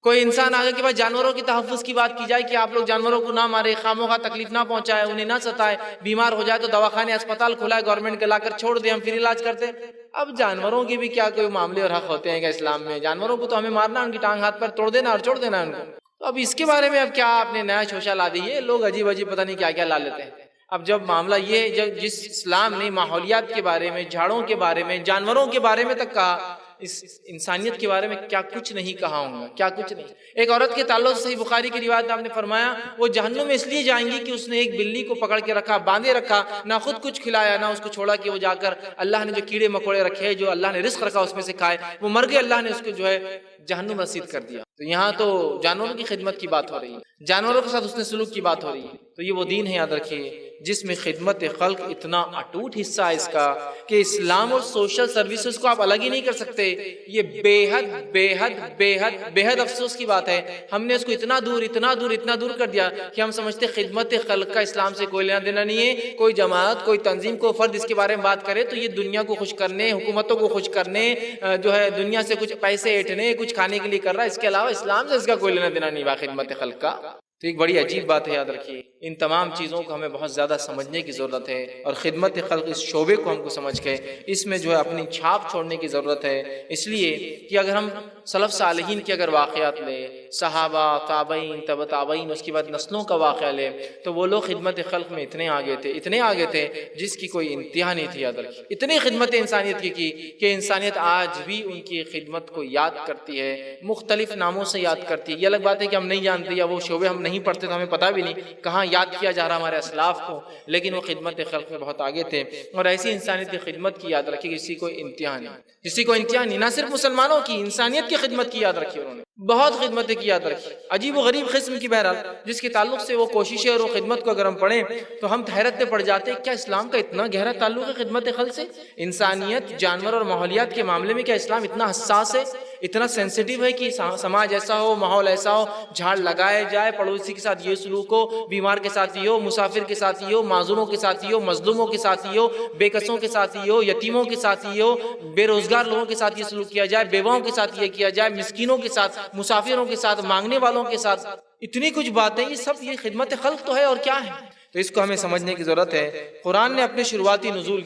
کوئی انسان آگے کہ بھائی جانوروں کی تحفظ کی بات کی جائے کہ آپ لوگ جانوروں کو نہ مارے، خواہ تکلیف نہ پہنچائے، انہیں نہ ستائے، بیمار ہو جائے تو دواخانے اسپتال کھلا ہے گورنمنٹ کے، لا کر چھوڑ دیں، ہم پھر علاج کرتے ہیں۔ اب جانوروں کے بھی کیا کوئی معاملے اور حق ہوتے ہیں کہ اسلام میں؟ جانوروں کو تو ہمیں مارنا، ان کی ٹانگ ہاتھ پر توڑ دینا اور چھوڑ دینا ان کو۔ تو اب اس کے بارے میں اب کیا آپ نے نیا شوشہ لا دی ہے؟ لوگ عجیب عجیب پتہ نہیں کیا کیا لا لیتے ہیں۔ اب جب معاملہ یہ جس اسلام نے ماحولیات کے بارے میں، جھاڑوں کے بارے میں، جانوروں کے بارے میں تک کہا، اس انسانیت کے بارے میں کیا کچھ نہیں کہا ہوں گا، کیا کچھ نہیں۔ ایک عورت کے تعلق سے صحیح بخاری کی روایت میں آپ نے فرمایا وہ جہنم میں اس لیے جائیں گی کہ اس نے ایک بلی کو پکڑ کے رکھا، باندھے رکھا، نہ خود کچھ کھلایا نہ اس کو چھوڑا کہ وہ جا کر اللہ نے جو کیڑے مکوڑے رکھے، جو اللہ نے رزق رکھا اس میں سے کھائے، وہ مر گئے، اللہ نے اس کو جو ہے جہنم رسید کر دیا۔ تو یہاں تو جانوروں کی خدمت کی بات ہو رہی ہے، جانوروں کے ساتھ اس نے سلوک کی بات ہو رہی ہے۔ تو یہ وہ دین ہے، یاد رکھیے، جس میں خدمت خلق اتنا اٹوٹ حصہ ہے اس کا کہ اسلام اور سوشل سروسز کو آپ الگ ہی نہیں کر سکتے۔ یہ بے حد بے حد بے حد بے حد افسوس کی بات ہے، ہم نے اس کو اتنا دور اتنا دور اتنا دور کر دیا کہ ہم سمجھتے خدمت خلق کا اسلام سے کوئی لینا دینا نہیں ہے۔ کوئی جماعت، کوئی تنظیم، کوئی فرد اس کے بارے میں بات کرے تو یہ دنیا کو خوش کرنے، حکومتوں کو خوش کرنے، جو ہے دنیا سے کچھ پیسے ایٹھنے، کچھ کھانے کے لیے کر رہا ہے، اس کے علاوہ اسلام سے اس کا کوئی لینا دینا نہیں با خدمت خلق کا۔ تو ایک بڑی عجیب بات ہے، یاد رکھیے ان تمام چیزوں کو ہمیں بہت زیادہ سمجھنے کی ضرورت ہے، اور خدمت خلق اس شعبے کو ہم کو سمجھ کے اس میں جو ہے اپنی چھاپ چھوڑنے کی ضرورت ہے۔ اس لیے کہ اگر ہم سلف صالحین کے اگر واقعات لیں، صحابہ، تابعین، تبع تابعین، اس کے بعد نسلوں کا واقعہ لیں، تو وہ لوگ خدمت خلق میں اتنے آگے تھے، اتنے آگے تھے جس کی کوئی انتہا نہیں تھی۔ یاد رکھیے اتنی خدمت انسانیت کی کہ انسانیت آج بھی ان کی خدمت کو یاد کرتی ہے، مختلف ناموں سے یاد کرتی ہے۔ یہ الگ بات ہے کہ ہم نہیں جانتے یا وہ شعبے ہم نہیں پڑھتے تو ہمیں پتہ بھی نہیں کہاں یاد کیا جا رہا ہمارے اسلاف کو، لیکن وہ خدمت خلق میں بہت آگے تھے۔ اور ایسی انسانیت کی خدمت کی یاد رکھیے کسی کو انتہا نہیں، کسی کو انتہا نہیں، نہ صرف مسلمانوں کی، انسانیت کی خدمت کی یاد رکھی انہوں نے، بہت خدمتیں کی یاد رکھی، عجیب و غریب قسم کی، بہرحال جس کے تعلق سے وہ کوششیں اور وہ خدمت کو اگر ہم پڑھیں تو ہم حیرت میں پڑ جاتے ہیں کیا اسلام کا اتنا گہرا تعلق ہے خدمت خلق سے؟ انسانیت، جانور اور ماحولیات کے معاملے میں کیا اسلام اتنا حساس ہے، اتنا سینسیٹیو ہے کہ سماج ایسا ہو، ماحول ایسا ہو، جھاڑ لگائے جائے، پڑوسی کے ساتھ یہ سلوک ہو، بیمار کے ساتھ یہ ہو، مسافر کے ساتھ یہ ہو، معذوروں کے ساتھ یہ ہو، مظلوموں کے ساتھ یہ ہو، بے کسوں کے ساتھ یہ ہو، یتیموں کے ساتھ یہ ہو، بے روزگار لوگوں کے ساتھ یہ سلوک کیا جائے، بیواؤں کے ساتھ یہ کیا جائے، مسکینوں کے ساتھ، مسافروں کے ساتھ، مانگنے والوں کے ساتھ، اتنی کچھ باتیں، یہ سب یہ خدمت خلق تو ہے اور کیا ہے؟ تو اس کو ہمیں سمجھنے کی ضرورت ہے۔ قرآن نے اپنے شروعاتی نزول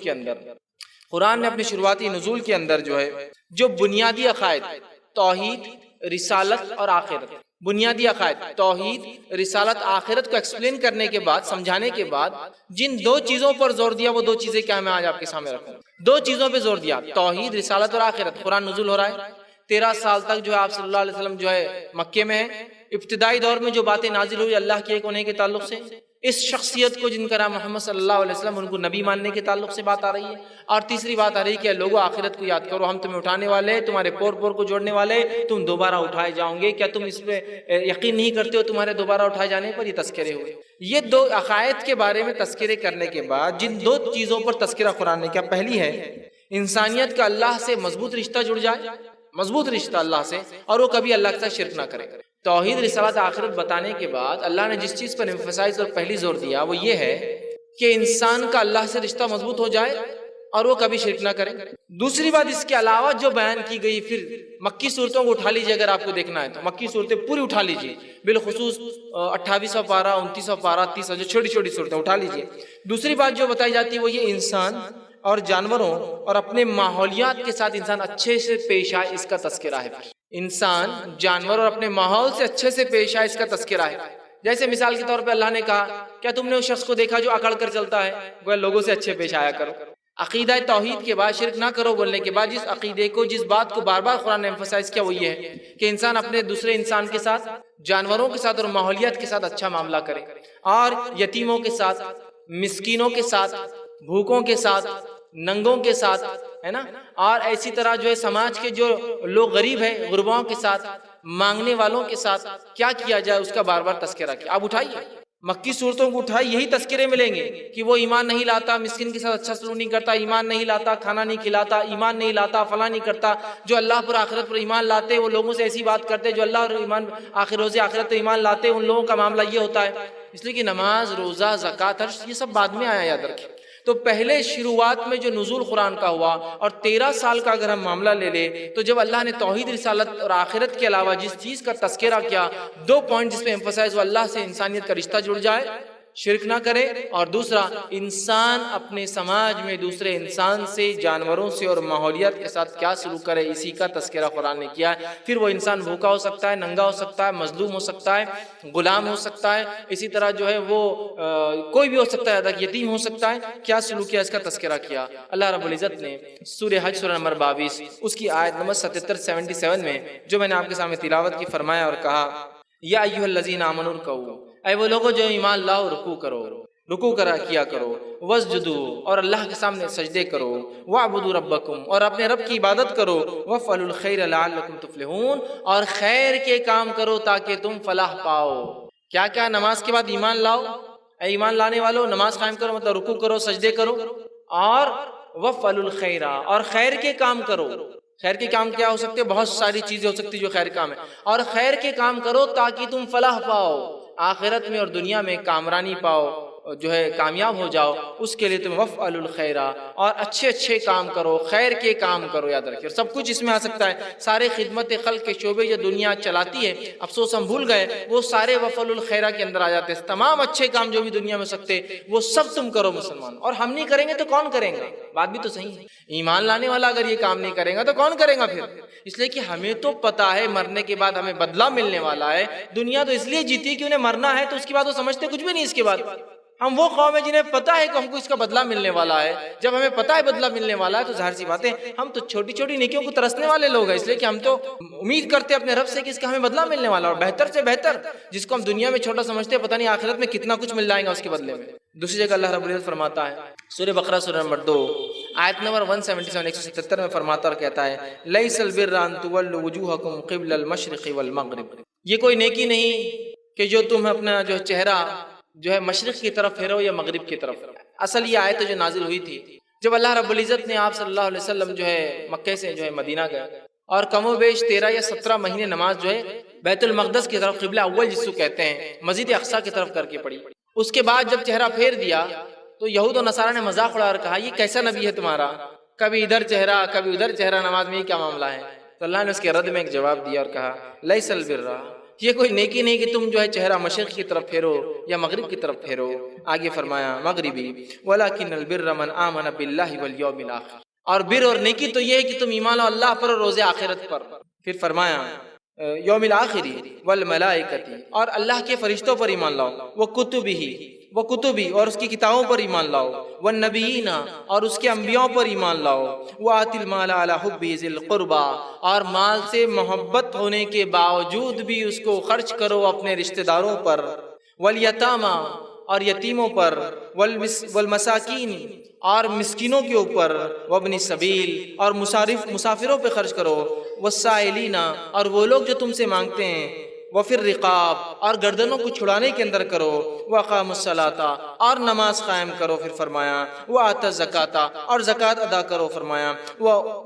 کے اندر جو ہے جو بنیادی عقائد توحید، رسالت اور آخرت، بنیادی عقائد توحید، رسالت، آخرت کو ایکسپلین کرنے کے بعد، سمجھانے کے بعد جن دو چیزوں پر زور دیا، وہ دو چیزیں کیا میں آج آپ کے سامنے رکھوں؟ دو چیزوں پہ زور دیا، توحید، رسالت اور آخرت۔ قرآن نزول ہو رہا ہے 13 سال تک جو ہے آپ صلی اللہ علیہ وسلم جو ہے مکے میں ہے۔ ابتدائی دور میں جو باتیں نازل ہوئی اللہ کے ایک ہونے کے تعلق سے، اس شخصیت کو جن کا نام محمد صلی اللہ علیہ وسلم، ان کو نبی ماننے کے تعلق سے بات آ رہی ہے۔ اور تیسری بات آ رہی ہے کہ لوگوں آخرت کو یاد کرو، ہم تمہیں اٹھانے والے، تمہارے پور پور کو جوڑنے والے، تم دوبارہ اٹھائے جاؤ گے، کیا تم اس پہ یقین نہیں کرتے ہو تمہارے دوبارہ اٹھائے جانے پر؟ یہ تذکرے ہوئے، یہ دو عقائد کے بارے میں تذکرے کرنے کے بعد جن دو چیزوں پر تذکرہ قرآن نے کیا، پہلی ہے انسانیت کا اللہ سے مضبوط رشتہ جڑ جائے، مضبوط رشتہ اللہ سے، اور وہ کبھی اللہ کے ساتھ شرک نہ کرے۔ توحید، رسالت، آخرت بتانے کے بعد اللہ نے جس چیز پر ایمفسائز اور پہلی زور دیا وہ یہ ہے کہ انسان کا اللہ سے رشتہ مضبوط ہو جائے اور وہ کبھی شرک نہ کرے۔ دوسری بات اس کے علاوہ جو بیان کی گئی، پھر مکی صورتوں کو اٹھا لیجیے، اگر آپ کو دیکھنا ہے تو مکی صورتیں پوری اٹھا لیجیے، بالخصوص 28واں پارہ، 29واں پارہ، 30 جو چھوٹی چھوٹی صورتیں اٹھا لیجیے۔ دوسری بات جو بتائی جاتی ہے وہ یہ انسان اور جانوروں اور اپنے ماحولیات کے ساتھ انسان اچھے سے پیش آئے، اس کا تذکرہ ہے۔ انسان، جانور اور اپنے ماحول سے اچھے سے پیش آئے، اس کا تذکرہ ہے۔ جیسے مثال کے طور پہ اللہ نے کہا کیا تم نے اس شخص کو دیکھا جو اکڑ کر چلتا ہے؟ گویا لوگوں سے اچھے پیش آیا کرو۔ عقیدہ توحید کے بعد، شرک نہ کرو بولنے کے بعد، جس عقیدے کو، جس بات کو بار بار قرآن نے ایمفسائز کیا وہ یہ ہے کہ انسان اپنے دوسرے انسان کے ساتھ، جانوروں کے ساتھ اور ماحولیات کے ساتھ اچھا معاملہ کرے، اور یتیموں کے ساتھ، مسکینوں کے ساتھ، بھوکوں کے ساتھ، ننگوں کے ساتھ، ہے نا، اور ایسی طرح جو ہے سماج کے جو لوگ غریب ہیں، غرباؤں کے ساتھ، مانگنے والوں کے ساتھ کیا کیا جائے اس کا بار بار تذکرہ کیا۔ اب اٹھائیے مکی صورتوں کو، اٹھائیے، یہی تذکرے ملیں گے کہ وہ ایمان نہیں لاتا، مسکین کے ساتھ اچھا سلوک نہیں کرتا، ایمان نہیں لاتا، کھانا نہیں کھلاتا، ایمان نہیں لاتا، فلاں نہیں کرتا۔ جو اللہ پر آخرت پر ایمان لاتے وہ لوگوں سے ایسی بات کرتے، جو اللہ اور ایمان روز آخرت پر ایمان لاتے ان لوگوں کا معاملہ یہ ہوتا ہے۔ اس لیے کہ نماز، روزہ، زکوٰۃ، حج، یہ سب بعد میں آیا، یاد رکھیں۔ تو پہلے شروعات میں جو نزول قرآن کا ہوا اور 13 سال کا اگر ہم معاملہ لے لیں تو جب اللہ نے توحید، رسالت اور آخرت کے علاوہ جس چیز کا تذکرہ کیا، 2 پوائنٹ جس پہ ایمفسائز، وہ اللہ سے انسانیت کا رشتہ جڑ جائے، شرک نہ کرے، اور دوسرا انسان اپنے سماج میں دوسرے انسان سے، جانوروں سے اور ماحولیات کے ساتھ کیا سلوک کرے، اسی کا تذکرہ قرآن نے کیا ہے۔ پھر وہ انسان بھوکا ہو سکتا ہے، ننگا ہو سکتا ہے، مظلوم ہو سکتا ہے، غلام ہو سکتا ہے، اسی طرح جو ہے وہ کوئی بھی ہو سکتا ہے، یتیم ہو سکتا ہے، کیا سلوک کیا، اس کا تذکرہ کیا۔ اللہ رب العزت نے سورہ حج سورہ نمبر 22 اس کی آیت نمبر 77 میں جو میں نے آپ کے سامنے تلاوت کی فرمایا اور کہا، یا ایھا الذین آمنوا ارکعوا، اے وہ لوگوں جو ایمان لاؤ رکوع کرو، رکوع کیا کرو، واسجدوا اور اللہ کے سامنے سجدے کرو، واعبدوا ربکم اور اپنے رب کی عبادت کرو، وافعلوا الخیر لعلکم تفلحون اور خیر کے کام کرو تاکہ تم فلاح پاؤ۔ کیا کیا؟ نماز کے بعد ایمان لاؤ، اے ایمان لانے والو نماز قائم کرو، مطلب رکوع کرو، سجدے کرو، اور وافعلوا الخیر اور خیر کے کام کرو۔ خیر کے کام کیا ہو سکتے ہیں؟ بہت ساری چیزیں ہو سکتی جو خیر کام ہے، اور خیر کے کام کرو تاکہ تم فلاح پاؤ، آخرت میں اور دنیا میں کامرانی پاؤ، جو ہے کامیاب ہو جاؤ، اس کے لیے تم وفعلوا الخیر اور اچھے کام کرو، خیر کے کام کرو۔ یاد رکھیے سب کچھ اس میں آ سکتا ہے، سارے خدمت خلق کے شعبے جو دنیا چلاتی ہے، افسوس ہم بھول گئے، وہ سارے وفعلوا الخیر کے اندر آ جاتے ہیں۔ تمام اچھے کام جو بھی دنیا میں سکتے وہ سب تم کرو مسلمان، اور ہم نہیں کریں گے تو کون کریں گا؟ بات بھی تو صحیح ہے، ایمان لانے والا اگر یہ کام نہیں کرے گا تو کون کرے گا پھر؟ اس لیے کہ ہمیں تو پتا ہے مرنے کے بعد ہمیں بدلہ ملنے والا ہے۔ دنیا تو اس لیے جیتی کہ انہیں مرنا ہے، تو اس کے بعد وہ سمجھتے کچھ بھی نہیں اس کے بعد۔ ہم وہ قوم ہے جنہیں پتا ہے کہ ہم کو اس کا بدلہ ملنے والا ہے۔ جب ہمیں پتا ہے بدلہ ملنے والا ہے تو ظاہر سی بات ہے ہم تو چھوٹی چھوٹی نیکیوں کو ترسنے والے لوگ ہیں، اس لیے کہ ہم تو امید کرتے ہیں اپنے رب سے کہ اس کا ہمیں بدلہ ملنے والا، اور بہتر سے بہتر جس کو ہم دنیا میں چھوٹا سمجھتے ہیں، پتہ نہیں آخرت میں کتنا کچھ مل جائے گا اس کے بدلے میں۔ دوسری جگہ اللہ رب العزت فرماتا ہے سورہ بقرہ سورہ نمبر 2 آیت نمبر 177 میں فرماتا اور کہتا ہے، لیس البر ان تولوا وجوہکم قبل المشرق والمغرب، یہ کوئی نیکی نہیں کہ جو تم اپنا جو چہرہ جو ہے مشرق کی طرف پھیرو یا مغرب کی طرف۔ اصل یہ آیت جو نازل ہوئی تھی جب اللہ رب العزت نے آپ صلی اللہ علیہ وسلم جو ہے مکے سے جو ہے مدینہ گئے، اور کم و بیش 13 یا 17 مہینے نماز جو ہے بیت المقدس کی طرف، قبلہ اول جس کو کہتے ہیں، مسجد اقصیٰ کی طرف کر کے پڑھی۔ اس کے بعد جب چہرہ پھیر دیا تو یہود و نصارہ نے مذاق اڑا کر کہا، یہ کیسا نبی ہے تمہارا، کبھی ادھر چہرہ کبھی ادھر چہرہ، نماز میں یہ کیا معاملہ ہے؟ تو اللہ نے اس کے رد میں ایک جواب دیا اور کہا، لیس البر، یہ کوئی نیکی نہیں کہ تم جو ہے چہرہ مشرق کی طرف پھیرو یا مغرب کی طرف پھیرو۔ آگے فرمایا مغربی، ولیکن البر من آمن باللہ والیوم الآخر، اور بر اور نیکی تو یہ ہے کہ تم ایمان لاؤ اللہ پر اور روز آخرت پر۔ پھر فرمایا یوم الآخری والملائکتی، اور اللہ کے فرشتوں پر ایمان لاؤ، وہ کتبی اور اس کی کتابوں پر ایمان لاؤ، والنبیین اور اس کے انبیاء پر ایمان لاؤ، وآت المال علی حبہ ذی القربى اور مال سے محبت ہونے کے باوجود بھی اس کو خرچ کرو اپنے رشتہ داروں پر، والیتامی اور یتیموں پر، والمساکین اور مسکینوں کے اوپر، وابن السبیل اور مسافروں پہ خرچ کرو، والسائلین اور وہ لوگ جو تم سے مانگتے ہیں، وفی الرقاب اور گردنوں کو چھڑانے کے اندر کرو، واقاموا الصلاۃ اور نماز قائم کرو۔ پھر فرمایا وآتوا الزکاۃ اور زکوٰۃ ادا کرو۔ فرمایا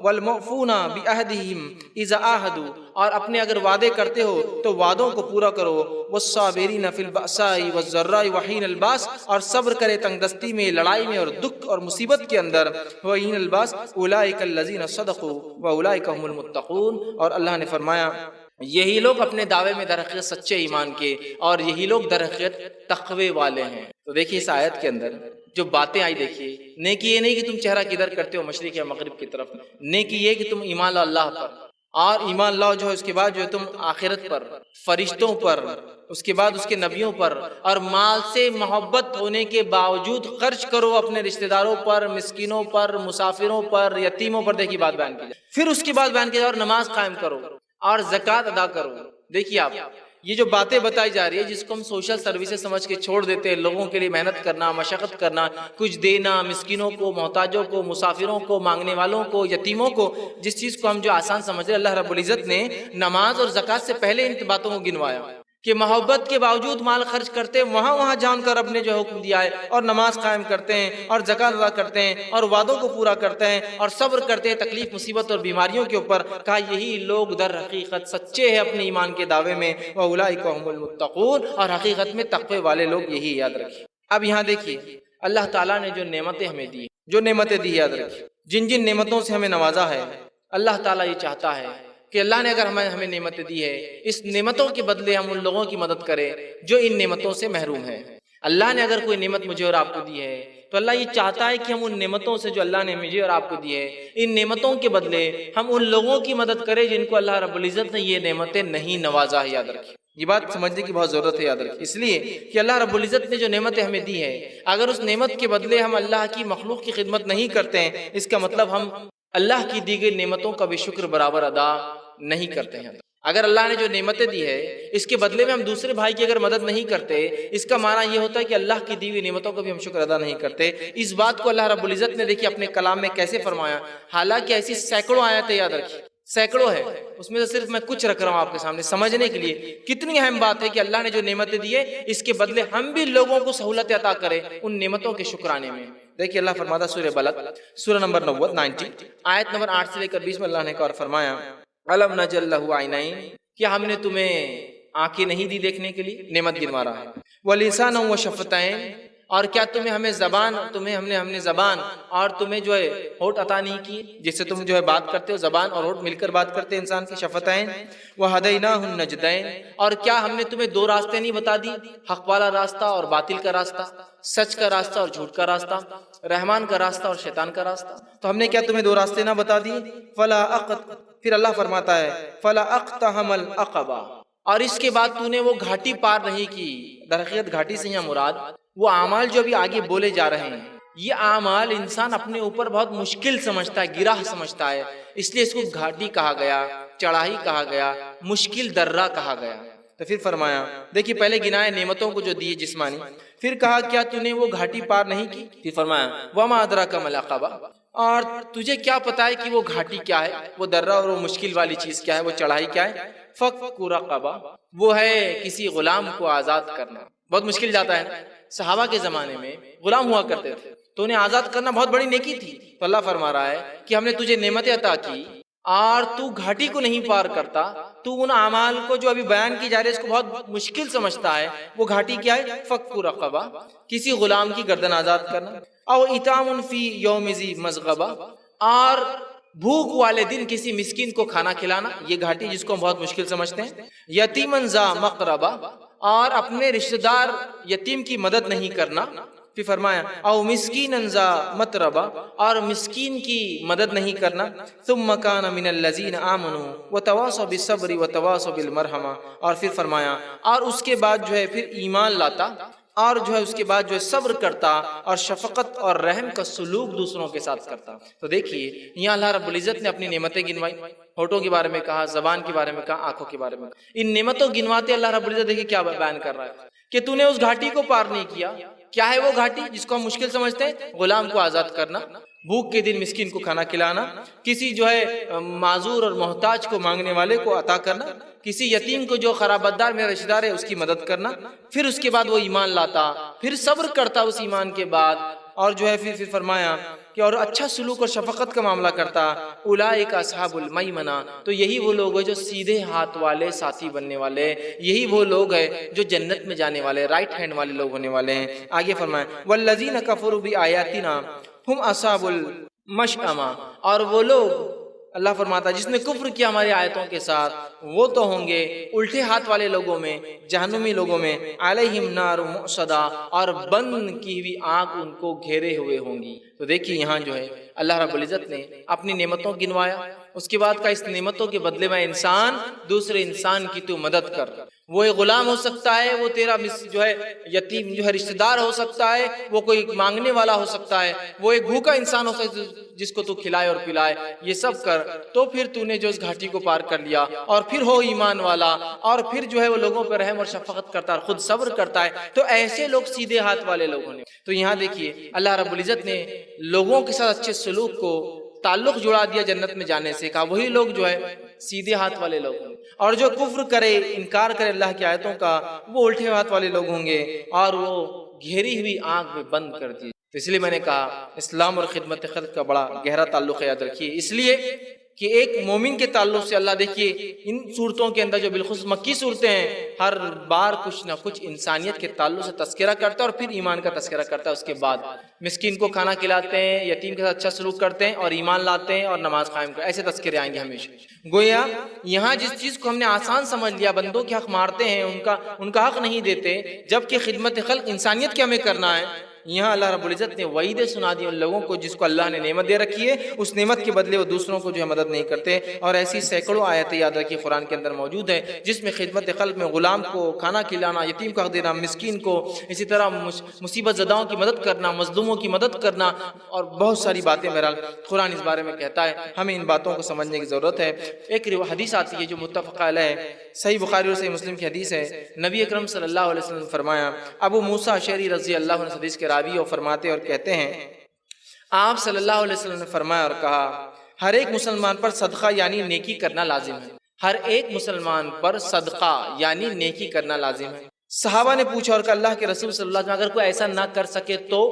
والموفون بعہدہم اذا عاہدوا اور اپنے اگر وعدے کرتے ہو تو وعدوں کو پورا کرو، والصابرین فی البأساء والضراء وحین الباس اور صبر کرے تنگ دستی میں، لڑائی میں اور دکھ اور مصیبت کے اندر، وحین الباس اولئک الذین صدقوا واولئک هم المتقون اور اللہ نے فرمایا یہی لوگ اپنے دعوے میں در حقیقت سچے ایمان کے اور یہی لوگ در حقیقت تقوی والے ہیں۔ تو دیکھیے اس آیت کے اندر جو باتیں آئی، دیکھیے نیکی یہ نہیں کہ تم چہرہ کدھر کرتے ہو، مشرق یا مغرب کی طرف، نیکی یہ کہ تم ایمان لاؤ اللہ پر، اور ایمان لاؤ جو ہے اس کے بعد جو ہے تم آخرت پر، فرشتوں پر، اس کے بعد اس کے نبیوں پر، اور مال سے محبت ہونے کے باوجود خرچ کرو اپنے رشتہ داروں پر، مسکینوں پر، مسافروں پر، یتیموں پر۔ دیکھیے بات بیان کی جائے، پھر اس کے بعد بیان کیا جائے اور نماز قائم کرو اور زکوٰۃ ادا کرو۔ دیکھیے آپ یہ جو باتیں بتائی جا رہی ہے جس کو ہم سوشل سروسز سمجھ کے چھوڑ دیتے ہیں، لوگوں کے لیے محنت کرنا، مشقت کرنا، کچھ دینا، مسکینوں کو، محتاجوں کو، مسافروں کو، مانگنے والوں کو، یتیموں کو، جس چیز کو ہم جو آسان سمجھ رہے ہیں، اللہ رب العزت نے نماز اور زکوٰۃ سے پہلے ان باتوں کو گنوایا کہ محبت کے باوجود مال خرچ کرتے ہیں، وہاں جان کر رب نے جو حکم دیا ہے، اور نماز قائم کرتے ہیں اور زکوٰۃ ادا کرتے ہیں اور وعدوں کو پورا کرتے ہیں اور صبر کرتے ہیں تکلیف، مصیبت اور بیماریوں کے اوپر۔ کہا یہی لوگ در حقیقت سچے ہیں اپنے ایمان کے دعوے میں، وَأُولَئِكَ هُمُ الْمُتَّقُونَ اور حقیقت میں تقوی والے لوگ یہی، یاد رکھیے۔ اب یہاں دیکھیے اللہ تعالیٰ نے جو نعمتیں ہمیں دی، جو نعمتیں دی یاد رکھیے، جن جن نعمتوں سے ہمیں نوازا ہے، اللہ تعالیٰ یہ چاہتا ہے کہ اللہ نے اگر ہمیں نعمتیں دی ہے، اس نعمتوں کے بدلے ہم ان لوگوں کی مدد کریں جو ان نعمتوں سے محروم ہیں۔ اللہ نے اگر کوئی نعمت مجھے اور آپ کو دی ہے تو اللہ یہ چاہتا ہے کہ ہم ان نعمتوں سے جو اللہ نے مجھے اور آپ کو دی ہے، ان نعمتوں کے بدلے ہم ان لوگوں کی مدد کریں جن کو اللہ رب العزت نے یہ نعمتیں نہیں نوازا ہے۔ یاد رکھیے، یہ بات سمجھنے کی بہت ضرورت ہے، یاد رکھیے، اس لیے کہ اللہ رب العزت نے جو نعمتیں ہمیں دی ہے، اگر اس نعمت کے بدلے ہم اللہ کی مخلوق کی خدمت نہیں کرتے ہیں، اس کا مطلب ہم اللہ کی دی گئی نعمتوں کا بھی شکر برابر ادا نہیں کرتے ہیں۔ اگر اللہ نے جو نعمتیں دی ہے اس کے بدلے میں ہم دوسرے بھائی کی اگر مدد نہیں کرتے، اس کا معنی یہ ہوتا ہے کہ اللہ کی دی ہوئی نعمتوں کا بھی ہم شکر ادا نہیں کرتے۔ اس بات کو اللہ رب العزت نے دیکھیے اپنے کلام میں کیسے فرمایا، حالانکہ ایسی سینکڑوں آیتیں، یاد رکھیے سینکڑوں ہے، اس میں سے صرف میں کچھ رکھ رہا ہوں آپ کے سامنے سمجھنے کے لیے۔ کتنی اہم بات ہے کہ اللہ نے جو نعمتیں دی ہے اس کے بدلے ہم بھی لوگوں کو سہولت عطا کریں ان نعمتوں کے شکرانے میں۔ دیکھیے اللہ فرماتا سورہ بلد سورہ نمبر 90 آیت نمبر 8 سے لے کر 20 میں اللہ نے ایک اور فرمایا، الم نجعل لہ عینین، کیا ہم نے تمہیں آنکھیں نہیں دی دیکھنے کے لیے؟ نعمت گنوا رہا ہے۔ وَلِسَانًا وَشَفَتَيْن، اور کیا ہم نے زبان اور تمہیں جو ہے ہونٹ عطا نہیں کیے جس سے تم جو ہے بات کرتے ہو، زبان اور ہونٹ مل کر بات کرتے ہیں انسان کی، شفتین۔ وَهَدَيْنَاهُ النَّجْدَيْن، اور کیا ہم نے تمہیں دو راستے نہیں بتا دی، حق والا راستہ اور باطل کا راستہ، سچ کا راستہ اور جھوٹ کا راستہ، رحمان کا راستہ اور شیطان کا راستہ، تو ہم نے کیا تمہیں دو راستے نہ بتا دیے؟ پھر اللہ فرماتا ہے فَلَا أَقْتَحَمَ الْعَقَبَةَ، اور اس کے بعد تو نے وہ گھاٹی پار نہیں کی۔ در حقیقت گھاٹی سے یہاں مراد وہ اعمال جو ابھی آگے بولے جا رہے ہیں، یہ اعمال انسان اپنے اوپر بہت مشکل سمجھتا ہے، گراہ سمجھتا ہے، اس لیے اس کو گھاٹی کہا گیا، چڑھائی کہا گیا، مشکل درہ کہا گیا۔ تو پھر فرمایا، دیکھیے پہلے گنائے نعمتوں کو جو دیے جسمانی، پھر کہا کیا تو نے وہ گھاٹی پار نہیں کی؟ پھر فرمایا وَمَا أَدْرَاكَ مَا الْعَقَبَةُ، اور تجھے کیا پتا ہے کہ وہ گھاٹی کیا ہے، وہ درہ اور وہ مشکل والی چیز کیا ہے، وہ چڑھائی کیا ہے؟ فَكُّ رَقَبَةٍ، وہ ہے کسی غلام کو آزاد کرنا۔ بہت مشکل جاتا ہے، صحابہ کے زمانے میں غلام ہوا کرتے تھے تو انہیں آزاد کرنا بہت بڑی نیکی تھی۔ تو اللہ فرما رہا ہے کہ ہم نے تجھے نعمتیں عطا کی اور تو گھاٹی کو نہیں پار کرتا، تو ان اعمال کو جو ابھی بیان کی جا رہی ہے اس کو بہت مشکل سمجھتا ہے۔ وہ گھاٹی کیا ہے؟ فَكُّ رَقَبَةٍ، کسی غلام کی گردن آزاد کرنا، او اطعام فی یوم ذی مسغبہ، اور بھوک والے دن کسی مسکین کو کھانا کھلانا، یہ گھاٹی جس کو ہم بہت مشکل سمجھتے ہیں۔ یتیمن ذا مقربہ، اور اپنے رشتہ دار یتیم کی مدد نہیں کرنا۔ پھر فرمایا او مسکینن ذا متربہ، اور مسکین کی مدد نہیں کرنا۔ ثم کان من الذین آمنوا وتواصوا بالصبر وتواصوا بالمرحمہ، اور پھر فرمایا اور اس کے بعد جو ہے پھر ایمان لاتا اور جو ہے اس کے بعد جو ہے صبر کرتا اور شفقت اور رحم کا سلوک دوسروں کے ساتھ کرتا۔ تو دیکھیے یہاں اللہ رب العزت نے اپنی نعمتیں گنوائی، ہونٹوں کے بارے میں کہا، زبان کے بارے میں کہا، آنکھوں کے بارے میں کہا۔ ان نعمتوں گنواتے اللہ رب العزت دیکھیے کیا بیان کر رہا ہے کہ تو نے اس گھاٹی کو پار نہیں کیا۔ کیا ہے وہ گھاٹی جس کو ہم مشکل سمجھتے ہیں؟ غلام کو آزاد کرنا، بھوک کے دن مسکین کو کھانا کھلانا، کسی جو ہے معذور اور محتاج کو مانگنے والے کو عطا کرنا، کسی یتیم کو جو خرابتدار میرا رشتہ دار ہے اس کی مدد کرنا، پھر اس کے بعد وہ ایمان لاتا، پھر صبر کرتا اس ایمان کے بعد، اور جو ہے پھر فرمایا کہ اور اچھا سلوک اور شفقت کا معاملہ کرتا۔ اولئک اصحاب المیمنہ، تو یہی وہ لوگ ہیں جو سیدھے ہاتھ والے ساتھی بننے والے، یہی وہ لوگ ہیں جو جنت میں جانے والے، رائٹ ہینڈ والے لوگ ہونے والے ہیں۔ آگے فرمایا والذین کفروا بآیاتنا ہم اصحاب المشأمہ، اور وہ لوگ اللہ فرماتا ہے جس نے کفر کیا ہماری آیتوں کے ساتھ وہ تو ہوں گے الٹے ہاتھ والے لوگوں میں، جہنمی لوگوں میں، علیہم نار مؤصدہ، اور بند کی ہوئی آگ ان کو گھیرے ہوئے ہوں گی۔ تو دیکھیے یہاں جو ہے اللہ رب العزت نے اپنی نعمتوں گنوایا، اس کے بعد کا اس نعمتوں کے بدلے میں انسان دوسرے انسان کی تو مدد کر۔ وہ ایک غلام ہو سکتا ہے، وہ تیرا جو ہے یتیم جو ہے رشتہ دار ہو سکتا ہے، وہ کوئی مانگنے والا ہو سکتا ہے، وہ ایک بھوکا انسان ہو سکتا ہے جس کو تو کھلائے اور پلائے، یہ سب کر، تو پھر تو نے جو اس گھاٹی کو پار کر لیا، اور پھر ہو ایمان والا، اور پھر جو ہے وہ لوگوں پر رحم اور شفقت کرتا ہے، خود صبر کرتا ہے، تو ایسے لوگ سیدھے ہاتھ والے لوگ ہونے۔ تو یہاں دیکھیے اللہ رب العزت نے لوگوں کے ساتھ اچھے سلوک کو تعلق جڑا دیا جنت میں جانے سے، کہا وہی لوگ جو ہے سیدھے ہاتھ والے لوگ ہوں، اور جو کفر کرے، انکار کرے اللہ کی آیتوں کا، وہ الٹے ہاتھ والے لوگ ہوں گے، اور وہ گھیری ہوئی آنکھ میں بند کر دی۔ اس لیے میں نے کہا اسلام اور خدمت خلق کا بڑا گہرا تعلق ہے، یاد رکھیے۔ اس لیے کہ ایک مومن کے تعلق سے اللہ دیکھیے ان صورتوں کے اندر جو بالخصوص مکی صورتیں ہیں ہر بار کچھ نہ کچھ انسانیت کے تعلق سے تذکرہ کرتا ہے اور پھر ایمان کا تذکرہ کرتا ہے. اس کے بعد مسکین کو کھانا کھلاتے ہیں, یتیم کے ساتھ اچھا سلوک کرتے ہیں اور ایمان لاتے ہیں اور نماز قائم کرتے ہیں. ایسے تذکرے آئیں گے ہمیشہ. گویا یہاں جس چیز کو ہم نے آسان سمجھ لیا, بندوں کے حق مارتے ہیں, ان کا حق نہیں دیتے, جبکہ خدمت خلق انسانیت کے ہمیں کرنا ہے. یہاں اللہ رب العزت نے وعیدیں سنا دی ان لوگوں کو جس کو اللہ نے نعمت دے رکھی ہے, اس نعمت کے بدلے وہ دوسروں کو جو ہے مدد نہیں کرتے. اور ایسی سینکڑوں آیتیں یاد رکھیے قرآن کے اندر موجود ہے جس میں خدمت خلق میں غلام کو کھانا کھلانا, یتیم کا حق دینا, مسکین کو, اسی طرح مصیبت زداؤں کی مدد کرنا, مظلوموں کی مدد کرنا اور بہت ساری باتیں بہرحال قرآن اس بارے میں کہتا ہے. ہمیں ان باتوں کو سمجھنے کی ضرورت ہے. ایک حدیث آتی ہے جو متفق علیہ ہے, صحیح بخاری اور صحیح مسلم کی حدیث ہے. نبی اکرم صلی اللہ علیہ وسلم نے فرمایا, ابو موسیٰ اشعری رضی اللہ عنہ حدیث کے راوی اور فرماتے اور کہتے ہیں, آپ صلی اللہ علیہ وسلم نے فرمایا اور کہا, ہر ایک مسلمان پر صدقہ یعنی نیکی کرنا لازم ہے. ہر ایک مسلمان پر صدقہ یعنی نیکی کرنا لازم ہے. صحابہ نے پوچھا اور کہ اللہ کے رسول صلی اللہ علیہ وسلم اگر کوئی ایسا نہ کر سکے تو,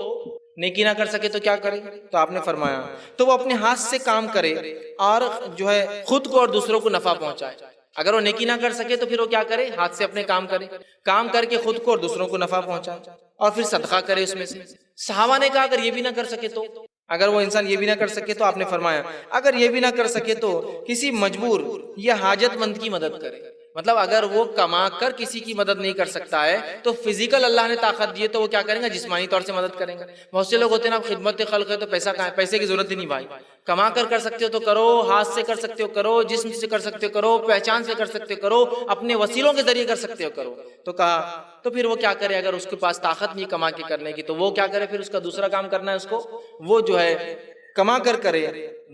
نیکی نہ کر سکے تو کیا کرے؟ تو آپ نے فرمایا تو وہ اپنے ہاتھ سے کام کرے اور جو ہے خود کو اور دوسروں کو نفع پہنچائے. اگر وہ نیکی نہ کر سکے تو پھر وہ کیا کرے؟ ہاتھ سے اپنے کام کرے, کام کر کے خود کو اور دوسروں کو نفع پہنچائے اور پھر صدقہ کرے اس میں سے. صحابہ نے کہا اگر یہ بھی نہ کر سکے تو, اگر وہ انسان یہ بھی نہ کر سکے تو آپ نے فرمایا اگر یہ بھی نہ کر سکے تو کسی مجبور یا حاجت مند کی مدد کرے. مطلب اگر وہ کما کر کسی کی مدد نہیں کر سکتا ہے تو فزیکل اللہ نے طاقت دی ہے تو وہ کیا کریں گے؟ جسمانی طور سے مدد کریں گے. بہت سے لوگ ہوتے ہیں نا, خدمت خلق ہے تو پیسہ کہاں ہے, پیسے کی ضرورت ہی نہیں بھائی. کما کر سکتے ہو تو کرو, ہاتھ سے کر سکتے ہو کرو, جسم سے کر سکتے ہو کرو, پہچان سے کر سکتے ہو کرو, اپنے وسیلوں کے ذریعے کر سکتے ہو کرو. تو کہا تو پھر وہ کیا کرے؟ اگر اس کے پاس طاقت نہیں کما کے کرنے کی تو وہ کیا کرے؟ پھر اس کا دوسرا کام کرنا ہے اس کو, وہ جو ہے کما کر کرے,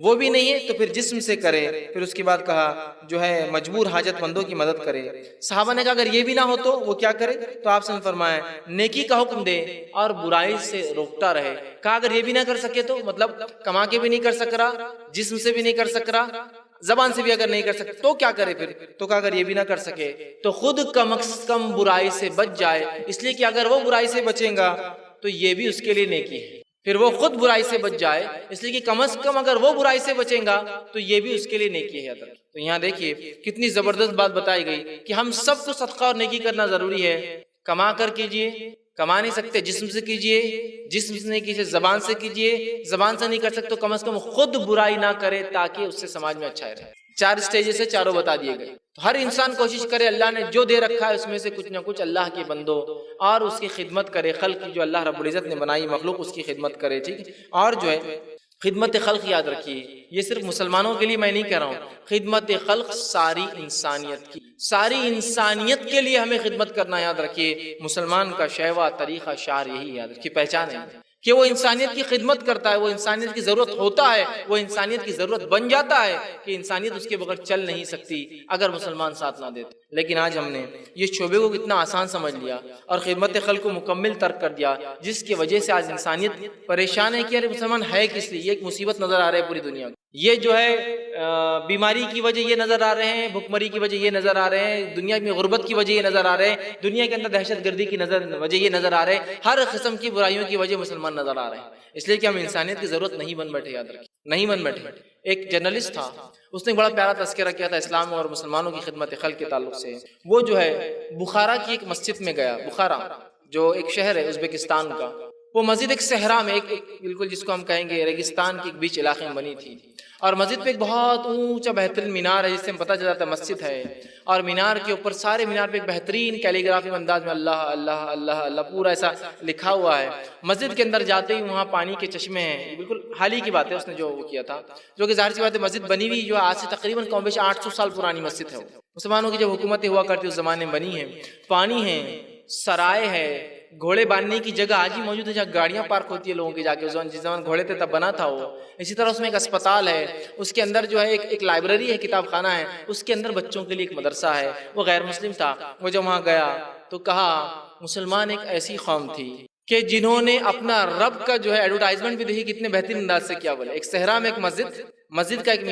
وہ بھی نہیں ہے تو پھر جسم سے کرے. پھر اس کے بعد کہا جو ہے مجبور حاجت مندوں کی مدد کرے. صحابہ نے کہا اگر یہ بھی نہ ہو تو وہ کیا کرے؟ تو آپ سے فرمایا نیکی کا حکم دے اور برائی سے روکتا رہے. کہا اگر یہ بھی نہ کر سکے تو, مطلب کما کے بھی نہیں کر سک رہا, جسم سے بھی نہیں کر سک رہا, زبان سے بھی اگر نہیں کر سکتے تو کیا کرے پھر؟ تو کہا اگر یہ بھی نہ کر سکے تو خود کم از کم برائی سے بچ جائے, اس لیے کہ اگر وہ برائی سے بچیں گا تو یہ بھی اس کے لیے نیکی ہے. پھر وہ خود برائی سے بچ جائے, اس لیے کہ کم از کم اگر وہ برائی سے بچیں گا تو یہ بھی اس کے لیے نیکی ہے. تو یہاں دیکھیے کتنی زبردست بات بتائی گئی کہ ہم سب کو صدقہ اور نیکی کرنا ضروری ہے. کما کر کیجئے, کما نہیں سکتے جسم سے کیجئے, جسم سے نہیں کیجئے زبان سے کیجئے, زبان سے نہیں کر سکتے تو کم از کم خود برائی نہ کرے تاکہ اس سے سماج میں اچھا رہے. 4 اسٹیجز سے چاروں بتا دیے گئے. تو ہر انسان کوشش کرے اللہ نے جو دے رکھا ہے اس میں سے کچھ نہ کچھ اللہ کے بندوں اور اس کی خدمت کرے. خلق کی جو اللہ رب العزت نے بنائی مخلوق اس کی خدمت کرے. ٹھیک ہے, اور جو ہے خدمت خلق یاد رکھیے, یہ صرف مسلمانوں کے لیے میں نہیں کہہ رہا ہوں, خدمت خلق ساری انسانیت کی, ساری انسانیت کے لیے ہمیں خدمت کرنا یاد رکھیے. مسلمان کا شیوا طریقہ شعار یہی یاد رکھیے, پہچان ہے کہ وہ انسانیت کی خدمت کرتا ہے, وہ انسانیت کی ضرورت ہوتا ہے, وہ انسانیت کی ضرورت بن جاتا ہے کہ انسانیت اس کے بغیر چل نہیں سکتی اگر مسلمان ساتھ نہ دیتے. لیکن آج ہم نے یہ شعبے کو کتنا آسان سمجھ لیا اور خدمت خلق کو مکمل ترک کر دیا, جس کی وجہ سے آج انسانیت پریشان ہے کہ ارے مسلمان ہے کس لیے. یہ ایک مصیبت نظر آ رہی ہے پوری دنیا کو. یہ جو ہے بیماری کی وجہ یہ نظر آ رہے ہیں, بھوک مری کی وجہ یہ نظر آ رہے ہیں, دنیا میں غربت کی وجہ یہ نظر آ رہے ہیں, دنیا کے اندر دہشت گردی کی وجہ یہ نظر آ رہے ہیں, ہر قسم کی برائیوں کی وجہ مسلمان نظر آ رہے ہیں. اس لیے کہ ہم انسانیت کی ضرورت نہیں بن بیٹھے, یاد رکھیں نہیں بن بیٹھے. ایک جرنلسٹ تھا, اس نے بڑا پیارا تذکرہ کیا تھا اسلام اور مسلمانوں کی خدمت خلق کے تعلق سے. وہ جو ہے بخارا کی ایک مسجد میں گیا, بخارا جو ایک شہر ہے ازبکستان کا. وہ مسجد ایک صحرا میں, ایک بالکل جس کو ہم کہیں گے ریگستان کے ایک بیچ علاقے میں بنی تھی, اور مسجد پہ ایک بہت اونچا بہترین مینار ہے جس سے ہم پتہ چل جاتا ہے مسجد ہے. اور مینار کے اوپر, سارے مینار پہ ایک بہترین کیلیگرافی انداز میں اللہ اللہ اللہ اللہ پورا ایسا لکھا ہوا ہے. مسجد کے اندر جاتے ہی وہاں پانی کے چشمے ہیں, بالکل حال ہی کی بات ہے اس نے جو وہ کیا تھا, جو کہ ظاہر سی بات ہے مسجد بنی ہوئی جو آج سے تقریباً کم بیش 800 سال پرانی مسجد ہے. مسلمانوں کی جب حکومتیں ہوا کرتی اس زمانے میں بنی ہیں. پانی ہے, سرائے ہے, گھوڑے باندھنے کی جگہ آج ہی موجود ہے جہاں گاڑیاں پارک ہوتی ہے لوگوں کی جا کے, جس زمان گھوڑے تھے تب بنا تھا وہ. اسی طرح اس میں ایک اسپتال ہے, اس کے اندر جو ہے ایک لائبریری ہے, کتاب خانہ ہے, اس کے اندر بچوں کے لیے ایک مدرسہ ہے. وہ غیر مسلم تھا, وہ جب وہاں گیا تو کہا مسلمان ایک ایسی قوم تھی کہ جنہوں نے اپنا رب کا جو ہے ایڈورٹائزمنٹ بھی دیکھی کتنے بہترین انداز سے کیا. بولے ایک صحرا میں ایک مسجد مسجد کا ایک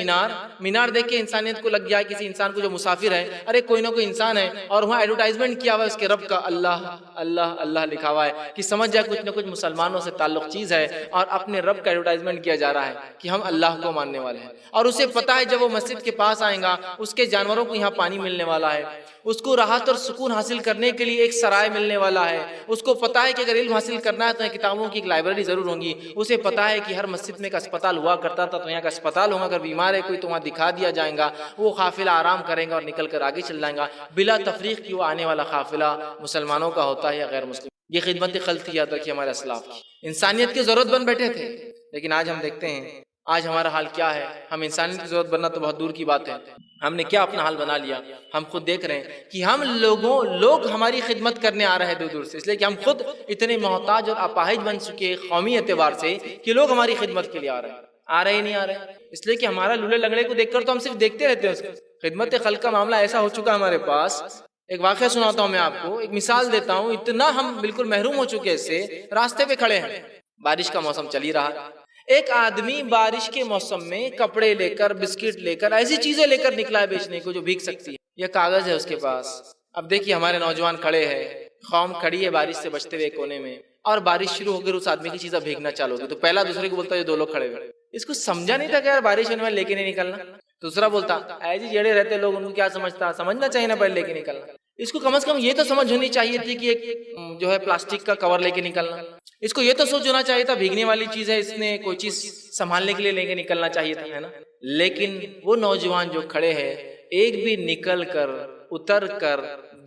مینار دیکھ کے انسانیت کو لگ گیا ہے کسی انسان کو جو مسافر ہے، ارے کوئی نہ کوئی انسان ہے اور وہاں ایڈورٹائزمنٹ کیا ہوا ہے اس کے رب کا، اللہ اللہ اللہ لکھا ہوا ہے، کہ سمجھ جائے کچھ نہ کچھ مسلمانوں سے تعلق چیز ہے، اور اپنے رب کا ایڈورٹائزمنٹ کیا جا رہا ہے کہ ہم اللہ کو ماننے والے ہیں، اور اسے پتا ہے جب وہ مسجد کے پاس آئیں گا اس کے جانوروں کو یہاں پانی ملنے والا ہے، اس کو راحت اور سکون حاصل کرنے کے لیے ایک سرائے ملنے والا ہے، اس کو پتا ہے کہ اگر علم حاصل کرنا ہے تو یہاں کتابوں کی ایک لائبریری ضرور ہوگی، اسے پتا ہے کہ ہر مسجد میں ایک اسپتال ہوا کرتا تھا تو یہاں کا اسپتال ہوگا، اگر بیمار ہے کوئی تو وہاں دکھا دیا جائے گا، وہ قافلہ آرام کریں گا اور نکل کر آگے چل جائیں گا بلا تفریق کی، وہ آنے والا قافلہ مسلمانوں کا ہوتا ہے یا غیر مسلم۔ یہ خدمت خلق کی یاد رکھی ہمارے اسلاف کی، انسانیت کی ضرورت بن بیٹھے تھے، لیکن آج ہم دیکھتے ہیں آج ہمارا حال کیا ہے، ہم انسانیت کی ضرورت بننا تو بہت دور کی بات ہے، ہم نے کیا اپنا حال بنا لیا، ہم خود دیکھ رہے ہیں کہ ہم لوگ ہماری خدمت کرنے آ رہے ہیں دور دور سے، اس لیے کہ ہم خود اتنے محتاج اور اپاہج بن چکے قومی اعتبار سے کہ لوگ ہماری خدمت کے لیے آ رہے ہی نہیں آ رہے، اس لیے کہ ہمارا لولے لنگڑے کو دیکھ کر تو ہم صرف دیکھتے رہتے ہیں، اس کو خدمت خلق کا معاملہ ایسا ہو چکا ہمارے پاس۔ ایک واقعہ سناتا ہوں میں آپ کو، ایک مثال دیتا ہوں، اتنا ہم بالکل محروم ہو چکے اس سے، راستے پہ کھڑے ہیں، بارش کا موسم چل ہی رہا، ایک آدمی بارش کے موسم میں کپڑے لے کر، بسکٹ لے کر، ایسی چیزیں لے کر نکلا ہے بیچنے کو جو بھیگ سکتی ہے، یہ کاغذ ہے اس کے پاس۔ اب دیکھیے ہمارے نوجوان کھڑے ہیں، قوم کھڑی ہے بارش سے بچتے ہوئے کونے میں، اور بارش شروع ہو کر اس آدمی کی چیزیں بھیگنا چالو ہوگی تو پہلا دوسرے کو بولتا ہے جو دو لوگ کھڑے ہوئے، اس کو سمجھا نہیں تھا کہ یار بارش ہونے میں لے کے نہیں نکلنا، دوسرا بولتا اے جی جڑے رہتے لوگ ان کو کیا سمجھنا چاہیے نا پہلے لے کے نکلنا، اس کو کم از کم یہ تو سمجھ ہونی چاہیے تھی کہ ایک جو ہے پلاسٹک کا کور لے کے نکلنا، اس کو یہ تو سوچ ہونا چاہیے تھا بھیگنے والی چیز ہے، اس نے کوئی چیز سنبھالنے کے لیے لے کے نکلنا چاہیے تھا، ہے نا؟ لیکن وہ نوجوان جو کھڑے ہیں ایک بھی نکل کر، اتر کر،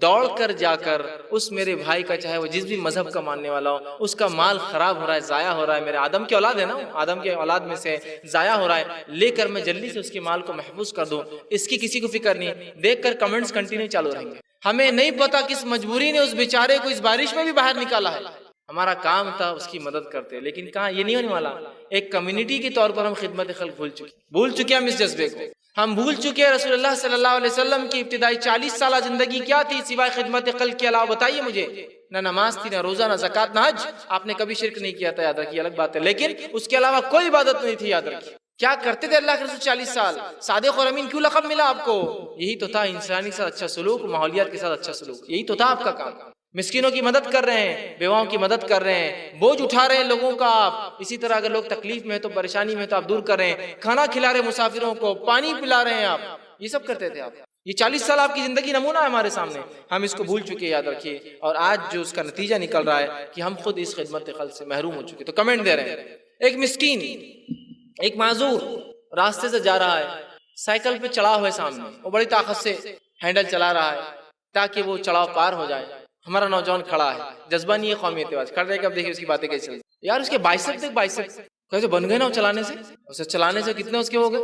دوڑ کر جا کر اس میرے بھائی کا، چاہے وہ جس بھی مذہب کا ماننے والا ہو، اس کا مال خراب ہو رہا ہے، ضائع ہو رہا ہے، میرے آدم کی اولاد ہے نا، آدم کی اولاد میں سے ضائع ہو رہا ہے، لے کر میں جلدی سے اس کے مال کو محفوظ کر دوں، اس کی کسی کو فکر نہیں، دیکھ کر کمنٹس کنٹینیو چالو رہیں گے، ہمیں نہیں پتا کس مجبوری نے اس بیچارے کو اس بارش میں بھی باہر نکالا ہے، ہمارا کام تھا اس کی مدد کرتے، لیکن کہاں یہ نہیں ہونے والا، ایک کمیونٹی کے طور پر ہم خدمت خلق بھول چکے ہم اس جذبے کو، ہم بھول چکے ہیں رسول اللہ صلی اللہ علیہ وسلم کی ابتدائی 40 سالہ زندگی کیا تھی سوائے خدمت خلق کے علاوہ، بتائیے مجھے، نہ نماز تھی، نہ روزہ، نہ زکوٰۃ، نہ حج، آپ نے کبھی شرک نہیں کیا تھا، یاد رکھیے، الگ بات ہے، لیکن اس کے علاوہ کوئی عبادت نہیں تھی، یاد رکھیے، کیا کرتے تھے اللہ کے رسول 40 سال، صادق اور امین کیوں لقب ملا آپ کو؟ یہی تو تھا، انسانی کے ساتھ اچھا سلوک، ماحولیات کے ساتھ اچھا سلوک، یہی تو تھا آپ کا کام، مسکینوں کی مدد کر رہے ہیں، بیواؤں کی مدد کر رہے ہیں، بوجھ اٹھا رہے ہیں لوگوں کا آپ، اسی طرح اگر لوگ تکلیف میں تو پریشانی میں تو آپ دور کر رہے ہیں، کھانا کھلا رہے مسافروں کو، پانی پلا رہے ہیں آپ، یہ سب کرتے تھے آپ، یہ 40 سال آپ کی زندگی نمونہ ہے ہمارے سامنے، ہم اس کو بھول چکے، یاد رکھیے، اور آج جو اس کا نتیجہ نکل رہا ہے کہ ہم خود اس خدمت خلق سے محروم ہو چکے، تو کمنٹ دے رہے ہیں، ایک مسکین، ایک معذور راستے سے جا رہا ہے، سائیکل پہ چڑھا ہوئے سامنے، وہ بڑی طاقت سے ہینڈل چلا رہا ہے تاکہ وہ چڑھاؤ پار ہو جائے، ہمارا نوجوان کھڑا ہے، جذبہ نہیں ہے قومی اعتبار سے، کھڑ رہے کہ اب دیکھیں اس کی باتیں کیسے چلتی، یار اس کے بائسیپ دیکھ، بائسیپ کیسے بن گئے نا وہ چلانے سے، اسے چلانے سے کتنے اس کے ہو گئے،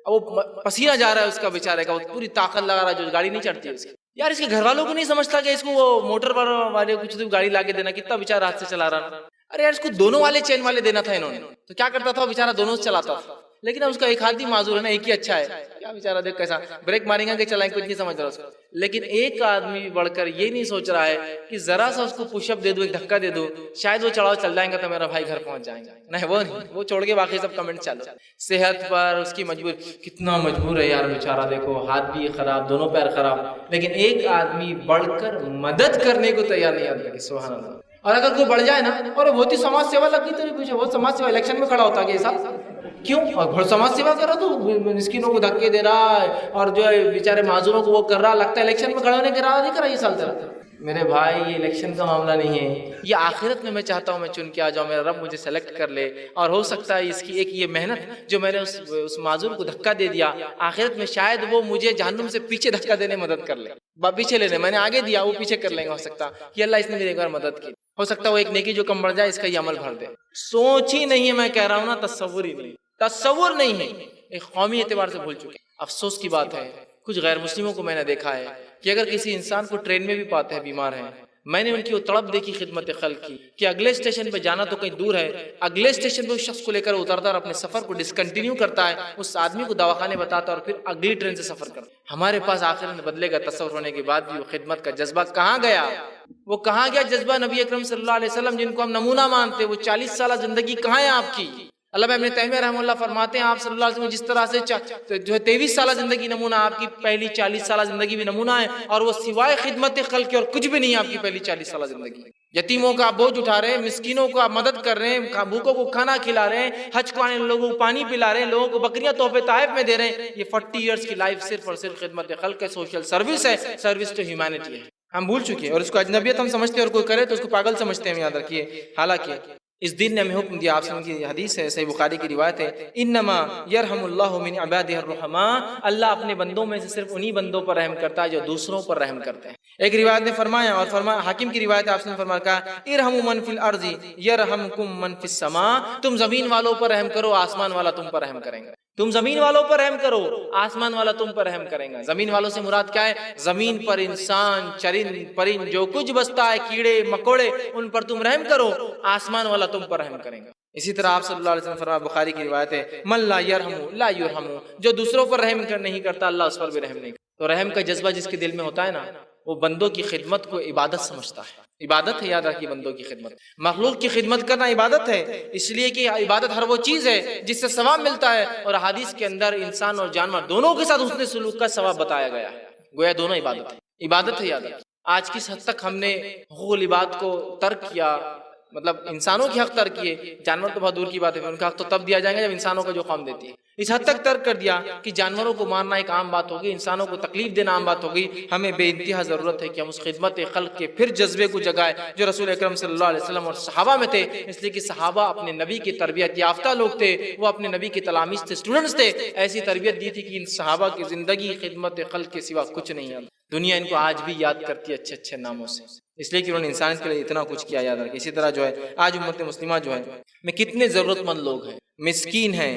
اب وہ پسینہ جا رہا ہے اس کا بیچارے کا، وہ پوری طاقت لگا رہا ہے جو گاڑی نہیں چڑھتی ہے اس کی، یار اس کے گھر والوں کو نہیں سمجھتا کہ اس کو وہ موٹر والے کچھ گاڑی لا کے دینا، کتنا بیچارہ ہاتھ سے چلا رہا ہے، ارے یار اس کو دونوں والے چین والے دینا تھا انہوں نے، تو کیا کرتا تھا بیچارہ دونوں سے چلاتا تھا، لیکن اب اس کا ایک ہاتھ ہی معذور ہے نا، ایک ہی اچھا ہے، کیا بیچارہ دیکھ کیسا بریک ماریں گا کہ چلائیں، کچھ نہیں سمجھ رہا اس کو، لیکن ایک آدمی بڑھ کر یہ نہیں سوچ رہا ہے کہ ذرا سا اس کو پش اپ دے دوں، ایک دھکا دے دوں، شاید وہ چڑھاؤ چل جائیں گا تو میرا بھائی گھر پہنچ جائیں گا، نہیں وہ نہیں، وہ چھوڑ کے باقی سب کمنٹ چالو، صحت پر اس کی مجبور، کتنا مجبور ہے یار بیچارہ، دیکھو ہاتھ بھی خراب، دونوں پیر خراب، لیکن ایک آدمی بڑھ کر مدد کرنے کو تیار نہیں، یاد رکھیے، سبحان اللہ، اور اگر کوئی بڑھ جائے نا، اور بہت ہی سماج سیوا لگی تو پوچھے، بہت سماج سیوا الیکشن میں کھڑا ہوتا ہے کہ ایسا کیوں، اور بہت سماج سیوا کر رہا تو مسکینوں کو دھکے دے رہا ہے اور جو ہے بیچارے معذوروں کو وہ کر رہا، لگتا ہے الیکشن میں کھڑا ہونے کے رہا نہیں کرا، یہ سال تیرا، میرے بھائی یہ الیکشن کا معاملہ نہیں ہے، یہ آخرت میں چاہتا ہوں میں چن کے آ جاؤں، میرا رب مجھے سلیکٹ کر لے، اور ہو سکتا ہے اس کی ایک یہ محنت جو میں نے اس معذور کو دھکا دے دیا، آخرت میں شاید وہ مجھے جہنم سے پیچھے دھکا دینے مدد کر لے، پیچھے لینے، میں نے آگے دیا وہ پیچھے کر لیں گے، ہو سکتا کہ اللہ اس نے میری ایک بار مدد کی، ہو سکتا ہے وہ ایک نیکی جو کم بڑھ جائے اس کا یہ عمل بھر دے، سوچ ہی نہیں ہے، میں کہہ رہا ہوں نا، تصور ہی نہیں، تصور نہیں ہے، ایک قومی اعتبار سے بھول چکے، افسوس کی بات ہے، کچھ غیر مسلموں کو میں نے دیکھا ہے کہ اگر کسی انسان کو ٹرین میں بھی پاتے ہیں بیمار ہیں، میں نے ان کی وہ تڑپ دیکھی خدمت خلق کی کہ اگلے اسٹیشن پہ جانا تو کہیں دور ہے، اگلے اسٹیشن پہ اس شخص کو لے کر اترتا اور اپنے سفر کو ڈسکنٹینیو کرتا ہے، اس آدمی کو دواخانے بتاتا اور پھر اگلی ٹرین سے سفر کرتا، ہمارے پاس آخر میں بدلے گا تصور ہونے کے بعد بھی وہ خدمت کا جذبہ کہاں گیا، وہ کہاں گیا جذبہ نبی اکرم صلی اللہ علیہ وسلم جن کو ہم نمونہ مانتے، وہ 40 سالہ زندگی کہاں ہے آپ کی، علامہ ابن تیمیہ رحمہ اللہ فرماتے ہیں آپ صلی اللہ علیہ وسلم جس طرح سے جو ہے 23 سالہ زندگی نمونہ، آپ کی پہلی 40 سالہ زندگی بھی نمونہ ہے، اور وہ سوائے خدمت خلق کے اور کچھ بھی نہیں ہے آپ کی پہلی 40 سالہ زندگی۔ یتیموں کا آپ بوجھ اٹھا رہے ہیں، مسکینوں کو آپ مدد کر رہے ہیں، بھوکوں کو کھانا کھلا رہے ہیں، حج کو آنے لوگوں کو پانی پلا رہے ہیں، لوگوں کو بکریاں تحفے تحائف میں دے رہے ہیں۔ یہ 40 ایئرس کی لائف صرف اور صرف خدمت خلق ہے، سوشل سروس ہے، سروس ٹو ہیومینٹی ہے۔ ہم بھول چکے ہیں، اور اس کو اجنبیت ہم سمجھتے ہیں، اور کوئی کرے تو اس کو پاگل سمجھتے ہیں، یاد رکھیے۔ حالانکہ اس دین نے ہمیں حکم دیا، آپ کی حدیث ہے، صحیح بخاری کی روایت ہے، انما یرحم اللہ من عبادہ الرحماء، اللہ اپنے بندوں میں سے صرف انہی بندوں پر رحم کرتا ہے جو دوسروں پر رحم کرتے ہیں۔ ایک روایت نے فرمایا، اور فرمایا حاکم کی روایت ہے، آپ نے فرمایا ارحموا من فی الارض یرحمکم من فی السماء، تم زمین والوں پر رحم کرو، آسمان والا تم پر رحم کریں گا۔ تم زمین والوں پر رحم کرو، آسمان والا تم پر رحم کرے گا۔ زمین والوں سے مراد کیا ہے؟ زمین پر انسان، چرند پرند جو کچھ بستا ہے، کیڑے مکوڑے، ان پر تم رحم کرو، آسمان والا تم پر رحم کرے گا۔ اسی طرح آپ صلی اللہ علیہ وسلم فرمایا، بخاری کی روایت ہے، من لا یرحم لا یرحم، جو دوسروں پر رحم نہیں کرتا اللہ اس پر بھی رحم نہیں کرتا۔ تو رحم کا جذبہ جس کے دل میں ہوتا ہے نا، وہ بندوں کی خدمت کو عبادت سمجھتا ہے۔ عبادت ہے، یاد رکھیے، بندوں کی خدمت، مخلوق کی خدمت کرنا عبادت ہے، اس لیے کہ عبادت ہر وہ چیز ہے جس سے ثواب ملتا ہے، اور حدیث کے اندر انسان اور جانور دونوں کے ساتھ حسن سلوک کا ثواب بتایا گیا ہے، گویا دونوں عبادت ہے۔ عبادت ہے، یاد رکھیے۔ آج کس حد تک ہم نے حقوق العباد کو ترک کیا، مطلب انسانوں کی حق ترک کیے، جانور تو بہت دور کی بات ہے، ان کا حق تو تب دیا جائے گا جب انسانوں کا جو قوم دیتی ہے۔ اس حد تک ترک کر دیا کہ جانوروں کو مارنا ایک عام بات ہوگی، انسانوں کو تکلیف دینا عام بات ہوگی۔ ہمیں بے انتہا ضرورت ہے کہ ہم اس خدمت خلق کے پھر جذبے کو جگائے جو رسول اکرم صلی اللہ علیہ وسلم اور صحابہ میں تھے، اس لیے کہ صحابہ اپنے نبی کی تربیت یافتہ لوگ تھے، وہ اپنے نبی کے تلاميذ تھے، اسٹوڈنٹس تھے، ایسی تربیت دی تھی کہ ان صحابہ کی زندگی خدمت خلق کے سوا کچھ نہیں ہے۔ دنیا ان کو آج بھی یاد کرتی ہے اچھے اچھے ناموں سے، اس لیے کہ انہوں نے انسانیت کے لیے اتنا کچھ کیا، یاد رکھیں۔ اسی طرح جو ہے آج امت مسلمہ جو ہے میں کتنے ضرورت مند لوگ ہیں، مسکین ہیں،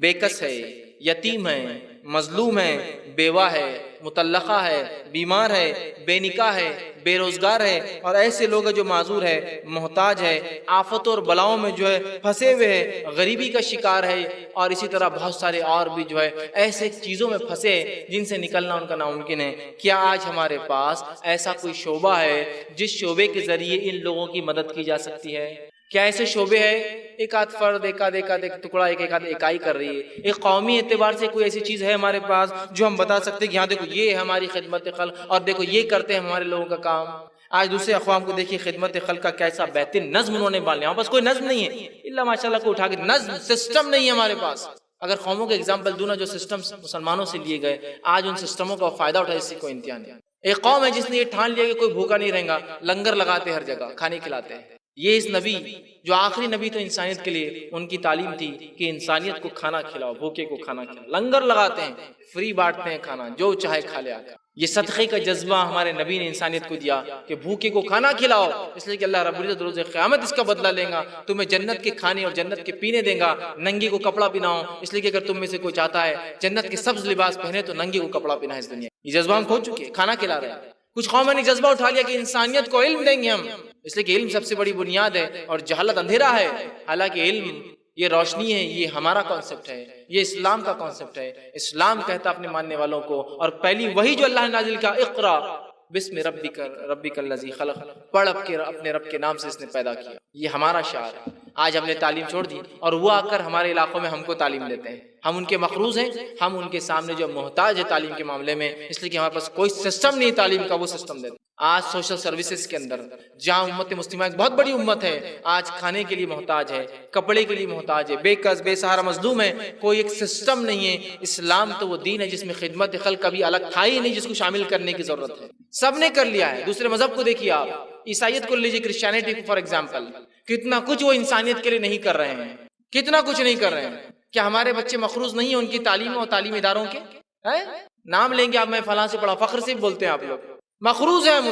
بے کس ہے، یتیم ہے، مظلوم ہے، بیوہ ہے، مطلقہ ہے، بیمار ہے، بے نکاح ہے، بے روزگار ہے، اور ایسے لوگ جو معذور ہے، محتاج ہے، آفتوں اور بلاؤں میں جو ہے پھنسے ہوئے ہے، غریبی کا شکار ہے، اور اسی طرح بہت سارے اور بھی جو ہے ایسے چیزوں میں پھنسے جن سے نکلنا ان کا ناممکن ہے۔ کیا آج ہمارے پاس ایسا کوئی شعبہ ہے جس شعبے کے ذریعے ان لوگوں کی مدد کی جا سکتی ہے؟ کیا ایسے شعبے ہیں؟ ایک آدھ فرد، ایک آدھ ٹکڑا، ایک آدھ اکائی کر رہی ہے۔ ایک قومی اعتبار سے کوئی ایسی چیز ہے ہمارے پاس جو ہم بتا سکتے ہیں کہ ہاں دیکھو یہ ہے ہماری خدمت خلق، اور دیکھو یہ کرتے ہیں ہمارے لوگوں کا کام۔ آج دوسرے اقوام کو دیکھیے خدمت خلق کا کیسا بہترین نظم انہوں نے ڈال لیا، ہمارے پاس کوئی نظم نہیں ہے، اللہ ماشاءاللہ کو اٹھا کے نظم سسٹم نہیں ہے ہمارے پاس۔ اگر قوموں کے اگزامپل دوں نا جو سسٹم مسلمانوں سے لیے گئے، آج ان سسٹموں کا فائدہ اٹھائے، اس سے کوئی انتہا نہیں۔ ایک قوم ہے جس نے یہ ٹھان لیا کہ کوئی بھوکا نہیں رہے گا، لنگر لگاتے ہر جگہ، کھانے کھلاتے ہیں۔ یہ اس نبی جو آخری نبی تو انسانیت کے لیے، ان کی تعلیم تھی کہ انسانیت کو کھانا کھلاؤ، بھوکے کو کھانا کھلاؤ، لنگر لگاتے ہیں، فری بانٹتے ہیں کھانا، جو چاہے کھا لے آکر۔ یہ صدقے کا جذبہ ہمارے نبی نے انسانیت کو دیا کہ بھوکے کو کھانا کھلاؤ، اس لیے کہ اللہ رب العزت روز قیامت اس کا بدلہ لے گا، تمہیں جنت کے کھانے اور جنت کے پینے دے گا۔ ننگے کو کپڑا پہناؤ، اس لیے کہ اگر تم میں سے کوئی چاہتا ہے جنت کے سبز لباس پہنے تو ننگے کو کپڑا پہنا۔ اس دنیا یہ جذبہ ہم کھو چکے ہیں، کھانا کھلا رہے ہیں۔ کچھ قوموں نے جذبہ اٹھا لیا کہ انسانیت کو علم دیں گے ہم، اس لیے کہ علم سب سے بڑی بنیاد ہے اور جہالت اندھیرا ہے۔ حالانکہ علم یہ روشنی ہے، یہ ہمارا کانسیپٹ ہے، یہ اسلام کا کانسیپٹ ہے۔ اسلام کہتا اپنے ماننے والوں کو، اور پہلی وہی جو اللہ نے نازل کیا، اقرا بسم ربک الذی خلق، پڑھ اپنے رب کے نام سے اس نے پیدا کیا، یہ ہمارا شعار ہے۔ آج ہم نے تعلیم چھوڑ دی اور وہ آ کر ہمارے علاقوں میں ہم کو تعلیم دیتے ہیں، ہم ان کے مقروض ہیں، ہم ان کے سامنے جو محتاج ہے تعلیم کے معاملے میں، اس لیے کہ ہمارے پاس کوئی سسٹم نہیں تعلیم کا، وہ سسٹم دیتے ہیں۔ آج سوشل سروسز کے اندر جہاں امت مسلمہ ایک بہت بڑی امت ہے، آج کھانے کے لیے محتاج ہے، کپڑے کے لیے محتاج ہے، بے کس بے سہارا مظلوم ہے، کوئی ایک سسٹم نہیں ہے۔ اسلام تو وہ دین ہے جس میں خدمت خلق کبھی الگ تھا ہی نہیں، جس کو شامل کرنے کی ضرورت ہے، سب نے کر لیا ہے۔ دوسرے مذہب کو دیکھیے آپ، عیسائیت کو لیجیے، کرسچینٹی کو فار ایگزامپل، کتنا کچھ وہ انسانیت کے لیے نہیں کر رہے ہیں، کتنا کچھ نہیں کر رہے ہیں۔ کیا ہمارے بچے مقروض نہیں ہیں ان کی تعلیم اور تعلیمی اداروں کے؟ نام لیں گے آپ، میں فلاں سے پڑھا، فخر سے بولتے ہیں آپ لوگ، مقروض ہیں ہم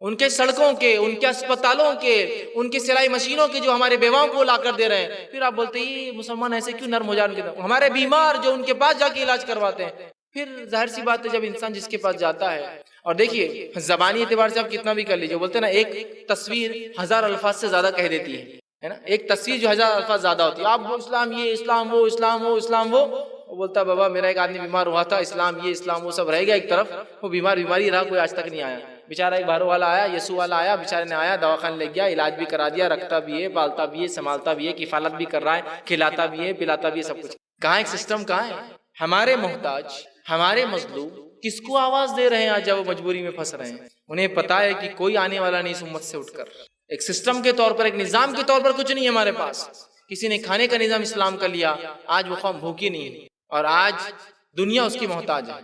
ان کے سڑکوں کے، ان کے اسپتالوں کے، ان کی سلائی مشینوں کے جو ہمارے بیواؤں کو لا کر دے رہے ہیں۔ پھر آپ بولتے ہیں یہ مسلمان ایسے کیوں نرم ہو جائیں، ہمارے بیمار جو ان کے پاس جا کے علاج کرواتے ہیں۔ پھر ظاہر سی بات ہے جب انسان جس کے پاس جاتا ہے، اور دیکھیے زبانی اعتبار سے آپ کتنا بھی کر لیجیے، بولتے ہیں نا ایک تصویر 1000 الفاظ سے زیادہ کہہ دیتی ہے نا، ایک تصویر جو 1000 الفاظ زیادہ ہوتی ہے۔ آپ اسلام یہ، اسلام وہ، اسلام وہ، اسلام وہ بولتا ہے بابا میرا ایک آدمی بیمار ہوا تھا، اسلام یہ اسلام وہ سب رہ گیا ایک طرف، وہ بیماری رہا، کوئی آج تک نہیں آیا۔ بیچارہ ایک بھارو والا آیا، یسوع والا آیا، بیچارے نے آیا، دواخانے لے گیا، علاج بھی کرا دیا، رکھتا بھی ہے، پالتا بھی ہے، سنبھالتا بھی ہے، کفالت بھی کر رہا ہے، کھلاتا بھی ہے، پلاتا بھی ہے، سب کچھ. کہاں ایک سسٹم کہاں ہے؟ ہمارے محتاج، ہمارے مظلوم کس کو آواز دے رہے ہیں آج جب وہ مجبوری میں پھنس رہے ہیں؟ انہیں پتا ہے کہ کوئی آنے والا نہیں اس امت سے اٹھ کر. ایک سسٹم کے طور پر، ایک نظام کے طور پر کچھ نہیں ہے ہمارے پاس. کسی نے کھانے کا نظام اسلام کا لیا، آج وہ قوم بھوکی نہیں ہے اور آج دنیا اس کی محتاج ہے.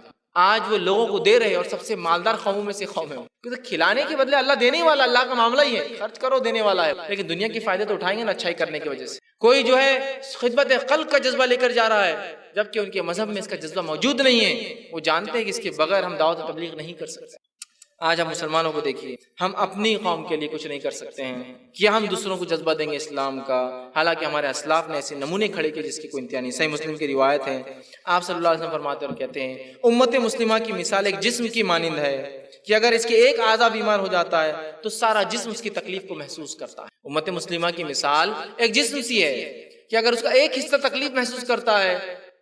آج وہ لوگوں کو دے رہے اور سب سے مالدار قوموں میں سے قوم ہے. کیونکہ کھلانے کے بدلے اللہ دینے والا، اللہ کا معاملہ ہی ہے، خرچ کرو دینے والا ہے. لیکن دنیا کے فائدے تو اٹھائیں گے نا اچھائی کرنے کی وجہ سے. کوئی جو ہے خدمت خلق کا جذبہ لے کر جا رہا ہے، جبکہ ان کے مذہب میں اس کا جذبہ موجود نہیں ہے. وہ جانتے ہیں کہ اس کے بغیر ہم دعوت و تبلیغ نہیں کر سکتے. آج ہم مسلمانوں کو دیکھیے، ہم اپنی قوم کے لیے کچھ نہیں کر سکتے ہیں، کیا ہم دوسروں کو جذبہ دیں گے اسلام کا؟ حالانکہ ہمارے اسلاف نے ایسے نمونے کھڑے کیے جس کی کوئی انتہا نہیں. صحیح مسلم کی روایت ہے، آپ صلی اللہ علیہ وسلم فرماتے اور کہتے ہیں، امت مسلمہ کی مثال ایک جسم کی مانند ہے کہ اگر اس کے ایک اعضا بیمار ہو جاتا ہے تو سارا جسم اس کی تکلیف کو محسوس کرتا ہے. امت مسلمہ کی مثال ایک جسم سی ہے کہ اگر اس کا ایک حصہ تکلیف محسوس کرتا ہے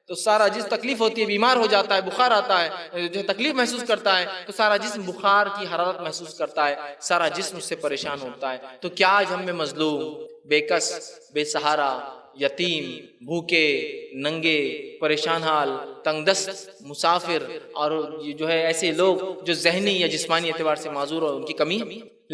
تو سارا جسم تکلیف ہوتی ہے، بیمار ہو جاتا ہے، بخار آتا ہے، جو تکلیف محسوس کرتا ہے تو سارا جسم بخار کی حرارت محسوس کرتا ہے، سارا جسم اس سے پریشان ہوتا ہے. تو کیا آج ہم میں مظلوم، بے کس، بے سہارا، یتیم، بھوکے، ننگے، پریشان حال، تنگ دست، مسافر اور جو ہے ایسے لوگ جو ذہنی یا جسمانی اعتبار سے معذور ہو، ان کی کمی؟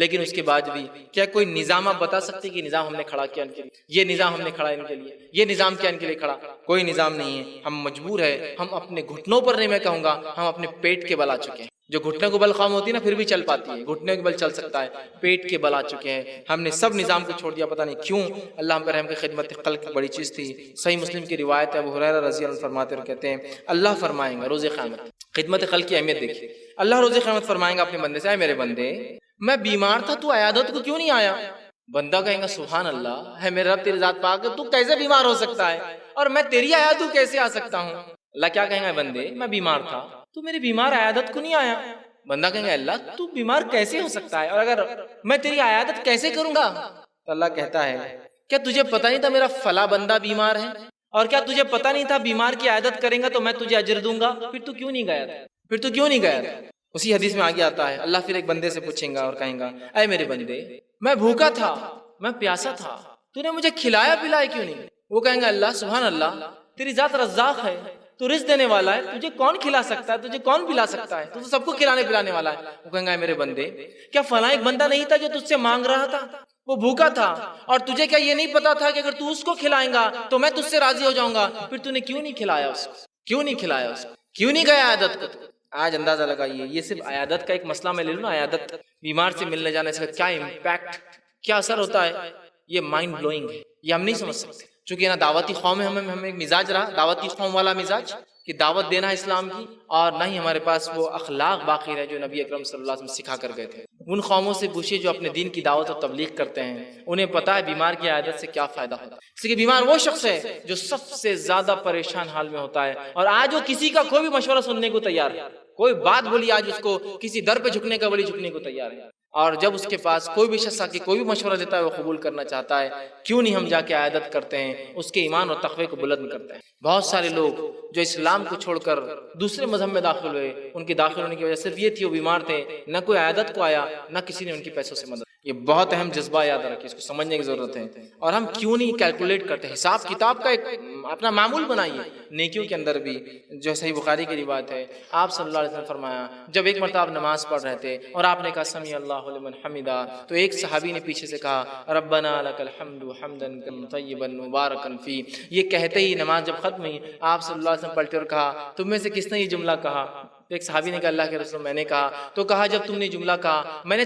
لیکن اس کے بعد بھی کیا کوئی نظام آپ بتا سکتے کہ نظام ہم نے کھڑا کیا ان کے لیے؟ یہ نظام ہم نے کھڑا ان کے لیے، یہ نظام کیا ان کے لیے کھڑا؟ کوئی نظام نہیں ہے. ہم مجبور ہے، ہم اپنے گھٹنوں پر نہیں، میں کہوں گا ہم اپنے پیٹ کے بل آ چکے ہیں. جو گھٹنے کو بل خام ہوتی ہے نا پھر بھی چل پاتی ہے، گھٹنے کے بل چل سکتا ہے، پیٹ کے بل آ چکے ہیں. ہم نے سب نظام کو چھوڑ دیا، پتہ نہیں کیوں. اللہ ہم پر رحم کی خدمت خلق بڑی چیز تھی. صحیح مسلم کی روایت ہے، ابو ہریرہ رضی اللہ عنہ فرماتے اور کہتے ہیں، اللہ فرمائیں گا روز قیامت، خدمت خلق کی اہمیت دیکھیے، اللہ روز قیامت فرمائیں گا اپنے بندے سے، اے میرے بندے، میں بیمار تھا تو عیادت کو کیوں نہیں آیا؟ بندہ کہیں گا سبحان اللہ، ہے میرے رب تیری ذات پاک ہے، تو کیسے بیمار ہو سکتا ہے اور میں تیری عیادت کو کیسے آ سکتا ہوں؟ اللہ کیا کہیں گا، بندے میں بیمار تھا تو میری بیمار عیادت کو نہیں آیا. بندہ کہیں گا اللہ تو بیمار کیسے ہو سکتا ہے اور اگر میں تیری عیادت کیسے کروں گا؟ تو اللہ کہتا ہے کیا تجھے پتہ نہیں تھا میرا فلاں بندہ بیمار ہے؟ اور کیا تجھے پتہ نہیں تھا بیمار کی عیادت کریں گا تو میں تجھے اجر دوں گا؟ پھر تو کیوں نہیں گیا تھا؟ پھر تو کیوں نہیں گیا تھا؟ اسی حدیث میں آگے آتا ہے، اللہ پھر ایک بندے سے پوچھیں گا اور کہیں گا، اے میرے بندے، میں بھوکا تھا، میں پیاسا تھا، تو نے مجھے کھلایا پلایا کیوں نہیں؟ وہ کہیں گا اللہ سبحان اللہ، تیری ذات رزاق ہے، تو رزق دینے والا ہے، تجھے کون کھلا سکتا ہے، تجھے کون پلا سکتا ہے، تو سب کو کھلانے پلانے والا ہے. وہ کہیں گا اے میرے بندے، کیا فلاں ایک بندہ نہیں تھا جو تجھ سے مانگ رہا تھا، وہ بھوکا تھا، اور تجھے کیا یہ نہیں پتا تھا کہ اگر تو اس کو کھلائیں گا تو میں تجھ سے راضی ہو جاؤں گا؟ پھر تو نے کیوں نہیں کھلایا اس کو؟ کیوں نہیں کھلایا اس کو؟ کیوں نہیں گیا عیادت کو؟ آج اندازہ لگائیے، یہ صرف عیادت کا ایک مسئلہ میں لے لوں نا، عیادت بیمار سے ملنے جانے سے کیا امپیکٹ، کیا اثر ہوتا ہے، یہ مائنڈ بلوئنگ ہے، یہ ہم نہیں سمجھ سکتے. چونکہ نا دعوتی قوم ہے، ہمیں ایک مزاج رہا دعوتی قوم والا مزاج کہ دعوت دینا ہے اسلام کی، اور نہ ہی ہمارے پاس وہ اخلاق باقی رہے جو نبی اکرم صلی اللہ علیہ وسلم سکھا کر گئے تھے. ان قوموں سے پوچھیے جو اپنے دین کی دعوت اور تبلیغ کرتے ہیں، انہیں پتا ہے بیمار کی عیادت سے کیا فائدہ ہوتا ہے. اس لیے بیمار وہ شخص ہے جو سب سے زیادہ پریشان حال میں ہوتا ہے، اور آج وہ کسی کا کوئی بھی مشورہ سننے کو تیار ہے، کوئی بات بولی آج اس کو کسی در پہ جھکنے کا بلی جھکنے کو تیار ہے. اور جب اس کے پاس کوئی بھی شخص آ کے کوئی بھی مشورہ دیتا ہے وہ قبول کرنا چاہتا ہے. کیوں نہیں ہم جا کے عیادت کرتے ہیں، اس کے ایمان اور تقوی کو بلند کرتے ہیں. بہت سارے لوگ جو اسلام کو چھوڑ کر دوسرے مذہب میں داخل ہوئے، ان کے داخل ہونے کی وجہ صرف یہ تھی وہ بیمار تھے، نہ کوئی عیادت کو آیا، نہ کسی نے ان کی پیسوں سے مدد. یہ بہت اہم جذبہ یاد رکھیں، اس کو سمجھنے کی ضرورت ہے. اور ہم کیوں نہیں کیلکولیٹ کرتے، حساب کتاب کا ایک اپنا معمول بنائیے نیکیوں کے اندر بھی. جو صحیح بخاری کی روایت ہے، آپ صلی اللہ علیہ وسلم فرمایا جب ایک مرتبہ آپ نماز پڑھ رہے تھے اور آپ نے کہا سمیع اللہ لمن حمدہ، تو ایک صحابی نے پیچھے سے کہا ربنا لک الحمد حمدا طیبا مبارکا فی. یہ کہتے ہی نماز جب ختم ہوئی آپ صلی اللہ علیہ وسلم پلٹے اور کہا تم میں سے کس نے یہ جملہ کہا؟ تو ایک صحابی نے کہا اللہ کے رسول میں نے کہا. تو کہا جب تم نے جملہ کہا میں نے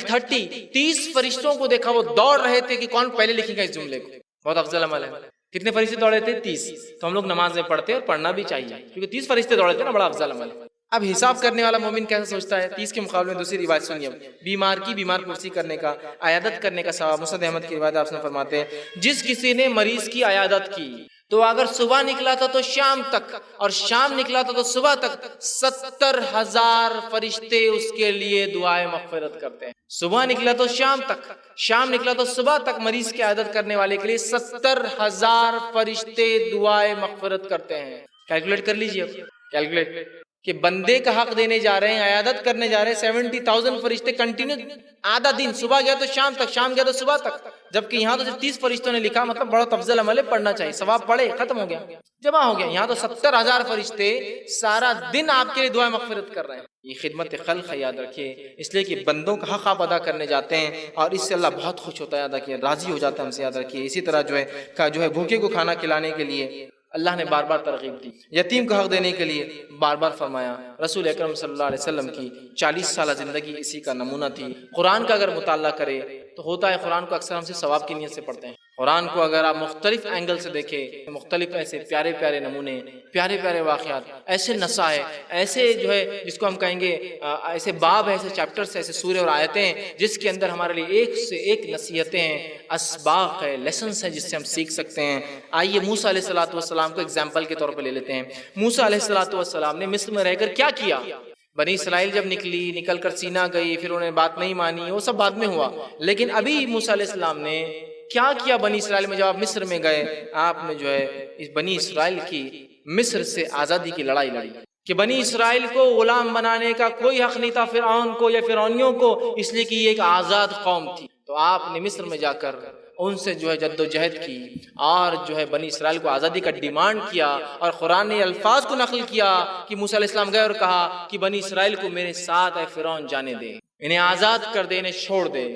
30 فرشتوں کو دیکھا وہ دوڑ رہے تھے کہ کون پہلے لکھے گا اس جملے کو. بہت افضل عمل ہے. کتنے فرشتے دوڑے تھے؟ 30. تو ہم لوگ نماز میں پڑھتے اور پڑھنا بھی چاہیے کیونکہ 30 فرشتے دوڑے تھے نا، بڑا افضل عمل ہے. اب حساب کرنے والا مومن کیسا سوچتا ہے؟ 30 کے مقابلے میں دوسری روایت سنیے، بیمار پرسی کرنے کا، عیادت کرنے کا ثواب. مسند احمد کی روایت آپ سے فرماتے ہیں جس کسی نے مریض کی عیادت کی تو اگر صبح نکلا تھا تو شام تک، اور شام نکلا تھا تو صبح تک، 70,000 فرشتے اس کے لیے دعائیں مغفرت کرتے ہیں. صبح نکلا تو شام تک، شام نکلا تو صبح تک، مریض کی عیادت کرنے والے کے لیے 70,000 فرشتے دعائیں مغفرت کرتے ہیں. کیلکولیٹ کر لیجیے، کیلکولیٹ کہ بندے کا حق دینے جا رہے ہیں، عیادت کرنے جا رہے ہیں، 70,000 فرشتے کنٹینیو، آدھا دن صبح گیا تو شام تک، شام گیا تو صبح تک، جبکہ یہاں تو صرف 30 فرشتوں نے لکھا، مطلب بڑا افضل عمل ہے، پڑھنا چاہیے، ثواب پڑھے، ختم ہو گیا، جمع ہو گیا۔ یہاں تو 70,000 فرشتے سارا دن آپ کے لیے دعائیں مغفرت کر رہے ہیں۔ یہ خدمت خلق ہے، یاد رکھیے، اس لیے کہ بندوں کا حق آپ ادا کرنے جاتے ہیں اور اس سے اللہ بہت خوش ہوتا ہے، یاد رکھیے، راضی ہو جاتا ہے ہم سے، یاد رکھیے۔ اسی طرح جو ہے بھوکے کو کھانا کھلانے کے لیے اللہ نے بار بار ترغیب دی، یتیم کا حق دینے کے لیے بار بار فرمایا۔ رسول اکرم صلی اللہ علیہ وسلم کی 40 سالہ زندگی اسی کا نمونہ تھی۔ قرآن کا اگر مطالعہ کرے تو ہوتا ہے، قرآن کو اکثر ہم سے ثواب کی نیت سے پڑھتے ہیں۔ قرآن کو اگر آپ مختلف اینگل سے دیکھیں، مختلف ایسے پیارے پیارے نمونے، پیارے پیارے واقعات، ایسے نصائح، ایسے جو ہے جس کو ہم کہیں گے ایسے باب، ایسے چیپٹرز، ایسے سورے اور آیتیں ہیں جس کے اندر ہمارے لیے ایک سے ایک نصیحتیں ہیں، اسباق ہے، لیسنس ہیں جس سے ہم سیکھ سکتے ہیں۔ آئیے موسیٰ علیہ السلام کو اگزامپل کے طور پہ لے لیتے ہیں۔ موسیٰ علیہ السلام نے مصر میں رہ کر کیا کیا؟ بنی اسرائیل جب نکل کر سینا گئی، پھر انہوں نے بات نہیں مانی، وہ سب بعد میں ہوا، لیکن ابھی موسیٰ علیہ السلام نے کیا کیا بنی اسرائیل میں؟ جب آپ مصر میں گئے، آپ نے جو ہے اس بنی اسرائیل کی مصر سے آزادی کی لڑائی لڑی کہ بنی اسرائیل کو غلام بنانے کا کوئی حق نہیں تھا فرعون کو یا فرعونیوں کو، اس لیے کہ یہ ایک آزاد قوم تھی۔ تو آپ نے مصر میں جا کر ان سے جو ہے جد و جہد کی اور جو ہے بنی اسرائیل کو آزادی کا ڈیمانڈ کیا، اور قرآن نے الفاظ کو نقل کیا کہ موسیٰ علیہ السلام گئے اور کہا کہ بنی اسرائیل کو میرے ساتھ اے فرعون جانے دے، انہیں آزاد کر دے، انہیں چھوڑ دے۔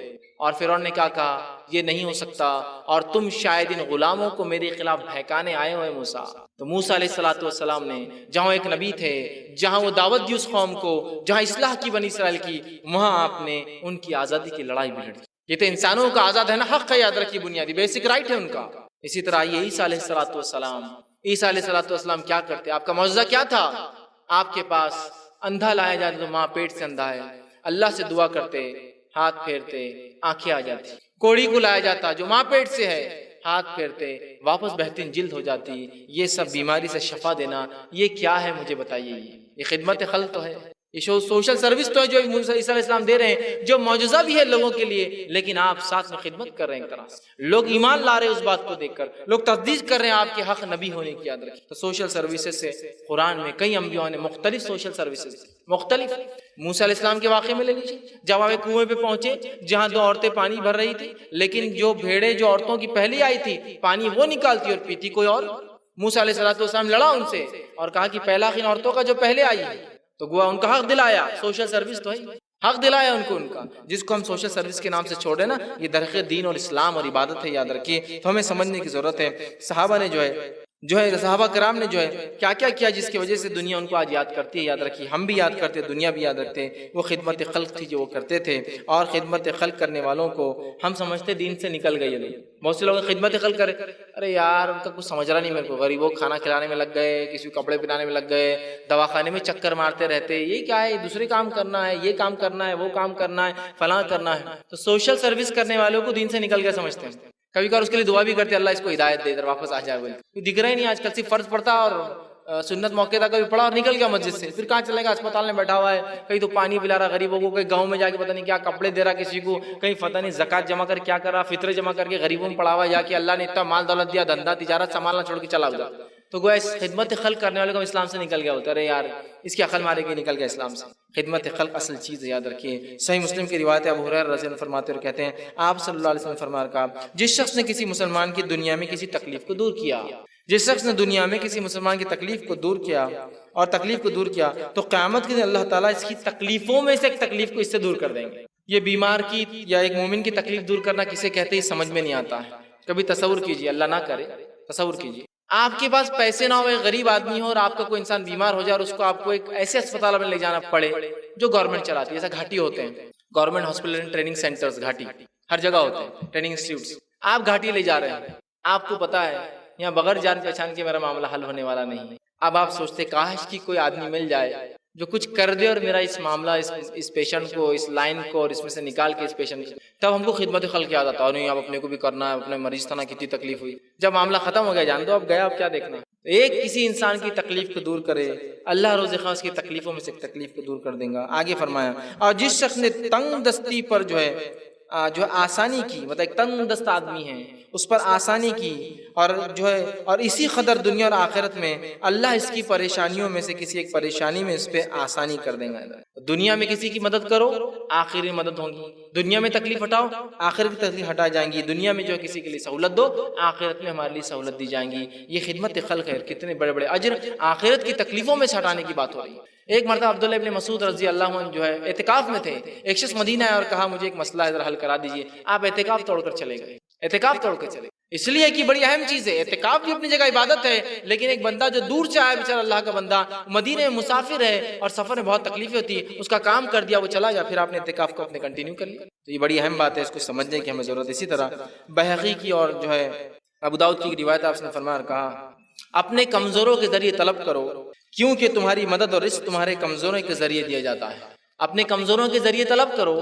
اور فرعون نے کیا کہا؟ یہ نہیں ہو سکتا، اور تم شاید ان غلاموں کو میرے خلاف بہکانے آئے ہوئے موسیٰ۔ تو موسیٰ علیہ السلام نے جہاں ایک نبی تھے، جہاں وہ دعوت دی اس قوم کو، جہاں اصلاح کی بنی اسرائیل کی، وہاں آپ نے ان کی آزادی کی لڑائی بھی لڑی۔ یہ تو انسانوں کا آزاد ہے نا، حق ہے، یاد رکھیے، بنیادی بیسک رائٹ ہے ان کا۔ اسی طرح یہ عیسیٰ علیہ السلام کیا کرتے؟ آپ کا معجزہ کیا تھا؟ آپ کے پاس اندھا لایا جاتا تو ماں پیٹ سے اندھا ہے، اللہ سے دعا کرتے، ہاتھ پھیرتے، آنکھیں آ جاتی۔ کوڑی کو لایا جاتا جو ماں پیٹ سے ہے، ہاتھ پھیرتے، واپس بہترین جلد ہو جاتی۔ یہ سب بیماری سے شفا دینا، یہ کیا ہے مجھے بتائیے؟ یہ خدمت خلق تو ہے، یہ سوشل سروس تو ہے جو عیسیٰ علیہ السلام دے رہے ہیں، جو معجزہ بھی ہے لوگوں کے لیے، لیکن آپ ساتھ میں خدمت کر رہے ہیں ایک طرح سے۔ لوگ ایمان لا رہے ہیں اس بات کو دیکھ کر، لوگ تصدیق کر رہے ہیں آپ کے حق نبی ہونے کی، یاد رکھیں۔ تو سوشل سروسز سے قرآن میں کئی انبیاء نے مختلف سوشل سروسز، مختلف، موسیٰ علیہ السلام کے واقعے میں لے لیجیے، جب آپ ایک کنویں پہ پہنچے جہاں 2 عورتیں پانی بھر رہی تھی، لیکن جو بھیڑیں جو عورتوں کی پہلی آئی تھی پانی وہ نکالتی اور پیتی کوئی اور۔ موسیٰ علیہ السلام لڑا ان سے اور کہا کہ پہلا حق ان عورتوں کا جو پہلے آئی ہے، تو گوا ان کا حق دلایا۔ سوشل سروس تو ہے، حق دلایا ان کو، ان کا، جس کو ہم سوشل سروس کے نام سے چھوڑے نا، یہ درخت دین اور اسلام اور عبادت ہے، یاد رکھیے۔ تو ہمیں سمجھنے کی ضرورت ہے صحابہ نے صحابہ کرام نے کیا کیا کیا جس کی وجہ سے دنیا ان کو آج یاد کرتی ہے، یاد رکھیے۔ ہم بھی یاد کرتے، دنیا بھی یاد رکھتے ہیں۔ وہ خدمت خلق تھی جو وہ کرتے تھے، اور خدمت خلق کرنے والوں کو ہم سمجھتے دین سے نکل گئے لوگ۔ بہت سے لوگ خدمت خلق کرے، ارے یار ان کا کچھ سمجھ رہا نہیں میرے کو، غریبوں کو کھانا کھلانے میں لگ گئے، کسی کو کپڑے پہنانے میں لگ گئے، دواخانے میں چکر مارتے رہتے، یہ کیا ہے، دوسرے کام کرنا ہے، یہ کام کرنا ہے، وہ کام کرنا ہے، فلاں کرنا ہے۔ تو سوشل سروس کرنے والوں کو دین سے نکل گئے سمجھتے ہیں۔ کبھی کبھار اس کے لیے دعا بھی کرتے، اللہ اس کو ہدایت دے ادھر واپس آ جائے، بولے دکھ رہا ہی نہیں آج کل، صرف فرض پڑتا اور سنت موقع تھا کبھی پڑھا اور نکل گیا مسجد سے، پھر کہاں چلے گا؟ اسپتال میں بیٹھا ہوا ہے، کہیں تو پانی پلا رہا غریبوں کو، کہیں گاؤں میں جا کے پتہ نہیں کیا کپڑے دے رہا کسی کو، کہیں پتہ نہیں زکات جمع کر کیا کر رہا، فطرے جمع کر کے غریبوں میں پڑا ہوا جا کے، اللہ نے اتنا مال دولت دیا، دھندا تجارت سنبھالنا چھوڑ کے چلا گیا۔ تو گویا اس خدمت خلق کرنے والے کو اسلام سے نکل گیا ہوتا ہے، ارے یار اس کی عقل مارے کے نکل گیا اسلام سے۔ خدمت خلق اصل چیز ہے، یاد رکھیے۔ صحیح مسلم کی روایت ہے، ابو ہریرہ رضی اللہ عنہ فرماتے اور کہتے ہیں، آپ صلی اللہ علیہ وسلم فرمایا کہا، جس شخص نے کسی مسلمان کی دنیا میں کسی تکلیف کو دور کیا، جس شخص نے دنیا میں کسی مسلمان کی تکلیف کو دور کیا اور تکلیف کو دور کیا، تو قیامت کے دن اللہ تعالیٰ اس کی تکلیفوں میں سے ایک تکلیف کو اس سے دور کر دیں گے۔ یہ بیمار کی یا ایک مومن کی تکلیف دور کرنا کسے کہتے ہیں سمجھ میں نہیں آتا ہے۔ کبھی تصور کیجیے، اللہ نہ کرے، تصور کیجیے آپ کے پاس پیسے نہ ہو، ایک غریب آدمی ہو اور آپ کا کوئی انسان بیمار ہو جائے اور اس کو آپ کو ایک ایسے اسپتال میں لے جانا پڑے جو گورنمنٹ چلاتی ہے، جیسا گھاٹی ہوتے ہیں، government hospital and training centres, گھاٹی ہر جگہ ہوتے ہیں، ٹریننگ انسٹیٹیوٹس۔ آپ گھاٹی لے جا رہے ہیں، آپ کو پتا ہے یہاں بغیر جان پہچان کے میرا معاملہ حل ہونے والا نہیں ہے۔ اب آپ سوچتے کاش کی کوئی آدمی مل جائے جو کچھ کر دے اور میرا اس معاملہ اس پیشنٹ کو، اس لائن کو اور اس میں سے نکال کے اس پیشنٹ، تب ہم کو خدمت خلق یاد آتا ہے، نہیں اب اپنے کو بھی کرنا ہے، اپنے مریض تھا نا کتنی تکلیف ہوئی، جب معاملہ ختم ہو گیا جان دو اب گیا، اب کیا دیکھنا۔ ایک کسی انسان کی تکلیف کو دور کرے، اللہ روز خاص کی تکلیفوں میں سے ایک تکلیف کو دور کر دیں گا۔ آگے فرمایا، اور جس شخص نے تنگ دستی پر جو ہے آسانی کی، مطلب ایک تنگ دست آدمی ہے اس پر آسانی کی، اور جو ہے اور اسی قدر دنیا اور آخرت میں اللہ اس کی پریشانیوں میں سے کسی ایک پریشانی میں اس پہ آسانی کر دیں گے۔ دنیا میں کسی کی مدد کرو، آخر میں مدد ہوگی، دنیا میں تکلیف ہٹاؤ، آخرت کی تکلیف ہٹا جائیں گی، دنیا میں جو کسی کے لیے سہولت دو، آخرت میں ہمارے لیے سہولت دی جائیں گی۔ یہ خدمت خلق ہے، کتنے بڑے بڑے اجر آخرت کی تکلیفوں میں سے ہٹانے کی بات ہو رہی ہے۔ ایک مرتبہ عبداللہ ابن مسعود رضی اللہ عنہ جو ہے اعتکاف میں تھے، ایک شخص مدینہ آیا اور کہا مجھے ایک مسئلہ ادھر حل کرا دیجئے، آپ اعتکاف توڑ کر چلے گئے، اعتکاف توڑ کر چلے، اس لیے کہ بڑی اہم چیز ہے، اعتکاف بھی اپنی جگہ عبادت ہے، لیکن ایک بندہ جو دور سے آیا بیچارہ اللہ کا بندہ، مدینے میں مسافر ہے اور سفر میں بہت تکلیفیں ہوتی ہے، اس کا کام کر دیا وہ چلا گیا، پھر آپ نے اعتکاف کو اپنے کنٹینیو کر لیا، تو یہ بڑی اہم بات ہے، اس کو سمجھنے کی ہمیں ضرورت ہے۔ اسی طرح بہقی کی اور جو ہے ابو داؤد کی روایت آپ نے فرمایا اور کہا اپنے کمزوروں کے ذریعے طلب کرو کیونکہ تمہاری مدد اور رزق تمہارے کمزوروں کے ذریعے دیا جاتا ہے۔ اپنے کمزوروں کے ذریعے طلب کرو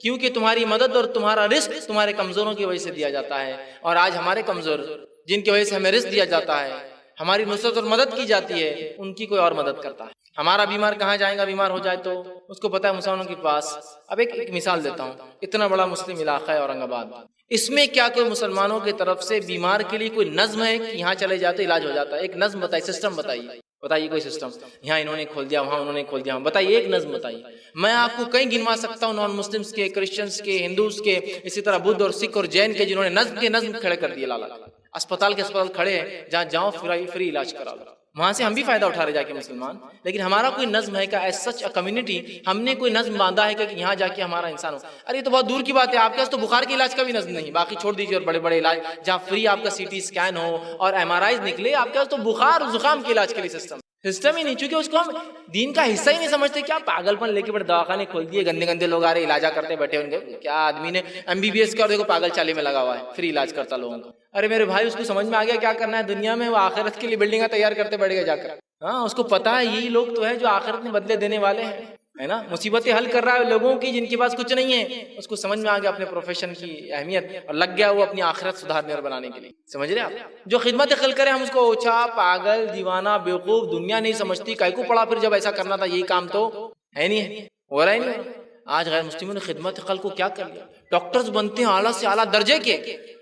کیونکہ تمہاری مدد اور تمہارا رزق تمہارے کمزوروں کی وجہ سے دیا جاتا ہے۔ اور آج ہمارے کمزور جن کی وجہ سے ہمیں رزق دیا جاتا ہے، ہماری نصرت اور مدد کی جاتی ہے، ان کی کوئی اور مدد کرتا ہے۔ ہمارا بیمار کہاں جائے گا، بیمار ہو جائے تو اس کو پتا ہے مسلمانوں کے پاس۔ اب ایک مثال دیتا ہوں، اتنا بڑا مسلم علاقہ ہے اورنگ آباد، اس میں کیا کوئی مسلمانوں کی طرف سے بیمار کے لیے کوئی نظم ہے کہ یہاں چلے جاتے علاج ہو جاتا ہے؟ ایک نظم بتائیے، سسٹم بتائیے کوئی سسٹم، یہاں انہوں نے کھول دیا، وہاں انہوں نے کھول دیا، بتائیے ایک نظم بتائیے۔ میں آپ کو کئی گنوا سکتا ہوں، نان مسلمز کے، کرسچنز کے، ہندوز کے، اسی طرح بدھ اور سکھ اور جین کے، جنہوں نے نظم کھڑے کر دیے، لالا اسپتال کھڑے ہیں جہاں جاؤ فری علاج کرا لو، وہاں سے ہم بھی فائدہ اٹھا رہے جا کے مسلمان، لیکن ہمارا کوئی نظم ہے کہ ایز سچ اے کمیونٹی ہم نے کوئی نظم باندھا ہے کہ یہاں جا کے ہمارا انسان ہو؟ ارے یہ تو بہت دور کی بات ہے، آپ کے پاس تو بخار کے علاج کا بھی نظم نہیں، باقی چھوڑ دیجیے، اور بڑے بڑے علاج جہاں فری آپ کا سی ٹی اسکین ہو اور ایم آر آئیز نکلے، آپ کے پاس تو بخار اور زکام کے علاج کے لیے سسٹم ہی نہیں، چونکہ اس کو ہم دین کا حصہ ہی نہیں سمجھتے۔ کیا پاگل پن لے کے بڑے دواخانے کھول دیے، گندے گندے لوگ آ رہے علاجہ کرتے بیٹھے ہوں گے، کیا آدمی نے MBBS کا اور دیکھو پاگل چالے میں لگا ہوا ہے، فری علاج کرتا لوگوں کا۔ ارے میرے بھائی اس کو سمجھ میں آ گیا کیا کرنا ہے دنیا میں، وہ آخرت کے لیے بلڈنگیں تیار کرتے بیٹھ گئے جا کر۔ ہاں اس کو پتا ہے یہی لوگ تو ہے جو آخرت میں بدلے دینے والے ہیں، ہے نا، مصیبتیں حل کر رہا ہے لوگوں کی جن کے پاس کچھ نہیں ہے، اس کو سمجھ میں آ گیا اپنے پروفیشن کی اہمیت اور لگ گیا وہ اپنی آخرت سدھارنے اور بنانے کے لیے۔ سمجھ رہے آپ، جو خدمت خلق کرے ہم اس کو اوچھا، پاگل، دیوانہ، بیوقوف، دنیا نہیں سمجھتی، کائی کو پڑا پھر جب ایسا کرنا تھا یہی کام تو ہے نہیں ہے، ہو رہا ہی نہیں۔ آج غیر مسلموں نے خدمت خلق کو کیا کر لیا، ڈاکٹرز بنتے ہیں اعلیٰ سے اعلیٰ درجے کے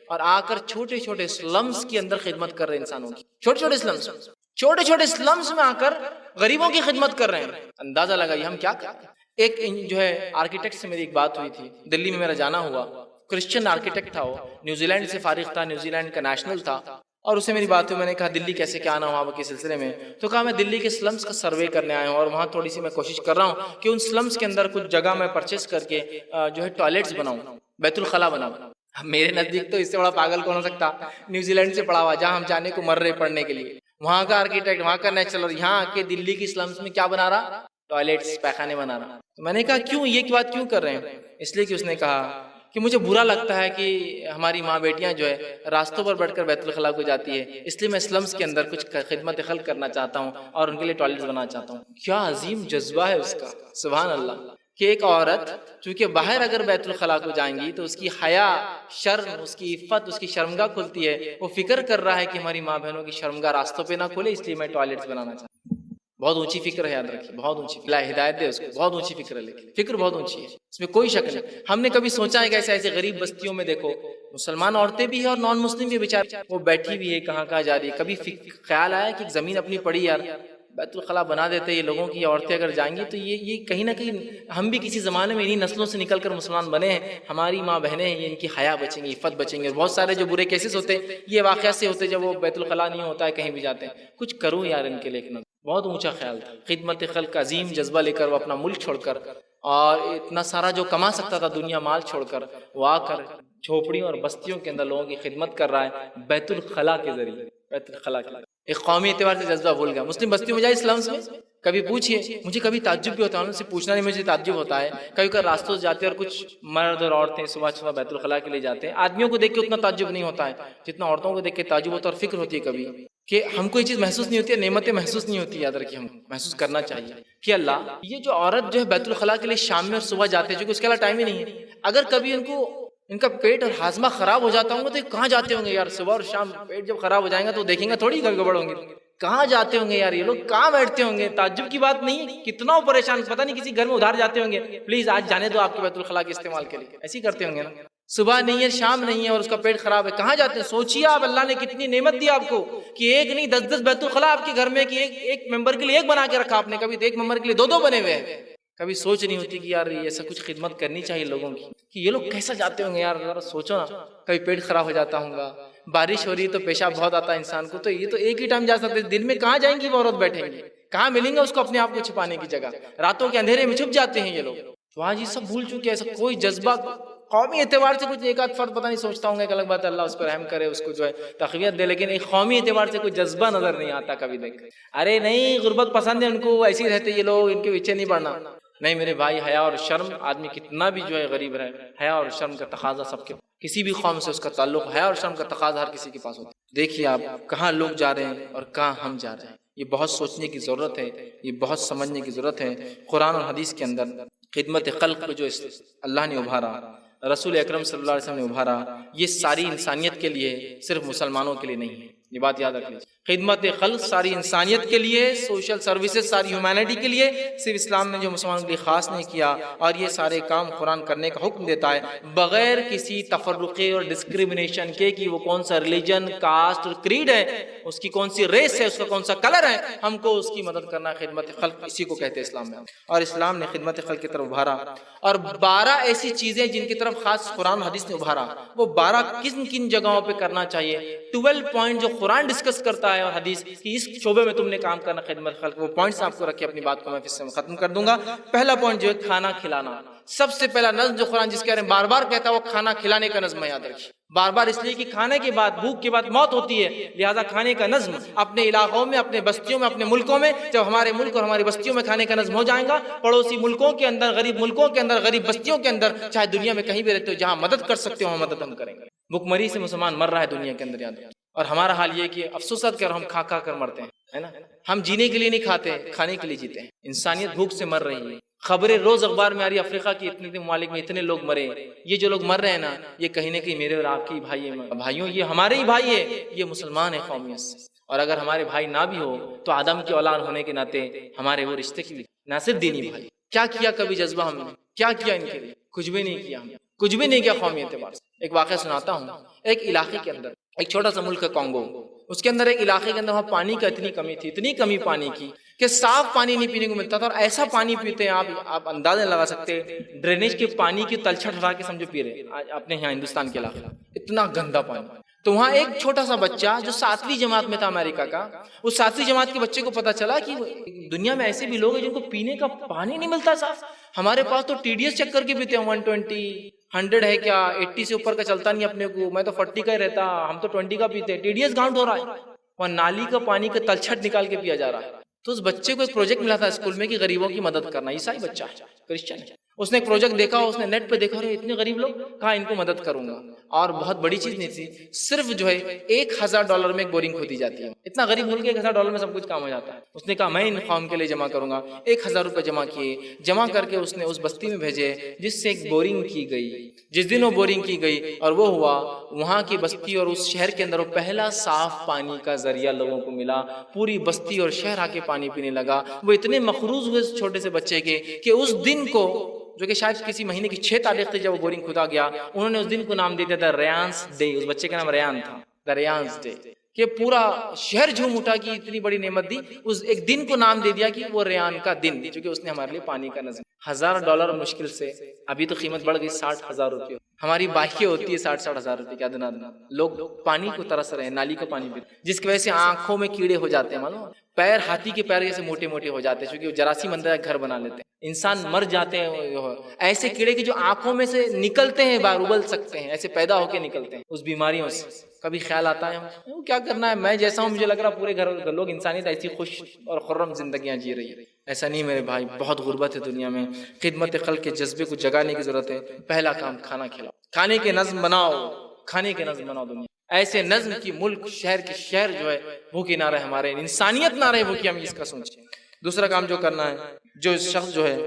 اور آ کر چھوٹے چھوٹے سلمز کے اندر خدمت کر رہے انسانوں کی، چھوٹے چھوٹے سلمز میں آ کر غریبوں کی خدمت کر رہے ہیں۔ اندازہ لگائیے ہم کیا کرتے ہیں۔ ایک جو ہے آرکیٹیکٹ سے میری ایک بات ہوئی تھی، دلی میں میرا جانا ہوا، کرسچن آرکیٹیکٹ تھا، وہ نیوزی لینڈ سے فارغ تھا، نیوزی لینڈ کا نیشنل تھا، اور اسے میری بات ہوئی، میں نے کہا دلی کیسے کیا آنا وہاں کے سلسلے میں، تو کہا میں دلی کے سلمز کا سروے کرنے آیا ہوں اور وہاں تھوڑی سی میں کوشش کر رہا ہوں کہ ان سلمز کے اندر کچھ جگہ میں پرچیز کر کے جو ہے ٹوائلٹس بناؤں، بیت الخلا بناؤں۔ میرے نزدیک تو اس سے بڑا پاگل کون ہو سکتا، نیوزی لینڈ سے پڑھا ہوا جہاں ہم جانے کو مر رہے پڑھنے کے لیے، وہاں کا آرکیٹیکٹ، وہاں کا نیچرل، اور یہاں آ کے دلی کی سلمز میں کیا بنا رہا، ٹوائلٹس، پیخانے بنا رہا۔ تو میں نے کہا کیوں، یہ بات کیوں کر رہے ہیں؟ اس لیے کہ اس نے کہا کہ مجھے برا لگتا ہے کہ ہماری ماں بیٹیاں جو ہے راستوں پر بیٹھ کر بیت الخلا کو جاتی ہے، اس لیے میں سلمز کے اندر کچھ خدمت خلق کرنا چاہتا ہوں اور ان کے لیے ٹوائلٹس بنانا چاہتا ہوں۔ کیا عظیم جذبہ ہے اس کا، سبحان اللہ، کہ ایک عورت چونکہ باہر اگر بیت الخلا کو جائیں گی تو اس کی حیا، شرم، اس کی عفت، اس کی شرمگاہ کھلتی ہے، وہ فکر کر رہا ہے کہ ہماری ماں بہنوں کی شرمگاہ راستوں پہ نہ کھلے، اس لیے میں ٹوائلٹس بنانا چاہتا ہوں۔ بہت اونچی فکر ہے، یاد رکھیے، بہت اونچی فکر، اللہ ہدایت دے اس کو، بہت اونچی فکر ہے، لیکن فکر بہت اونچی ہے، اس میں کوئی شک نہیں۔ ہم نے کبھی سوچا ہے کہ ایسے غریب بستیوں میں دیکھو مسلمان عورتیں بھی ہیں اور نان مسلم بھی بیچارے، وہ بیٹھی بھی ہے، کہاں کہاں جا رہی ہے، کبھی خیال آیا کہ زمین اپنی پڑی یار بیت الخلا بنا دیتے، یہ لوگوں کی عورتیں اگر جائیں گی تو یہ کہیں نہ کہیں ہم بھی کسی زمانے میں انہی نسلوں سے نکل کر مسلمان بنے ہیں، ہماری ماں بہنیں ہیں، یہ ان کی حیا بچیں گی، عفت بچیں گی، اور بہت سارے جو برے کیسز ہوتے ہیں یہ واقعات سے ہوتے ہیں جب وہ بیت الخلا نہیں ہوتا ہے، کہیں بھی جاتے ہیں، کچھ کروں یار ان کے لیے۔ بہت اونچا خیال تھا، خدمت خلق کا عظیم جذبہ لے کر وہ اپنا ملک چھوڑ کر اور اتنا سارا جو کما سکتا تھا دنیا مال چھوڑ کر وہ آ کر جھوپڑیوں اور بستیوں کے اندر لوگوں کی خدمت کر رہا ہے بیت الخلا کے ذریعے، بیت الخلا کے ذریعے۔ ایک قومی اعتبار سے جذبہ بھول گیا، مسلم بستیوں میں جائے اسلامز میں، کبھی پوچھئے، مجھے کبھی تعجب بھی ہوتا ہے، ان سے پوچھنا نہیں مجھے تعجب ہوتا ہے، کبھی کبھی راستوں سے جاتے اور کچھ مرد اور عورتیں صبح صبح بیت الخلا کے لیے جاتے ہیں، آدمیوں کو دیکھ کے اتنا تعجب نہیں ہوتا ہے جتنا عورتوں کو دیکھ کے تعجب ہوتا ہے، اور فکر ہوتی ہے کبھی کہ ہم کو یہ چیز محسوس نہیں ہوتی ہے، نعمتیں محسوس نہیں ہوتی، یاد رکھیے ہم محسوس کرنا چاہیے کہ اللہ یہ جو عورت جو ہے بیت الخلا کے لیے شام میں اور صبح جاتے ہیں، جو کہ اس کے علاوہ ٹائم ہی نہیں ہے، اگر کبھی ان کا پیٹ اور ہاضمہ خراب ہو جاتا ہوں گا تو یہ کہاں جاتے ہوں گے یار، صبح اور شام پیٹ جب خراب ہو جائیں گا تو دیکھیں گا تھوڑی گڑبڑ ہوں گے، کہاں جاتے ہوں گے یار یہ لوگ، کہاں بیٹھتے ہوں گے، تعجب کی بات نہیں ہے، کتنا پریشان، پتہ نہیں کسی گھر میں ادھار جاتے ہوں گے، پلیز آج جانے دو آپ کے بیت الخلا کے استعمال کے لیے، ایسے ہی کرتے ہوں گے نا۔ صبح نہیں ہے شام نہیں ہے اور اس کا پیٹ خراب ہے، کہاں جاتے ہیں؟ سوچیے آپ، اللہ نے کتنی نعمت دی آپ کو کہ ایک نہیں 10 بیت الخلا آپ کے گھر میں، کہ ایک ممبر کے لیے ایک بنا کے رکھا آپ نے، کبھی ایک ممبر کے لیے 2 بنے ہوئے ہیں۔ کبھی سوچ نہیں ہوتی کہ یار ایسا کچھ خدمت کرنی چاہیے لوگوں کی، کہ یہ لوگ کیسا جاتے ہوں گے یار، ذرا سوچو نا، کبھی پیٹ خراب ہو جاتا ہوں گا، بارش ہو رہی ہے تو پیشاب بہت آتا ہے انسان کو، تو یہ تو ایک ہی ٹائم جا سکتے، دن میں کہاں جائیں گی وہ عورت، بیٹھیں گی کہاں، ملیں گے اس کو اپنے آپ کو چھپانے کی جگہ، راتوں کے اندھیرے میں چھپ جاتے ہیں یہ لوگ۔ تو آج یہ سب بھول چکے، ایسا کوئی جذبہ قومی اعتبار سے کچھ ایک آدھ فرد پتہ نہیں سوچتا ہوں گا، ایک الگ بات ہے، اللہ اس پر رحم کرے، اس کو جو ہے تقویت دے، لیکن ایک قومی اعتبار سے کوئی جذبہ نظر نہیں آتا کبھی دیکھ۔ ارے نہیں، غربت پسند ہے ان کو، ایسے ہی رہتے یہ لوگ، ان کے پیچھے نہیں پڑنا۔ نہیں میرے بھائی، حیا اور شرم، آدمی کتنا بھی جو ہے غریب رہے، حیا اور شرم کا تقاضا سب کے، کسی بھی قوم سے اس کا تعلق، حیا اور شرم کا تقاضا ہر کسی کے پاس ہوتا ہے۔ دیکھیے آپ کہاں لوگ جا رہے ہیں اور کہاں ہم جا رہے ہیں، یہ بہت سوچنے کی ضرورت ہے، یہ بہت سمجھنے کی ضرورت ہے۔ قرآن اور حدیث کے اندر خدمت خلق کو جو اللہ نے ابھارا، رسول اکرم صلی اللہ علیہ وسلم نے ابھارا، یہ ساری انسانیت کے لیے، صرف مسلمانوں کے لیے نہیں ہے، یہ بات یاد رکھ لیجیے۔ خدمت خلق ساری انسانیت کے لیے، سوشل سروسز ساری ہیومینٹی کے لیے، صرف اسلام نے جو مسلمانوں کے لیے خاص نہیں کیا، اور یہ سارے کام قرآن کرنے کا حکم دیتا ہے بغیر کسی تفرقے اور ڈسکریمنیشن کے، کہ وہ کون سا ریلیجن، کاسٹ اور کریڈ ہے، اس کی کون سی ریس ہے، اس کا کون سا کلر ہے، ہم کو اس کی مدد کرنا ہے۔ خدمت خلق اسی کو کہتے ہیں اسلام میں، اور اسلام نے خدمت خلق کی طرف ابھارا، اور 12 ایسی چیزیں جن کی طرف خاص قرآن حدیث نے ابھارا، وہ 12 کن کن جگہوں پہ کرنا چاہیے، 12 پوائنٹ جو قرآن ڈسکس کرتا ہے اور حدیث کہ اس شعبے میں تم نے کام کرنا خدمت خلق، وہ پوائنٹس آپ کو رکھے، اپنی بات کو میں پھر سے ختم کر دوں گا۔ پہلا پوائنٹ جو ہے کھانا کھلانا، سب سے پہلا نظم جو قرآن جس کے بارے میں بار بار کہتا ہے وہ کھانا کھلانے کا نظم ہے، یاد رکھیے بار بار، اس لیے کہ کھانے کے بعد، بھوک کے بعد موت ہوتی ہے، لہذا کھانے کا نظم اپنے علاقوں میں، اپنے بستیوں میں، اپنے ملکوں میں، جب ہمارے ملک اور ہماری بستیوں میں کھانے کا نظم ہو جائے گا، پڑوسی ملکوں کے اندر، غریب ملکوں کے اندر، غریب بستیوں کے اندر، چاہے دنیا میں کہیں بھی رہتے ہو، جہاں مدد کر سکتے ہو وہاں مدد ہم کریں گے۔ بھوک مری سے مسلمان مر رہا ہے دنیا کے اندر، یاد رکھیے، اور ہمارا حال یہ کہ افسوس کر ہم کھا کھا کر مرتے ہیں، ہے نا، ہم جینے کے لیے نہیں کھاتے، کھانے کے لیے جیتے ہیں۔ انسانیت بھوک سے مر رہی ہے، خبریں روز اخبار میں آ رہی ہے، افریقہ کی اتنے ممالک میں اتنے لوگ مرے، یہ جو لوگ مر رہے ہیں نا، یہ کہیں نہ کہیں میرے اور آپ کے بھائیوں، یہ ہمارے ہی بھائی ہے، یہ مسلمان ہے قومیت سے، اور اگر ہمارے بھائی نہ بھی ہو تو آدم کے اولاد ہونے کے ناطے ہمارے وہ رشتے کی، نہ صرف دینی بھائی، کیا کیا کبھی جذبہ ہم نے، کیا کیا ان کے لیے؟ کچھ بھی نہیں کیا، ہم کچھ بھی نہیں کیا قومی اعتبار سے۔ ایک واقعہ سناتا ہوں، ایک علاقے کے اندر، ایک چھوٹا سا ملک ہے کانگو، اس کے اندر ایک علاقے کے اندر وہاں پانی کا اتنی کمی تھی، اتنی کمی پانی کی کہ صاف پانی نہیں پینے کو ملتا تھا، اور ایسا پانی پیتے ہیں آپ اندازہ لگا سکتے ہیں، ڈرینیج کے پانی کی تلچھٹ ہٹا کے سمجھو پی رہے ہیں اپنے یہاں ہندوستان کے علاقے، اتنا گندا پانی۔ تو وہاں ایک چھوٹا سا بچہ جو 7ویں جماعت میں تھا امریکہ کا، اس 7ویں جماعت کے بچے کو پتا چلا کہ دنیا میں ایسے بھی لوگ ہیں جن کو پینے کا پانی نہیں ملتا صاف، ہمارے پاس تو ٹی ڈی ایس چیک کر کے پیتے ہیں، 120 100 ہے کیا، 80 سے اوپر کا چلتا نہیں اپنے کو، میں تو 40 کا ہی رہتا، ہم تو 20 کا پیتے ہیں، ٹی ڈی ایس گاؤنٹ ہو رہا ہے، وہاں نالی کا پانی کا تلچھٹ نکال کے پیا جا رہا ہے۔ تو اس بچے کو ایک پروجیکٹ ملا تھا اسکول میں کہ غریبوں کی مدد کرنا، عیسائی بچہ ہے، کرسچن ہے، اس نے ایک پروجیکٹ دیکھا، اس نے نیٹ پہ دیکھا، اور اتنے غریب لوگ، کہا ان کو مدد کروں گا، اور بہت بڑی چیز نہیں تھی، صرف جو ہے $1000 میں ایک بورنگ کھودی جاتی ہے، اتنا غریب ملک $1000 میں سب کچھ کام ہو جاتا ہے۔ اس نے کہا میں ان قوم کے لیے جمع کروں گا، $1000 جمع کیے، جمع کر کے اس نے اس بستی میں بھیجے جس سے ایک بورنگ کی گئی، جس دن وہ بورنگ کی گئی اور وہ ہوا، وہاں کی بستی اور اس شہر کے اندر وہ پہلا صاف پانی کا ذریعہ لوگوں کو ملا، پوری بستی اور شہر آ کے پانی پینے لگا۔ وہ اتنے مخروض ہوئے اس چھوٹے سے بچے کے کہ اس دن کو، جو کہ شاید کسی مہینے کی 6 تاریخ تھی جب وہ بورنگ کھودا گیا، انہوں نے اس دن کو نام دے دیا تھا ریانس ڈے، اس بچے کا نام ریان تھا، دا ریانس ڈے، کہ پورا شہر جھوم اٹھا کہ اتنی بڑی نعمت دی، اس ایک دن کو نام دے دیا کہ وہ ریان کا دن، کیونکہ اس نے ہمارے لیے پانی کا نظم۔ $1000 مشکل سے، ابھی تو قیمت بڑھ گئی $60,000، ہماری بائکیں ہوتی ہے 60,000 روپے کیا دن آدمی، لوگ پانی کو ترس رہے ہیں، نالی کا پانی پیتے، جس کی وجہ سے آنکھوں میں کیڑے ہو جاتے ہیں، معلوم، پیر ہاتھی کے پیر جیسے موٹے موٹے ہو جاتے ہیں، کیونکہ وہ جراثیم اندر گھر بنا لیتے ہیں، انسان مر جاتے ہیں، ایسے کیڑے کہ جو آنکھوں میں سے نکلتے ہیں، باہر ابل سکتے ہیں، ایسے پیدا ہو کے نکلتے ہیں اس بیماریوں سے۔ کبھی خیال آتا ہے کیا کرنا ہے، میں جیسا ہوں مجھے لگ رہا پورے گھر لوگ، انسانیت ایسی خوش اور خرم زندگیاں جی رہی ہے، ایسا نہیں میرے بھائی، بہت غربت ہے دنیا میں، خدمت خلق کے جذبے کو جگانے کی ضرورت ہے۔ پہلا کام کھانا کھلاؤ، کھانے کے نظم بناؤ، کھانے کے نظم بناؤ دنیا، ایسے نظم کی ملک شہر کے شہر جو ہے بھوکے نہ رہے، ہمارے انسانیت نہ رہے بھوکی، ہم اس کا سوچیں۔ دوسرا کام جو کرنا ہے، جو شخص جو ہے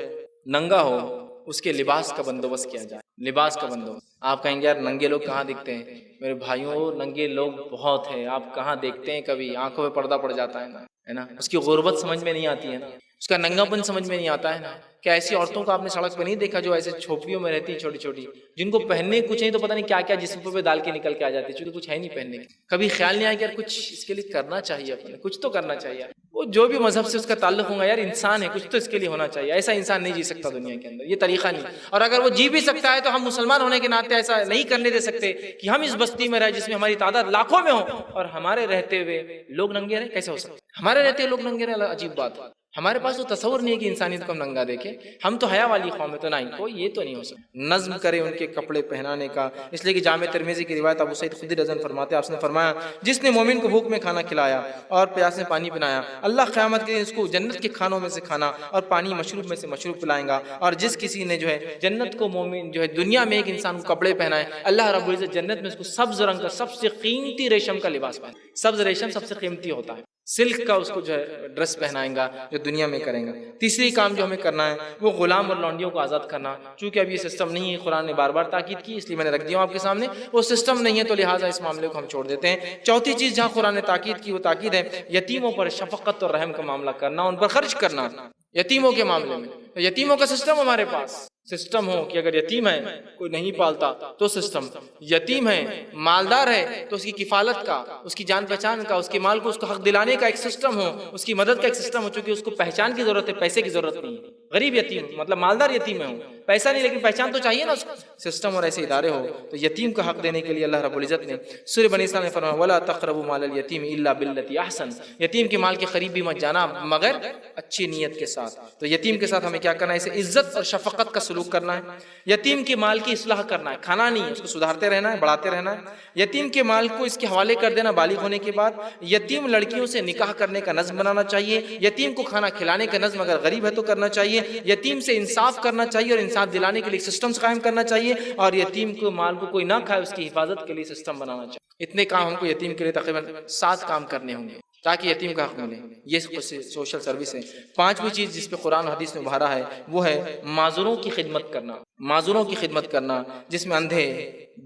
ننگا ہو اس کے لباس کا بندوبست کیا جائے، لباس کا بندوبست۔ آپ کہیں گے یار ننگے لوگ کہاں دکھتے ہیں، میرے بھائیوں ننگے لوگ بہت ہیں، آپ کہاں دیکھتے ہیں، کبھی آنکھوں میں پردہ پڑ جاتا ہے نا، اس کی غربت سمجھ میں نہیں آتی ہے نا۔ اس کا ننگاپن سمجھ میں نہیں آتا ہے نا. کیا ایسی عورتوں کو آپ نے سڑک پہ نہیں دیکھا جو ایسے چھوپڑیوں میں رہتی ہیں چھوٹی چھوٹی, جن کو پہننے کچھ نہیں تو پتہ نہیں کیا کیا جسم پہ ڈال کے نکل کے آ جاتی ہے, چونکہ کچھ ہے نہیں پہننے کی. کبھی خیال نہیں آیا کہ یار کچھ اس کے لیے کرنا چاہیے, اپنے کچھ تو کرنا چاہیے. وہ جو بھی مذہب سے اس کا تعلق ہوگا, یار انسان ہے, کچھ تو اس کے لیے ہونا چاہیے. ایسا انسان نہیں جی سکتا دنیا کے اندر, یہ طریقہ نہیں. اور اگر وہ جی بھی سکتا ہے تو ہم مسلمان ہونے کے ناطے ایسا نہیں کرنے دے سکتے کہ ہم اس بستی میں رہیں جس میں ہماری تعداد لاکھوں میں ہو اور ہمارے رہتے ہوئے لوگ ننگے رہے. کیسے ہو سکتا ہے ہمارے رہتے ہوئے لوگ ننگے رہے؟ عجیب بات. ہمارے پاس تو تصور نہیں ہے کہ انسانیت کو ہم ننگا دیکھیں. ہم تو حیا والی قوم ہے, تو نہیں کوئی یہ تو نہیں ہو سکتا. نظم کرے ان کے کپڑے پہنانے کا, اس لیے کہ جامع ترمذی کی روایت ابو سعید خدری رضی اللہ عنہ فرماتے ہیں, آپ نے فرمایا جس نے مومن کو بھوک میں کھانا کھلایا اور پیاس میں پانی پلایا, اللہ قیامت کے دن اس کو جنت کے کھانوں میں سے کھانا اور پانی مشروب میں سے مشروب پلائیں گا. اور جس کسی نے جو ہے جنت کو مومن جو ہے دنیا میں ایک انسان کو کپڑے پہنائے, اللہ رب العزت جنت میں اس کو سبز رنگ کا سب سے قیمتی ریشم کا لباس پہنائے. سبز ریشم سب سے قیمتی ہوتا ہے, سلک کا اس کو جو ہے ڈریس پہنائیں گا جو دنیا میں کریں گا. تیسری کام جو ہمیں کرنا ہے وہ غلام اور لونڈیوں کو آزاد کرنا. چونکہ اب یہ سسٹم نہیں ہے, قرآن نے بار بار تاکید کی, اس لیے میں نے رکھ دیا آپ کے سامنے. وہ سسٹم نہیں ہے تو لہٰذا اس معاملے کو ہم چھوڑ دیتے ہیں. چوتھی چیز جہاں قرآن نے تاکید کی وہ تاکید ہے یتیموں پر شفقت اور رحم کا معاملہ کرنا, ان پر خرچ کرنا. یتیموں کے معاملے میں یتیموں کا سسٹم ہمارے پاس سسٹم ہو کہ اگر یتیم ہے کوئی نہیں پالتا تو سسٹم, یتیم ہے مالدار ہے تو اس کی کفالت کا, اس کی جان پہچان کا, اس کے مال کو اس کو حق دلانے کا ایک سسٹم ہو, اس کی مدد کا ایک سسٹم ہو. چونکہ اس کو پہچان کی ضرورت ہے, پیسے کی ضرورت نہیں ہے. غریب یتیم مطلب مالدار یتیم ہے, پیسہ نہیں لیکن پہچان تو چاہیے نا اس کو. سسٹم اور ایسے ادارے ہو تو یتیم کا حق دینے کے لیے اللہ رب العزت نے سورہ بنی اسرائیل میں فرمایا ولا تقربوا مال الیتیم الا بالتی احسن, یتیم کے مال کے قریب بھی مت جانا مگر اچھی نیت کے ساتھ. تو یتیم کے ساتھ ہمیں کیا کرنا ہے, اسے عزت اور شفقت کا سلوک کرنا ہے. یتیم کے مال کی اصلاح کرنا ہے, کھانا نہیں, اس کو سدھارتے رہنا ہے, بڑھاتے رہنا ہے. یتیم کے مال کو اس کے حوالے کر دینا بالغ ہونے کے بعد. یتیم لڑکیوں سے نکاح کرنے کا نظم بنانا چاہیے. یتیم کو کھانا کھلانے کا نظم اگر غریب ہے تو کرنا چاہیے. یتیم سے انصاف کرنا چاہیے اور انصاف دلانے کے لیے سسٹمز قائم کرنا چاہیے. اور یتیم کو مال کو کوئی نہ کھائے اس کی حفاظت کے لیے سسٹم بنانا چاہیے. اتنے کام ہم کو یتیم کے لیے تقریباً 7 کام کرنے ہوں گے تاکہ یتیم کا حق ملے. یہ سوشل سروس ہے. 5ویں چیز جس پہ قرآن و حدیث میں ابھارا ہے وہ ہے معذوروں کی خدمت کرنا. معذوروں کی خدمت کرنا جس میں اندھے,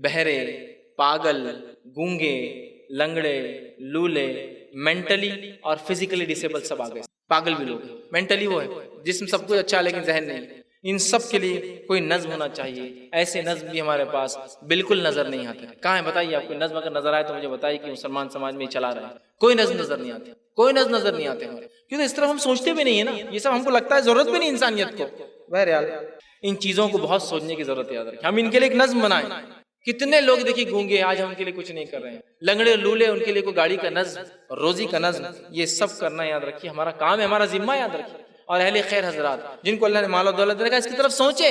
بہرے, پاگل, گونگے, لنگڑے, لولے, مینٹلی اور فزیکلی ڈسیبل سب آ گئے. پاگل بھی لوگ, مینٹلی وہ ہے جسم سب کچھ اچھا لیکن ذہن نہیں. ان سب کے لیے کوئی نظم ہونا چاہیے. ایسے نظم بھی ہمارے پاس بالکل نظر نہیں آتے. کہاں ہے بتائیے, آپ کو نظم اگر نظر آئے تو مجھے بتائیے کہ مسلمان سماج میں چلا رہا ہے. کوئی نظم نظر نہیں آتے, کوئی نظم نظر نہیں آتے ہمارے, کیونکہ اس طرح ہم سوچتے بھی نہیں ہے نا. یہ سب ہم کو لگتا ہے ضرورت بھی نہیں انسانیت کو. بہرحال ان چیزوں کو بہت سوچنے کی ضرورت ہے. یاد رکھیں ہم ان کے لیے ایک نظم بنائیں. کتنے لوگ دیکھیے گونگے آج ہم ان کے لیے کچھ نہیں کر رہے ہیں, لنگڑے لولے ان کے لیے کوئی گاڑی کا نظم, روزی کا نظم, یہ سب کرنا یاد رکھیے ہمارا کام ہے, ہمارا ذمہ یاد رکھیے. اور اہل خیر حضرات جن کو اللہ نے مال و دولت دے رکھا اس کی طرف سوچے.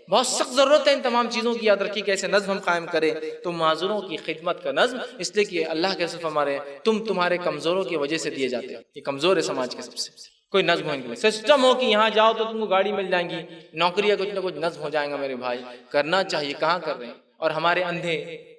بہت سخت ضرورت ہے ان تمام چیزوں کی. یاد رکھیے کہ ایسے نظم ہم قائم کریں تو معذوروں کی خدمت کا نظم, اس لیے کہ اللہ کے رسول ہمارے تمہارے کمزوروں کی وجہ سے دیے جاتے ہیں. یہ کمزور ہے سماج کے سب سے. کوئی نظم ہو ان کے لیے, سسٹم ہو کہ یہاں جاؤ تو تم کو گاڑی مل جائیں گی, نوکری کچھ نہ کچھ نظم ہو جائیں گا. میرے بھائی کرنا چاہیے, کہاں کر رہے ہیں. اور ہمارے اندھے,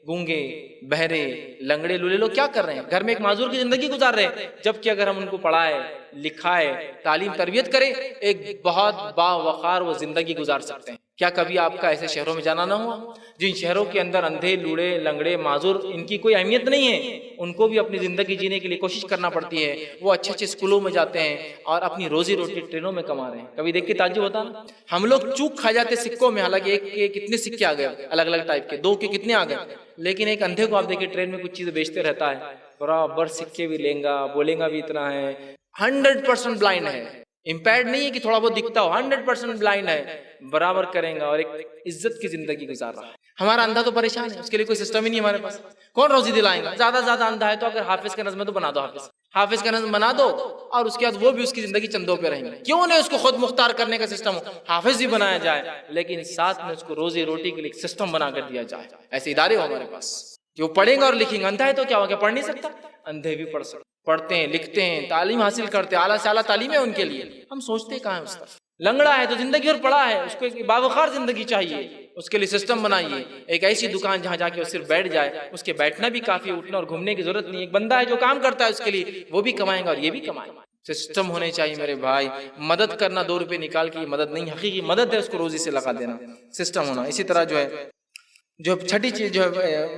گونگے, بہرے, لنگڑے لولے لوگ کیا کر رہے ہیں, گھر میں ایک معذور کی زندگی گزار رہے ہیں. جبکہ اگر ہم ان کو پڑھائے, لکھائے, تعلیم تربیت کریں, ایک بہت باوقار وہ زندگی گزار سکتے ہیں. کیا کبھی آپ کا ایسے شہروں میں جانا نہ ہوا جن شہروں کے اندر اندھے, لوڑے, لنگڑے, معذور ان کی کوئی اہمیت نہیں ہے, ان کو بھی اپنی زندگی جینے کے لیے کوشش کرنا پڑتی ہے. وہ اچھے اچھے اسکولوں میں جاتے ہیں اور اپنی روزی روٹی ٹرینوں میں کما رہے ہیں. کبھی دیکھ کے تعجب ہوتا نا, ہم لوگ چوک کھا جاتے سکوں میں, حالانکہ ایک کے کتنے سکے آ گئے الگ الگ ٹائپ کے, 2 کے کتنے آ گئے. لیکن ایک اندھے کو آپ دیکھیں ٹرین میں کچھ چیزیں بیچتے رہتا ہے, برابر سکے بھی لیں گا, بولیں گا بھی اتنا ہے. 100% بلائنڈ ہے, امپیئرڈ نہیں ہے کہ تھوڑا بہت دکھتا ہو, 100% بلائنڈ ہے, برابر کریں گا اور ایک عزت کی زندگی گزار رہا ہے. ہمارا اندھا تو پریشان ہے, اس کے لیے کوئی سسٹم ہی نہیں ہمارے پاس. کون روزی دلائیں گا؟ زیادہ سے زیادہ اندھا ہے تو اگر حافظ کا نظم ہے تو بنا دو, حافظ کا نظم بنا دو, اور اس کے بعد وہ بھی اس کی زندگی چندوں پہ رہیں گے. کیوں نہیں اس کو خود مختار کرنے کا سسٹم ہو, حافظ بھی بنایا جائے لیکن ساتھ میں اس کو روزی روٹی کے لیے سسٹم بنا کر دیا جائے. ایسے ادارے ہو ہمارے پاس کہ وہ پڑھیں گے اور لکھیں گے. اندھا ہے تو کیا ہو گیا, پڑھ نہیں سکتا؟ اندھے بھی پڑھ سکتے, پڑھتے ہیں, لکھتے ہیں, تعلیم حاصل کرتے ہیں, اعلیٰ سے اعلیٰ تعلیم ہے ان کے لیے. ہم سوچتے کہاں ہیں اس طرف. لنگڑا ہے تو زندگی اور پڑھا ہے, اس کو ایک باوقار زندگی چاہیے, اس کے لیے سسٹم بنائیے. ایک ایسی دکان جہاں جا کے وہ صرف بیٹھ جائے, اس کے بیٹھنا بھی کافی, اٹھنا اور گھومنے کی ضرورت نہیں. ایک بندہ ہے جو کام کرتا ہے اس کے لیے, وہ بھی کمائیں گا اور یہ بھی کمائیں گا. سسٹم ہونے چاہیے میرے بھائی. مدد کرنا 2 روپے نکال کے مدد نہیں, حقیقی مدد ہے اس کو روزی سے لگا دینا, سسٹم ہونا. اسی طرح جو چھٹی چیز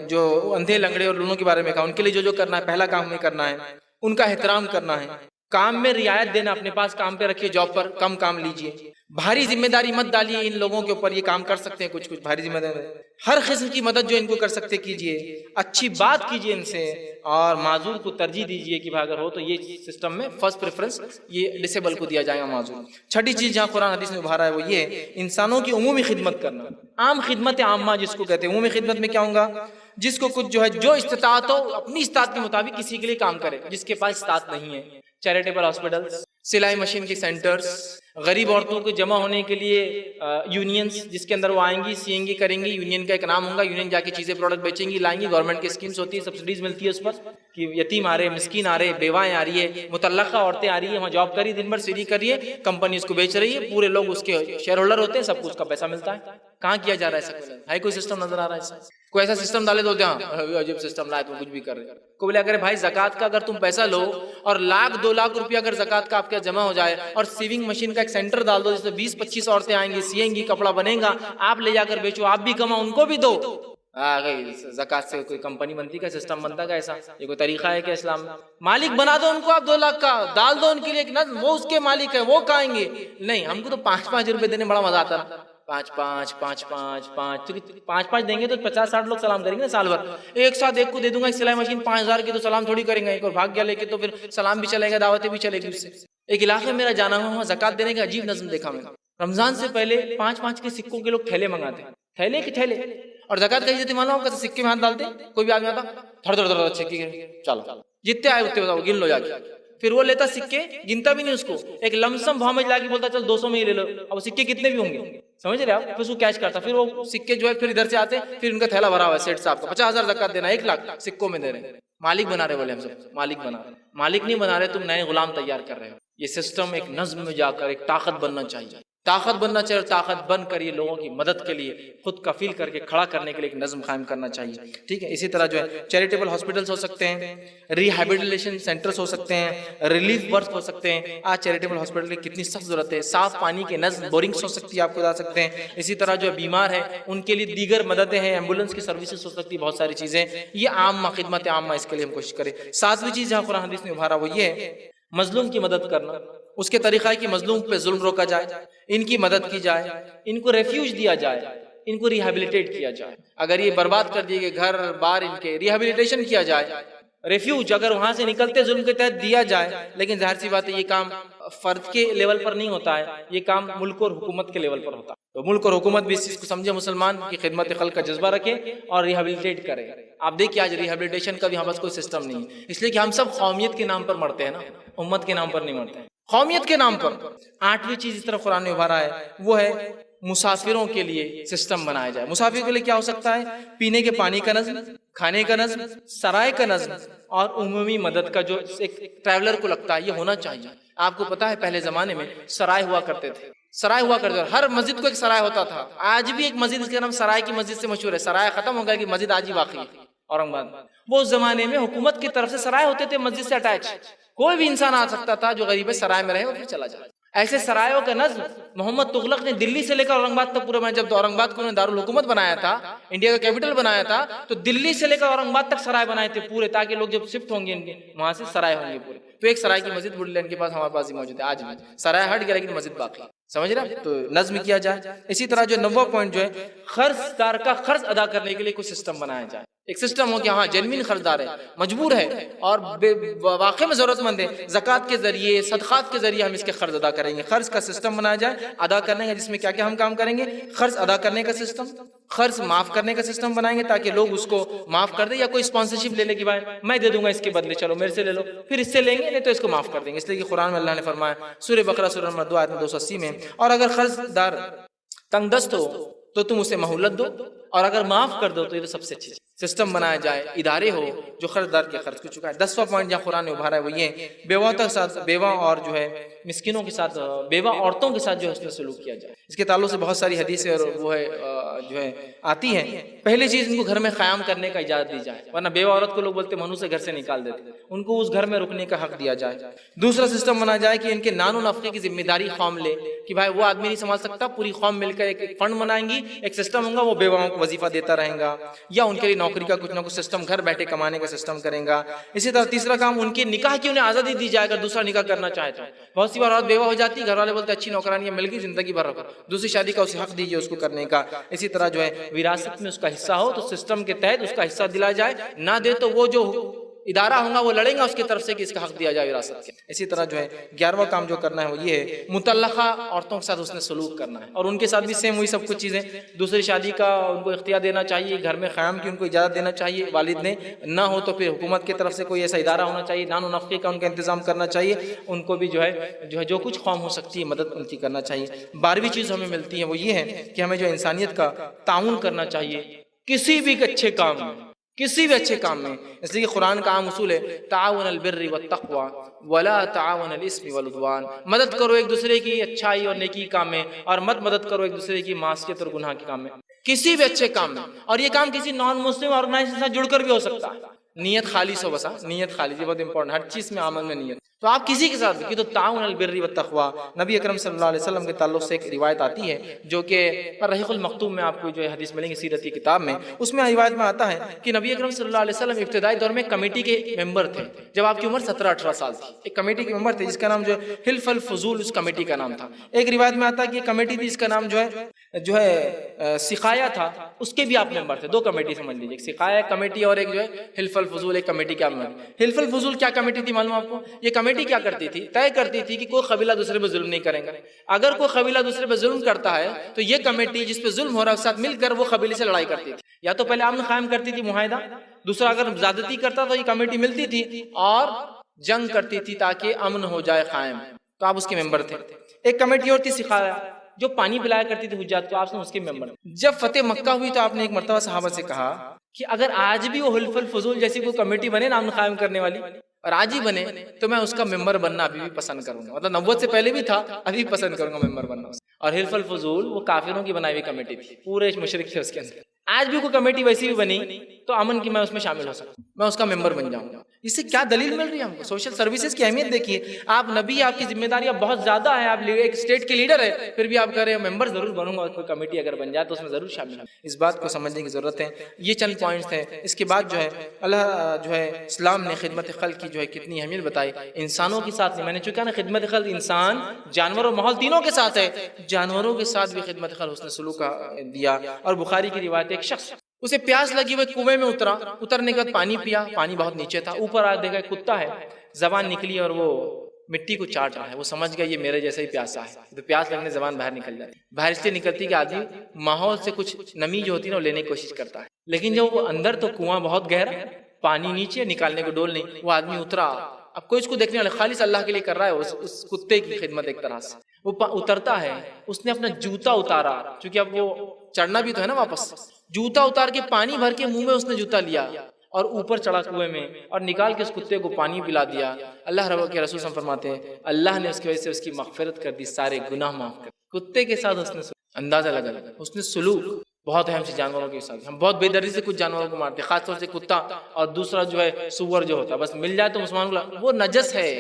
جو اندھے, لنگڑے اور لونوں کے بارے میں کہا, ان کے لیے جو کرنا ہے, پہلا کام ہمیں کرنا ہے ان کا احترام کرنا ہے. کام میں رعایت دینا، اپنے پاس کام پہ رکھیے، جاب پر کم کام لیجئے، بھاری ذمہ داری مت ڈالیے ان لوگوں کے اوپر، یہ کام کر سکتے ہیں کچھ بھاری ذمہ داری، ہر قسم کی مدد جو ان کو کر سکتے کیجئے، اچھی بات کیجئے ان سے، اور معذور کو ترجیح دیجئے کہ اگر ہو تو یہ سسٹم میں فرسٹ پریفرنس یہ ڈسیبل کو دیا جائے گا معذور۔ چھٹی چیز جہاں قرآن حدیث میں ابھارا ہے وہ یہ انسانوں کی عمومی خدمت کرنا، عام خدمت عامہ جس کو کہتے ہیں۔ عمومی خدمت میں کیا ہوگا؟ جس کو کچھ جو استطاعت ہو اپنی استطاعت کے مطابق کسی کے لیے کام کرے، جس کے پاس استطاعت نہیں ہے، چیریٹیبل ہاسپٹلس، سلائی مشین کے سینٹرز، غریب عورتوں کو جمع ہونے کے لیے یونینز جس کے اندر وہ آئیں گی، سیئیں گی، کریں گی، یونین کا ایک نام ہوگا، یونین جا کے چیزیں پروڈکٹ بیچیں گی، لائیں گی، گورنمنٹ کی اسکیمز ہوتی ہے، سبسڈیز ملتی ہے اس پر کہ یتیم آ رہے، مسکین آ رہے، بیوائیں آ رہی ہے، مطلقہ عورتیں آ رہی ہیں، وہاں جاب کری، دن بھر سیری کر رہی ہے، کمپنی اس کو بیچ رہی ہے، پورے لوگ اس کے شیئر ہولڈر ہوتے ہیں، سب کو اس کا پیسہ ملتا ہے۔ کہاں کیا جا رہا ہے ایسا؟ ہے کوئی سسٹم نظر آ رہا ہے ایسا؟ کوئی ایسا سسٹم ڈالے تو ہاں عجیب سسٹم لائے تو کچھ بھی کر رہے ہیں۔ کو بولے اگر بھائی زکوٰۃ کا اگر تم پیسہ لو اور 1,00,000 2,00,000 روپیہ اگر زکوٰۃ کا آپ کے جمع ہو جائے اور سیونگ مشین کا ایک سینٹر ڈال دو جس میں 20-25 عورتیں آئیں گی، سیئیں گی، کپڑا بنے گا، آپ لے جا کر بیچو، آپ بھی کماؤ، ان کو بھی دو، زکوٰۃ سے کوئی کمپنی بنتی کا سسٹم بنتا کا ایسا؟ یہ کوئی طریقہ ہے کہ اسلام میں؟ مالک بنا دو ان کو، آپ 2,00,000 کا ڈال دو ان کے لیے ایک نظم، وہ اس کے مالک ہے، وہ کھائیں گے۔ نہیں، ہم کو تو 5-5 روپے دینے بڑا مزہ آتا ہے، 5 دیں گے تو 50-60 لوگ سلام کریں گے سال بھر، ایک ساتھ ایک کو دے دوں گا ایک سلائی مشین 5,000 کی تو سلام تھوڑی کریں گے، ایک اور بھاگ گیا لے کے تو پھر سلام بھی چلے گا، دعوتیں بھی چلے گی اس سے۔ ایک علاقے میں میرا جانا ہوا، وہاں زکوٰۃ دینے کا عجیب نظم دیکھا میں، رمضان سے پہلے 5-5 کے سکوں کے لوگ تھیلے منگاتے ہیں، تھیلے کے تھیلے، اور زکوٰۃ کا جتنے معلوم ہوگا سکے میں ہاتھ ڈالتے، کوئی بھی آدمی آتا تھڑ تھڑ تھڑ چھکے، چلو جتنے آئے اتنے بتاؤ، گن لو جا کے، پھر وہ لیتا سکے، گنتا بھی نہیں اس کو، ایک لمسم بھامج لا کے بولتا چل 200 میں ہی لے لو، اب سکے کتنے بھی ہوں گے، سمجھ رہے آپ؟ پھر اس کو کیش کرتا، پھر وہ سکے جو ہے پھر ادھر سے آتے، پھر ان کا تھیلا بھرا ہوا ہے سیٹ صاحب کا، 50,000 زکوٰۃ دینا، 1,00,000 سکوں میں دے رہے ہیں، مالک بنا رہے، بولے ہم سب مالک بنا رہے، مالک نہیں بنا رہے، تم نئے غلام تیار کر رہے ہو۔ یہ سسٹم ایک نظم میں جا کر ایک طاقت بننا چاہیے، طاقت بننا چاہیے، اور طاقت بن کر یہ لوگوں کی مدد کے لیے خود کفیل کر کے کھڑا کرنے کے لیے ایک نظم قائم کرنا چاہیے، ٹھیک ہے۔ اسی طرح جو ہے چیریٹیبل ہاسپٹلس ہو سکتے ہیں، ریہیبلیٹیشن سینٹرز ہو سکتے ہیں، ریلیف ورک ہو سکتے ہیں۔ آج چیریٹیبل ہاسپٹل کی کتنی سخت ضرورت ہے، صاف پانی کے نظم، بورنگس ہو سکتی ہے، آپ کو بتا سکتے ہیں۔ اسی طرح جو بیمار ہے ان کے لیے دیگر مددیں ہیں، ایمبولینس کی سروسز ہو سکتی ہے، بہت ساری چیزیں، یہ عام خدمت عامہ، اس کے لیے ہم کوشش کریں۔ 7ویں چیز جہاں قرآن حدیث نے ابھارا وہ یہ ہے مظلوم کی مدد کرنا۔ اس کے طریقہ ہے کہ مظلوم پہ ظلم روکا جائے، ان کی مدد کی جائے، ان کو ریفیوج دیا جائے، ان کو ریہیبلیٹیٹ کیا جائے۔ اگر یہ برباد کر دیے گئے گھر بار، ان کے ریہیبلیٹیشن کیا جائے، ریفیوج اگر وہاں سے نکلتے ظلم کے تحت دیا جائے۔ لیکن ظاہر سی بات ہے یہ کام فرد کے لیول پر نہیں ہوتا ہے، یہ کام ملک اور حکومت کے لیول پر ہوتا ہے، تو ملک اور حکومت بھی اس چیز کو سمجھے، مسلمان کی خدمت خلق کا جذبہ رکھے اور ریہیبلیٹیٹ کرے۔ آپ دیکھیے آج ریہیبلیٹیشن کا بھی ہمارے پاس کوئی سسٹم نہیں ہے، اس لیے کہ ہم سب قومیت کے نام پر مرتے ہیں نا، امت کے نام پر نہیں مرتے ہیں، قومیت کے نام پر۔ 8ویں چیز اس طرح قرآن نے ابھارا ہے وہ ہے مسافروں کے لیے سسٹم بنایا جائے۔ مسافروں کے لیے کیا ہو سکتا ہے؟ پینے کے پانی کا نظم، کھانے کا نظم، سرائے کا نظم، اور عمومی مدد کا جو ایک ٹریولر کو لگتا ہے یہ ہونا چاہیے۔ آپ کو پتا ہے پہلے زمانے میں سرائے ہوا کرتے تھے، سرائے ہوا کرتے تھے، ہر مسجد کو ایک سرائے ہوتا تھا۔ آج بھی ایک مسجد اس کا نام سرائے کی مسجد سے مشہور ہے، سرائے ختم ہو گیا کہ مسجد آج ہی باقی ہے اورنگ آباد۔ وہ اس زمانے میں حکومت کی طرف سے سرائے ہوتے تھے مسجد سے اٹیچ، کوئی بھی انسان آ سکتا تھا جو غریب ہے سرائے میں رہے اور پھر چلا جائے۔ ایسے سرایوں کا نظم محمد تغلق نے دلی سے لے کر اورنگ آباد تک پورے میں، جب اورنگ آباد کو انہوں نے دارالحکومت بنایا تھا، انڈیا کا کیپٹل بنایا تھا، تو دلی سے لے کر اورنگ آباد تک سرائے بنائے تھے پورے، تاکہ لوگ جب شفٹ ہوں گے وہاں سے سرائے ہوں گے پورے۔ تو ایک سرائے کی مسجد بڑی لین کے پاس ہمارے پاس ہی موجود ہے، آج بھی سرائے ہٹ گیا لیکن مسجد باقی، سمجھ رہے ہیں؟ تو نظم کیا جائے۔ اسی طرح جو 9واں پوائنٹ جو ہے قرض دار کا قرض ادا کرنے کے لیے کوئی سسٹم بنایا جائے، ایک سسٹم ہو کہ ہاں جینوین قرض دار ہے، مجبور ہے اور واقع میں ضرورت مند ہے، زکوٰۃ کے ذریعے صدقات کے ذریعے ہم اس کے قرض ادا کریں گے۔ قرض کا سسٹم بنایا جائے ادا کرنے کا، جس میں کیا کیا ہم کام کریں گے؟ قرض ادا کرنے کا سسٹم، قرض معاف کرنے کا سسٹم بنائیں گے تاکہ لوگ اس کو معاف کر دیں، یا کوئی اسپانسرشپ لے لے کہ بھائی میں دے دوں گا اس کے بدلے، چلو میرے سے لے لو، پھر اس سے لیں گے نہیں تو اس کو معاف کر دیں گے۔ اس لیے کہ قرآن میں اللہ نے فرمایا سورہ بقرہ سورہ نمبر 2 آیت 280 میں، اور اگر قرض دار تنگ دست ہو تو تم اسے مہلت دو، اور اگر معاف کر دو تو یہ سب سے اچھی سسٹم بنایا جائے، ادارے ہو جو قرض دار کے قرض کو چکائے۔ 10واں پوائنٹ جہاں قرآن نے ابھارا ہے وہ یہ بیواؤں کے ساتھ، بیوہ اور جو ہے مسکینوں کے ساتھ، بیوہ عورتوں کے ساتھ جو ہے حسن سلوک کیا جائے۔ اس کے تعلق سے بہت ساری حدیثیں اور وہ ہے جو ہے آتی ہیں۔ پہلی چیز ان کو گھر میں قیام کرنے کا اجازت دی جائے، ورنہ بیوہ عورت کو لوگ بولتے منو سے گھر سے نکال دیتے، ان کو اس گھر میں رکنے کا حق دیا جائے۔ دوسرا سسٹم بنا جائے کہ ان کے نان و نفقے کی ذمہ داری قوم لے، کہ بھائی وہ آدمی نہیں سنبھال سکتا، پوری قوم مل کر ایک فنڈ بنائیں گی، ایک سسٹم ہوگا، وہ بیواؤں کو وظیفہ دیتا رہے گا، یا ان کے لیے نوکری کا کچھ نہ کچھ سسٹم، گھر بیٹھے کمانے کا سسٹم کریں گا۔ اسی طرح تیسرا کام ان کے نکاح کی انہیں آزادی دی جائے اگر دوسرا نکاح کرنا چاہے تو۔ بہت سی بار عورت بیوہ ہو جاتی ہے، گھر والے بولتے اچھی نوکرانی مل گئی زندگی بھر رکھو، دوسری شادی کا اسے حق دیجیے اس کو کرنے کا۔ اسی طرح جو ہے وراثت میں اس کا حصہ ہو تو سسٹم کے تحت اس کا حصہ دلا جائے، نہ دے تو وہ جو ادارہ ہوگا وہ لڑیں گا اس کی طرف سے کہ اس کا حق دیا جائے وراثت کے۔ اسی طرح جو ہے 11واں کام جو کرنا ہے وہ یہ ہے مطلقہ عورتوں کے ساتھ اس نے سلوک کرنا ہے، اور ان کے ساتھ بھی سیم وہی سب کچھ چیزیں، دوسری شادی کا ان کو اختیار دینا چاہیے، گھر میں قیام کی ان کو اجازت دینا چاہیے والد نے، نہ ہو تو پھر حکومت کی طرف سے کوئی ایسا ادارہ ہونا چاہیے، نان و نفقے کا ان کا انتظام کرنا چاہیے، ان کو بھی جو ہے جو کچھ قوم ہو سکتی ہے مدد ان کی کرنا چاہیے۔ 12ویں چیز ہمیں ملتی ہے وہ یہ ہے کہ ہمیں جو انسانیت کا تعاون کرنا چاہیے کسی بھی اچھے کام میں، کسی بھی اچھے کام میں، اس لیے کہ قرآن کا عام اصول ہے تعاون البر والتقوی ولا تعاون الاثم والعدوان، مدد کرو ایک دوسرے کی اچھائی اور نیکی کام میں، اور مت مدد کرو ایک دوسرے کی معصیت اور گناہ کے کام میں، کسی بھی اچھے کام میں۔ اور یہ کام کسی نان مسلم آرگنائزیشن سے جڑ کر بھی ہو سکتا ہے، نیت خالص ہو، بس نیت خالص، یہ بہت امپورٹنٹ، ہر چیز میں عمل میں نیت۔ تو آپ کسی کے ساتھ بھی تو تعاون البر والتقوی، نبی اکرم صلی اللہ علیہ وسلم کے تعلق سے ایک روایت آتی ہے جو کہ رحیق المختوم میں آپ کو جو ہے حدیث ملیں گے سیرت کی کتاب میں، اس میں روایت میں آتا ہے کہ نبی اکرم صلی اللہ علیہ وسلم ابتدائی دور میں کمیٹی کے ممبر تھے، جب آپ کی عمر 17-18 سال تھی، ایک کمیٹی کے ممبر تھے جس کا نام جو ہے حلف الفضول اس کمیٹی کا نام تھا۔ ایک روایت میں آتا ہے کہ کمیٹی تھی اس کا نام جو ہے سقایا تھا، اس کے بھی آپ ممبر تھے، 2 کمیٹی سمجھ لیجیے، ایک سقایا کمیٹی اور ایک جو ہے حلف الفضول ایک کمیٹی کا ممبر۔ حلف الفضول کیا کمیٹی تھی معلوم آپ کو؟ یہ کمیٹی کیا کرتی تھی، طے کرتی تھی کہ کوئی قبیلہ دوسرے پہ ظلم نہیں کرے گا، اگر کوئی قبیلہ دوسرے پہ ظلم کرتا ہے تو یہ کمیٹی جس پہ ظلم ہو رہا ہے اس کے ساتھ مل کر وہ قبیلے سے لڑائی کرتی تھی، یا تو پہلے امن قائم کرتی تھی معاہدہ، دوسرا اگر زیادتی کرتا تو یہ کمیٹی ملتی تھی اور جنگ کرتی تھی تاکہ امن ہو جائے قائم، تو آپ اس کے ممبر تھے۔ ایک کمیٹی اور تھی سقایا جو پانی پلایا کرتی تھی حجاج کو، آپ نے اس کے ممبر۔ جب فتح مکہ ہوئی تو آپ نے ایک مرتبہ صحابہ سے کہا کہ اگر آج بھی وہ حلف الفضول جیسی کوئی کمیٹی بنے نا امن قائم کرنے والی، اور آج ہی بنے تو میں اس کا ممبر بننا ابھی بھی پسند کروں گا، مطلب نبوت سے پہلے بھی تھا، ابھی پسند کروں گا ممبر بننا۔ اور حلف الفضول وہ کافروں کی بنائی ہوئی کمیٹی تھی، پورے مشرک تھے اس کے اندر۔ آج بھی کوئی کمیٹی ویسی بھی بنی تو امن کی میں اس میں شامل ہو سکتا ہوں، میں اس کا ممبر بن جاؤں گا۔ اس سے کیا دلیل مل رہی ہے ہم کو؟ سوشل سروسز کی اہمیت دیکھیے، آپ نبی، آپ کی ذمہ داریاں بہت زیادہ ہیں، آپ ایک اسٹیٹ کے لیڈر ہیں، پھر بھی آپ کہہ رہے ہیں ممبر ضرور بنوں گا، کوئی کمیٹی اگر بن جائے تو اس میں ضرور شامل ہوں۔ اس بات کو سمجھنے کی ضرورت ہے۔ یہ چند پوائنٹس ہیں۔ اس کے بعد جو ہے اللہ جو ہے اسلام نے خدمت خلق کی جو ہے کتنی اہمیت بتائی، انسانوں کے ساتھ میں نے چکا نا خدمت خلق انسان جانور اور ماحول تینوں کے ساتھ ہے، جانوروں کے ساتھ بھی خدمت خلق حسن سلوک کا دیا۔ اور بخاری کی روایت ایک شخص اسے پیاس لگی ہوئے کنویں میں اترنے کے بعد پانی پیا، پانی بہت نیچے تھا، اوپر آ دیکھا ایک کتا ہے، زبان نکلی اور وہ مٹی کو چاٹ رہا ہے، وہ سمجھ گیا یہ میرے جیسا ہی پیاسا ہے، تو پیاس لگنے زبان باہر نکل جاتی، باہر اس لیے نکلتی کہ آدمی ماحول سے کچھ نمی جو ہوتی ہے نا وہ لینے کی کوشش کرتا ہے، لیکن جب وہ اندر تو کنواں بہت گہرا، پانی نیچے، نکالنے کو ڈول نہیں، وہ آدمی اترا، اب کوئی اس کو دیکھنے والے خالص اللہ کے لیے کر رہا ہے، اس کتے کی خدمت ایک طرح سے وہ اترتا ہے، اس نے اپنا جوتا اتارا، چونکہ اب وہ چڑھنا بھی تو ہے نا واپس، جوتا اتار کے پانی بھر کے منہ میں اس نے جوتا لیا اور اوپر چڑھا کنویں میں اور نکال کے اس کتے کو پانی پلا دیا۔ اللہ رب کے رسول صلی اللہ علیہ وسلم فرماتے ہیں اللہ نے اس کی وجہ سے اس کی مغفرت کر دی، سارے گناہ معاف کر دی۔ کتے کے ساتھ اس نے اندازہ لگا، اس نے سلوک بہت اہم چیز جانوروں کے ساتھ، ہم بہت بے دردی سے کچھ جانوروں کو مارتے، خاص طور سے کتا، اور دوسرا جو ہے سور جو ہوتا ہے، بس مل جائے تو مسلمان کو وہ نجس ہے،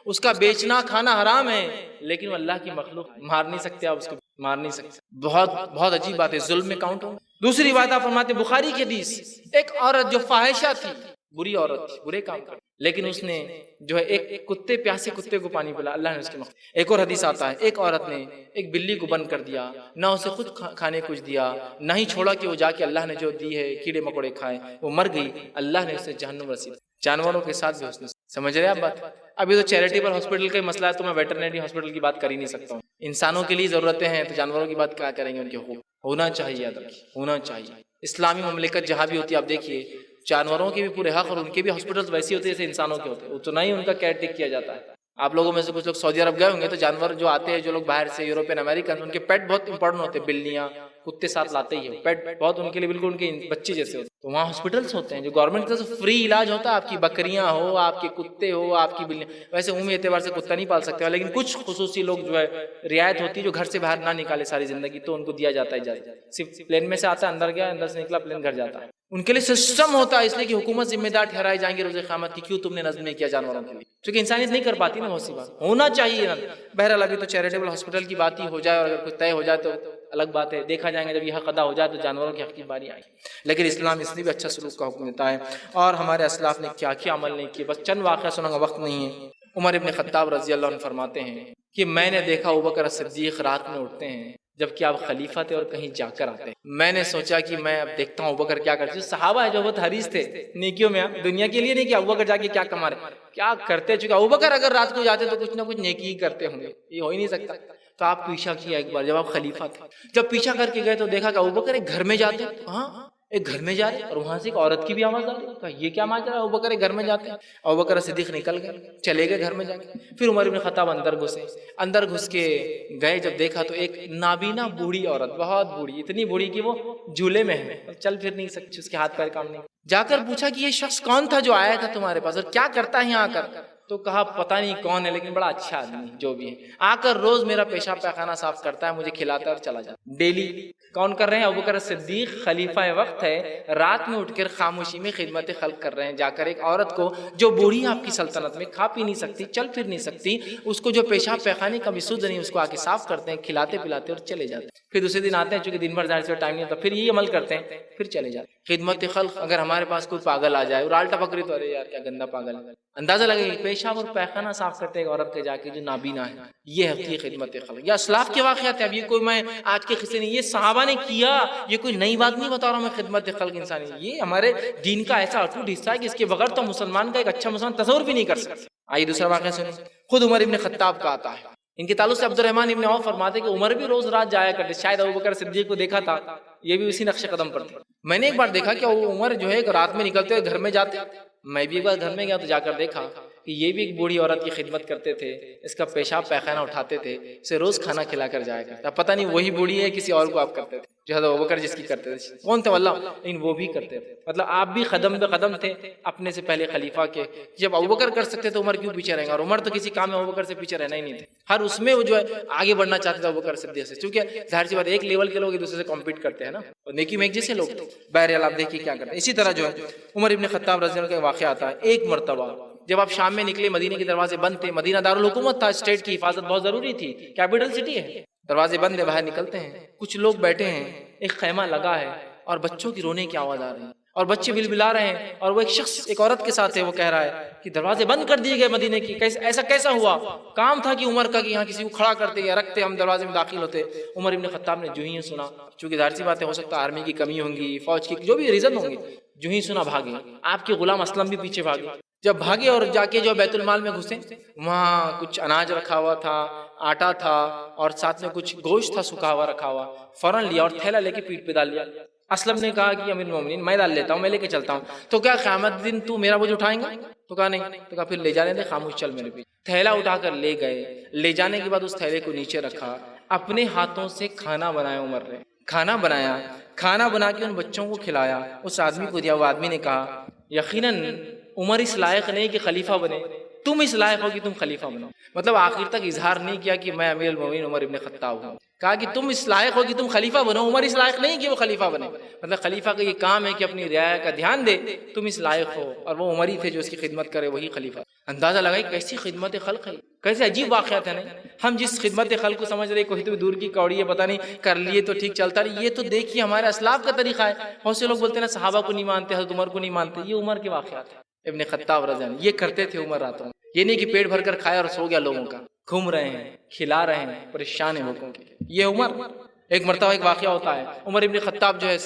اس کا بیچنا کھانا حرام ہے، لیکن وہ اللہ کی مخلوق مار نہیں سکتے، آپ اس کو مار نہیں سکتے، بہت عجیب بات ہے، ظلم میں کاؤنٹ ہو۔ دوسری بات آپ فرماتے بخاری کی حدیث، ایک عورت جو فاحشہ تھی، بری عورت تھی، برے کام کرتی، لیکن اس نے جو ہے ایک پیاسے کتے کو پانی پلا، اللہ نے اس کی مغفرت۔ ایک اور حدیث آتا ہے ایک عورت نے ایک بلی کو بند کر دیا، نہ اسے خود کھانے کچھ دیا، نہ ہی چھوڑا کہ وہ جا کے اللہ نے جو دی ہے کیڑے مکوڑے کھائے، وہ مر گئی، اللہ نے اسے جہنم رسید۔ جانوروں کے ساتھ بھی حسن، سمجھ رہے آپ بات؟ ابھی تو چیریٹیبل ہاسپٹل کا مسئلہ ہے تو میں ویٹرنری ہاسپٹل کی بات کر ہی نہیں سکتا ہوں، انسانوں کے لیے ضرورتیں ہیں تو جانوروں کی بات کیا کریں گے، ان کے حقوق ہونا چاہیے، یاد رکھیے ہونا چاہیے۔ اسلامی مملکت جہاں بھی ہوتی ہے آپ دیکھیے جانوروں کے بھی پورے حق اور ان کے بھی ہاسپٹلز ویسے ہوتے ہیں جیسے انسانوں کے ہوتے ہیں، اتنا ہی ان کا کیئر ٹیک کیا جاتا ہے۔ آپ لوگوں میں سے کچھ لوگ سعودی عرب گئے ہوں گے تو جانور جو آتے ہیں، جو لوگ باہر سے یوروپین امریکن، ان کے پیٹ بہت امپورٹنٹ ہوتے ہیں، بلیاں کتے ساتھ لاتے ہی ہیں، پیٹ بہت ان کے لیے بالکل ان کے بچے جیسے ہوتے ہیں، تو وہاں ہاسپٹلس ہوتے ہیں جو گورنمنٹ کی طرف سے فری علاج ہوتا ہے، آپ کی بکریاں ہو، آپ کے کتے ہو، آپ کی بلیاں، ویسے عمومی اعتبار سے کتا نہیں پال سکتے، لیکن کچھ خصوصی لوگ جو ہے رعایت ہوتی ہے جو گھر سے باہر نہ نکالے ساری زندگی، تو ان کو دیا جاتا ہے اجازت، صرف پلین میں سے آتا ہے اندر گیا، اندر سے نکلا پلین گھر جاتا ہے، ان کے لیے سسٹم ہوتا ہے، اس لیے کہ حکومت ذمہ دار ٹھہرائی جائیں گے روز قیامت کی، کیوں تم نے نظم نہیں کیا جانوروں کے لیے، کیونکہ انسانیت نہیں کر پاتی نا، بہت سی بات ہونا چاہیے نا۔ بہرحال ابھی تو چیریٹیبل ہاسپٹل کی بات ہی ہو جائے اور اگر کچھ طے ہو جائے تو الگ بات ہے، دیکھا جائیں گے جب یہ حق ادا ہو جائے تو جانوروں کی حق کی باری آئے گی۔ لیکن اسلام اس لیے بھی اچھا سلوک کا حکم دیتا ہے، اور ہمارے اسلاف نے کیا کیا عمل نہیں کیے، بس چند واقعہ سنوں گا، وقت نہیں ہے۔ عمر ابن خطاب رضی اللہ عنہ فرماتے ہیں کہ میں نے دیکھا ابوبکر صدیق رات میں اٹھتے ہیں جبکہ آپ خلیفہ تھے اور کہیں جا کر آتے ہیں۔ میں نے سوچا کہ میں اب دیکھتا ہوں ابوبکر کیا کرتے، صحابہ ہے جو بہت حریص تھے نیکیوں میں، دنیا کے لیے نہیں کہ ابوبکر جا کے کیا کما رہے، کیا کرتے، چونکہ ابوبکر اگر رات کو جاتے تو کچھ نہ کچھ نیکی ہی کرتے ہوں گے، یہ ہو ہی نہیں سکتا۔ تو آپ پیچھا کیا ایک بار جب آپ خلیفہ تھے، جب پیچھا کر کے گئے تو دیکھا کہ ابوبکر ایک گھر میں جاتے، ہاں ایک گھر میں جا رہے اور وہاں سے ایک عورت کی بھی آواز آ رہی ہے، یہ کیا ماجرا ہے، ابوبکر ایک گھر میں جاتے ہیں۔ ابوبکر صدیق نکل گئے، چلے گئے گھر میں جا کے، پھر عمر ابن خطاب اندر گھسے، اندر گھس کے گئے، جب دیکھا تو ایک نابینا بوڑھی عورت، بہت بوڑھی، اتنی بوڑھی کہ وہ جھولے میں ہے، چل پھر نہیں سکتی، اس کے ہاتھ پیر کام نہیں۔ جا کر پوچھا کہ یہ شخص کون تھا جو آیا تھا تمہارے پاس اور کیا کرتا ہے یہاں آ کر؟ تو کہا پتہ نہیں کون ہے لیکن بڑا اچھا آدمی جو بھی ہے، آ کر روز میرا پیشاب پیخانہ صاف کرتا ہے، مجھے کھلاتا ہے اور چلا جاتا ہے ڈیلی۔ کون کر رہے ہیں؟ ابوبکر صدیق خلیفہ وقت ہے، رات میں اٹھ کر خاموشی میں خدمت خلق کر رہے ہیں، جا کر ایک عورت کو جو بوڑھی آپ کی سلطنت میں کھا پی نہیں سکتی، چل پھر نہیں سکتی، اس کو جو پیشاب پیخانے کا بھی سود نہیں، اس کو آ کے صاف کرتے ہیں، کھلاتے پلاتے اور چلے جاتے ہیں۔ پھر دوسرے دن آتے ہیں، چونکہ دن بھر ظاہر سے ٹائم نہیں ہوتا، پھر یہی عمل کرتے ہیں، پھر چلے جاتے ہیں۔ خدمت خلق، اگر ہمارے پاس کوئی پاگل آ جائے اور الٹا پکڑی تو ارے یار کیا گندا پاگل ہے، اندازہ لگے گا پیشاب اور پیخانہ صاف کرتے ایک عورت کے جا کے جو نابینا ہے، یہ ہے خدمت خلق۔ یہ اسلاف کے واقعات ہیں، اب یہ کوئی میں آج کے قصے نہیں، یہ صحابہ نے کیا، یہ کوئی نئی بات نہیں بتا رہا ہوں میں، خدمت خلق انسانی یہ ہمارے دین کا ایسا اٹوٹ حصہ ہے کہ اس کے بغیر تو مسلمان کا ایک اچھا مسلمان تصور بھی نہیں کر سکتا۔ آئیے دوسرا واقعہ سنیں، خود عمر ابن خطاب کا آتا ہے، ان کے تعلق سے عبد الرحمن ابن عوف فرماتے کہ عمر بھی روز رات جایا کرتے، شاید ابوبکر صدیق کو دیکھا تھا، یہ بھی اسی نقش قدم پر تھے۔ میں نے ایک بار دیکھا کہ عمر جو ہے رات میں نکلتے ہوئے گھر میں جاتے، میں بھی ایک بار گھر میں گیا تو جا کر دیکھا کہ یہ بھی ایک بوڑھی عورت کی خدمت کرتے تھے، اس کا پیشاب پیخانہ اٹھاتے تھے، اسے روز کھانا کھلا کر جایا کرتا۔ پتہ نہیں وہی بوڑھی ہے کسی اور کو آپ کرتے تھے جو حضرت ابوبکر جس کی کرتے تھے، کون تھے واللہ، لیکن وہ بھی کرتے تھے۔ مطلب آپ بھی قدم پہ قدم تھے اپنے سے پہلے خلیفہ کے، جب ابوبکر کر سکتے تو عمر کیوں پیچھے رہیں گے، اور عمر تو کسی کام میں ابوبکر سے پیچھے رہنا ہی نہیں تھے، ہر اس میں وہ جو ہے آگے بڑھنا چاہتے تھے ابوبکر صدیق سے، چونکہ ظاہر سی بات ایک لیول کے لوگ ایک دوسرے سے کمپیٹ کرتے ہیں نا، اور نیکی میں ایک جیسے لوگ تھے۔ بہرحال آپ دیکھیے کیا کرتے ہیں۔ اسی طرح جو ہے عمر ابن خطاب رضی اللہ عنہ کا واقعہ آتا ہے، ایک مرتبہ جب آپ شام میں نکلے، مدینے کے دروازے بند تھے، مدینہ دارالحکومت تھا، اسٹیٹ کی حفاظت بہت ضروری تھی، کیپٹل سٹی ہے، دروازے بند ہے، باہر نکلتے ہیں، کچھ لوگ بیٹھے ہیں، ایک خیمہ لگا ہے اور بچوں کی رونے کی آواز آ رہی ہے اور بچے بلبلا رہے ہیں، اور وہ ایک شخص ایک عورت کے ساتھ ہے، وہ کہہ رہا ہے کہ دروازے بند کر دیے گئے مدینے کی، ایسا کیسا ہوا؟ کام تھا کہ عمر کا کہ یہاں کسی کو کھڑا کرتے یا رکھتے، ہم دروازے میں داخل ہوتے۔ عمر ابن خطاب نے جو ہی سنا، چونکہ ظاہر سی بات ہے، ہو سکتا ہے آرمی کی کمی ہوں گی، فوج کی جو بھی ریزن ہوں گی، جو ہی سنا بھاگے۔ آپ کے غلام اسلم بھی پیچھے بھاگے، جب بھاگے اور جا کے جو بیت المال میں گھسے، وہاں کچھ اناج رکھا ہوا تھا، آٹا تھا اور ساتھ میں کچھ گوشت تھا سکھا ہوا رکھا ہوا، فوراً لیا اور تھیلا لے کے پیٹ پہ ڈال لیا۔ اسلم نے کہا کہ امیر المومنین میں ڈال لیتا ہوں، میں لے کے چلتا ہوں، تو کیا قیامت دن تو میرا بوجھ اٹھائیں گا؟ تو کہا نہیں، تو کہا پھر لے جانے دے، خاموش چل میرے پیچھے۔ تھیلا اٹھا کر لے گئے، لے جانے کے بعد اس تھیلے کو نیچے رکھا، اپنے ہاتھوں سے کھانا بنایا عمر نے، کھانا بنایا، کھانا بنا کے ان بچوں کو کھلایا، اس آدمی کو دیا، وہ آدمی نے کہا یقیناً عمر اس لائق نہیں کہ خلیفہ بنے، تم اس لائق ہو کہ تم خلیفہ بنو۔ مطلب آخر تک اظہار نہیں کیا کہ میں امیر المومنین عمر ابن خطاب ہوں، کہا کہ تم اس لائق ہو کہ تم خلیفہ بنو، عمر اس لائق نہیں کہ وہ خلیفہ بنے۔ مطلب خلیفہ کا یہ کام ہے کہ اپنی رعایا کا دھیان دے، تم اس لائق ہو، اور وہ عمر ہی تھے جو اس کی خدمت کرے، وہی خلیفہ۔ اندازہ لگائی کیسی خدمت خلق ہے، کیسے عجیب واقعات ہیں۔ نہیں ہم جس خدمت خلق کو سمجھ رہے کوئی تو دور کی کوڑی ہے، پتہ نہیں کر لیے تو ٹھیک چلتا رہی، یہ تو دیکھیے ہمارے اسلاف کا طریقہ ہے۔ بہت سے لوگ بولتے ہیں نا صحابہ کو نہیں مانتے، حضرت عمر کو نہیں مانتے، یہ عمر کے واقعات ہیں۔ ابن خطاب رضی اللہ عنہ یہ کرتے تھے عمر راتوں میں، یہ نہیں کہ پیٹ بھر کر کھایا اور سو گیا لوگوں کا، گھوم رہے ہیں، کھلا رہے ہیں، پریشان ہیں لوگوں کے، یہ عمر۔ ایک مرتبہ ایک واقعہ ہوتا ہے، عمر ابن خطاب جو ہے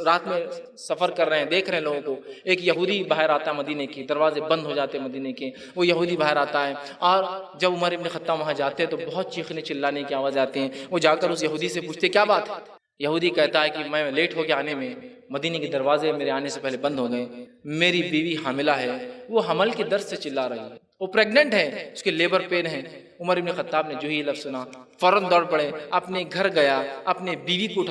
رات میں سفر کر رہے ہیں، دیکھ رہے ہیں لوگوں کو، ایک یہودی باہر آتا ہے مدینے کی، دروازے بند ہو جاتے ہیں مدینے کے، وہ یہودی باہر آتا ہے، اور جب عمر ابن خطاب وہاں جاتے ہیں تو بہت چیخنے چلانے کی آواز آتی ہیں، وہ جا کر اس یہودی سے پوچھتے کیا بات ہے؟ یہودی کہتا ہے کہ میں لیٹ ہو گیا آنے میں، مدینے کے دروازے میرے آنے سے پہلے بند ہو گئے، میری بیوی حاملہ ہے، وہ حمل کے درد سے چلا رہی ہے، وہ پریگننٹ ہے، اس کے لیبر پین ہے۔ عمر ابن خطاب نے جو ہی لفظ سنا فوراً دوڑ پڑے، اپنے گھر گیا، اپنے بیوی کو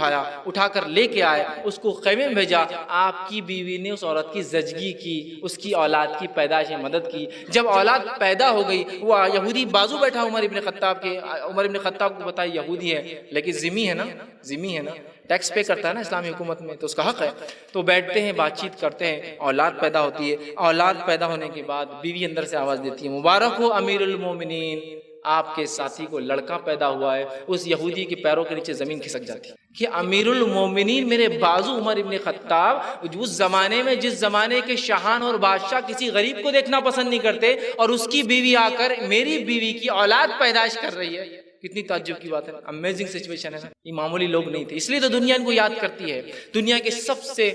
اٹھا کر لے کے آئے، اس کو خیمے میں بھیجا۔ آپ کی بیوی نے اس عورت کی زچگی کی، اس کی اولاد کی پیدائش میں مدد کی۔ جب اولاد پیدا ہو گئی، وہ یہودی بازو بیٹھا عمر ابن خطاب کے، عمر ابن خطاب کو بتایا یہودی ہے لیکن ذمہ ہے نا، ذمہ ہے نا، ٹیکس پے کرتا ہے نا اسلامی حکومت میں، تو اس کا حق ہے۔ تو بیٹھتے ہیں، بات چیت کرتے ہیں، اولاد پیدا ہوتی ہے۔ اولاد پیدا ہونے کے بعد بیوی اندر سے آواز دیتی ہے مبارک ہو امیر المومنین، آپ کے ساتھی کو لڑکا پیدا ہوا ہے۔ اس یہودی کے پیروں کے نیچے زمین کھسک جاتی ہے، کہ امیر المومنین میرے بازو عمر ابن خطاب اس زمانے میں جس زمانے کے شاہان اور بادشاہ کسی غریب کو دیکھنا پسند نہیں کرتے، اور اس کی بیوی آ کر میری بیوی کی اولاد پیدائش کر رہی ہے، کتنی تعجب کی بات ہے، امیزنگ سچویشن ہے نا۔ یہ معمولی لوگ نہیں تھے، اس لیے تو دنیا ان کو یاد کرتی ہے۔ دنیا کے سب سے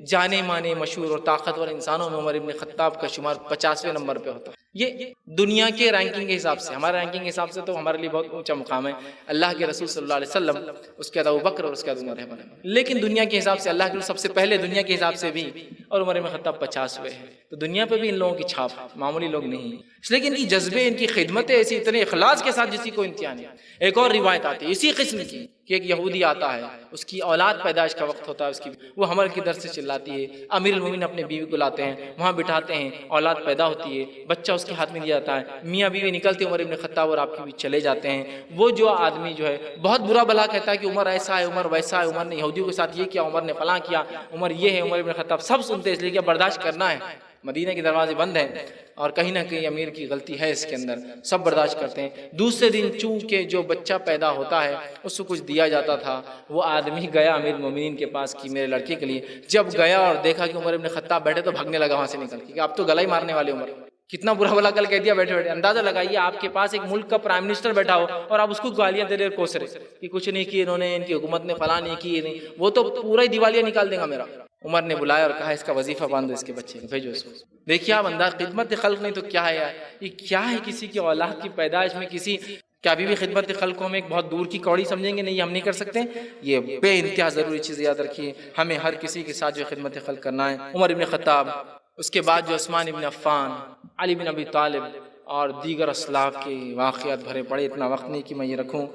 جانے مانے مشہور اور طاقتور انسانوں میں عمر ابن خطاب کا شمار 50ویں نمبر پہ ہوتا ہے۔ یہ دنیا کے رینکنگ کے حساب سے، ہمارے رینکنگ کے حساب سے تو ہمارے لیے بہت اونچا مقام ہے، اللہ کے رسول صلی اللہ علیہ وسلم، اس کے بعد ابوبکر اور اس کے بعد عمر ہے، لیکن دنیا کے حساب سے اللہ کے رسول سب سے پہلے دنیا کے حساب سے بھی، اور عمر ابن خطاب 50ویں ہے۔ تو دنیا پہ بھی ان لوگوں کی چھاپ، معمولی لوگ نہیں، اس لیے کہ ان کی جذبے، ان کی خدمتیں ایسی اتنے اخلاص کے ساتھ جس کی کوئی انتہا نہیں۔ ایک اور روایت آتی ہے اسی قسم کی کہ ایک یہودی آتا ہے، اس کی اولاد پیدائش کا وقت ہوتا ہے، اس کی وہ حمل کی درد سے چلاتی ہے، امیر المومنین اپنے بیوی کو لاتے ہیں، وہاں بٹھاتے ہیں، اولاد پیدا ہوتی ہے، بچہ اس کے ہاتھ میں دیا جاتا ہے، میاں بیوی نکلتے عمر ابن خطاب اور آپ کے بیچ چلے جاتے ہیں۔ وہ جو آدمی جو ہے بہت برا بھلا کہتا ہے کہ عمر ایسا ہے، عمر ویسا ہے، عمر نے یہودیوں کے ساتھ یہ کیا، عمر نے فلاں کیا، عمر یہ ہے، عمر ابن خطاب سب سنتے ہیں، اس لیے کہ برداشت کرنا ہے، مدینہ کے دروازے بند ہیں اور کہیں نہ کہیں امیر کی غلطی ہے اس کے اندر، سب برداشت کرتے ہیں۔ دوسرے دن چونکہ جو بچہ پیدا ہوتا ہے اس کو کچھ دیا جاتا تھا، وہ آدمی گیا امیر المومنین کے پاس کہ میرے لڑکے کے لیے، جب گیا اور دیکھا کہ عمر ابن خطاب بیٹھے تو بھگنے لگا وہاں سے نکل کے کہ آپ تو گلا ہی مارنے والے عمر، کتنا برا بھلا کل کہہ دیا بیٹھے بیٹھے۔ اندازہ لگائیے آپ کے پاس ایک ملک کا پرائم منسٹر بیٹھا ہو اور آپ اس کو گالیاں دے رہے کوس رہے کہ کچھ نہیں کی انہوں نے، ان کی حکومت نے فلاں نہیں کی، نہیں، وہ تو پورا ہی دیوالیہ نکال دے گا میرا۔ عمر نے بلایا اور کہا اس کا وظیفہ باندھو، اس کے بچے کو بھیجو اس کو۔ دیکھیے آپ انداز، خدمت خلق نہیں تو کیا ہے یار، یہ کیا ہے کسی کی اولاد کی پیدائش میں کسی کیا ابھی بھی خدمت خلق کو ہم ایک بہت دور کی کوڑی سمجھیں گے؟ نہیں، یہ ہم نہیں کر سکتے، یہ بے انتہا ضروری چیز یاد رکھیے، ہمیں ہر کسی کے ساتھ جو خدمت خلق کرنا ہے۔ عمر ابن خطاب، اس کے بعد جو عثمان ابن عفان، علی بن ابی طالب اور دیگر اسلاف کے واقعات بھرے پڑے، اتنا وقت نہیں کہ میں یہ رکھوں۔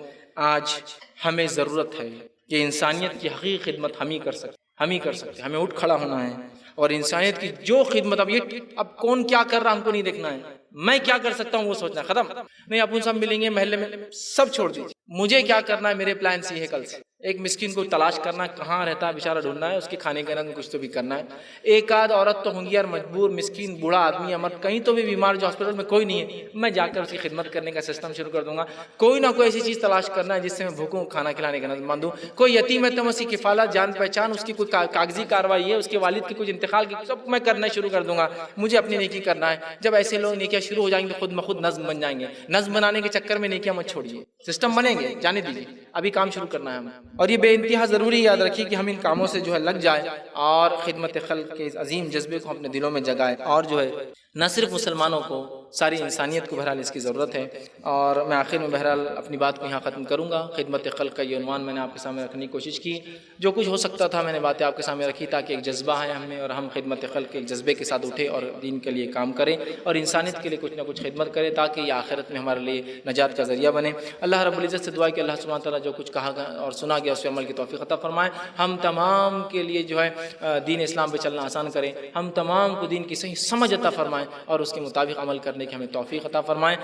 آج ہمیں ضرورت ہے کہ انسانیت کی حقیقی خدمت ہم ہی کر سکتے، ہمیں اٹھ کھڑا ہونا ہے، اور انسانیت کی جو خدمت، اب کون کیا کر رہا ہم کو نہیں دیکھنا ہے، میں کیا کر سکتا ہوں وہ سوچنا ہے، ختم نہیں۔ اپن سب ملیں گے محلے میں، سب چھوڑ دیجیے، مجھے کیا کرنا ہے، میرے پلان سی ہے کل سے، ایک مسکین کو تلاش کرنا ہے، کہاں رہتا ہے بیچارہ ڈھونڈنا ہے، اس کے کھانے کے میں کچھ تو بھی کرنا ہے، ایک آدھ عورت تو ہوں گی یار مجبور، مسکین بوڑھا آدمی امر کہیں تو بھی بیمار جو ہاسپٹل میں کوئی نہیں ہے، میں جا کر اس کی خدمت کرنے کا سسٹم شروع کر دوں گا۔ کوئی نہ کوئی ایسی چیز تلاش کرنا ہے جس سے میں بھوکوں کھانا کھلانے کا نظم باندھوں، کوئی یتیم ہے تو میں اس کی کفالت، جان پہچان، اس کی کوئی کاغذی کاروائی ہے، اس کے والد کی کچھ انتقال کی، سب میں کرنا شروع کر دوں گا، مجھے اپنی نیکی کرنا ہے۔ جب ایسے لوگ نیکیاں شروع ہو جائیں گے خود بخود نظم بن جائیں گے، نظم بنانے کے چکر میں نیکیاں مت چھوڑیے، سسٹم بنیں گے، جانے دیجیے، ابھی کام شروع کرنا ہے ہمیں، اور یہ بے انتہا ضروری یاد رکھیے کہ ہم ان کاموں سے جو ہے لگ جائے اور خدمت خلق کے عظیم جذبے کو اپنے دلوں میں جگائے، اور جو ہے نہ صرف مسلمانوں کو، ساری انسانیت کو بہرحال اس کی ضرورت ہے۔ اور میں آخر میں بہرحال اپنی بات کو یہاں ختم کروں گا۔ خدمت خلق کا یہ عنوان میں نے آپ کے سامنے رکھنے کی کوشش کی، جو کچھ ہو سکتا تھا میں نے باتیں آپ کے سامنے رکھی تاکہ ایک جذبہ ہے ہم میں، اور ہم خدمت خلق کے ایک جذبے کے ساتھ اٹھے اور دین کے لیے کام کریں اور انسانیت کے لیے کچھ نہ کچھ خدمت کریں تاکہ یہ آخرت میں ہمارے لیے نجات کا ذریعہ بنے۔ اللہ رب العزت سے دعا ہے کہ اللہ سبحانہ تعالیٰ جو کچھ کہا اور سنا گیا اس پہ عمل کی توفیق عطا فرمائے، ہم تمام کے لیے جو ہے دین اسلام پہ چلنا آسان کریں، ہم تمام کو دین کی صحیح سمجھ عطا فرمائیں اور اس کے مطابق عمل کرنے کی ہمیں توفیق عطا فرمائیں۔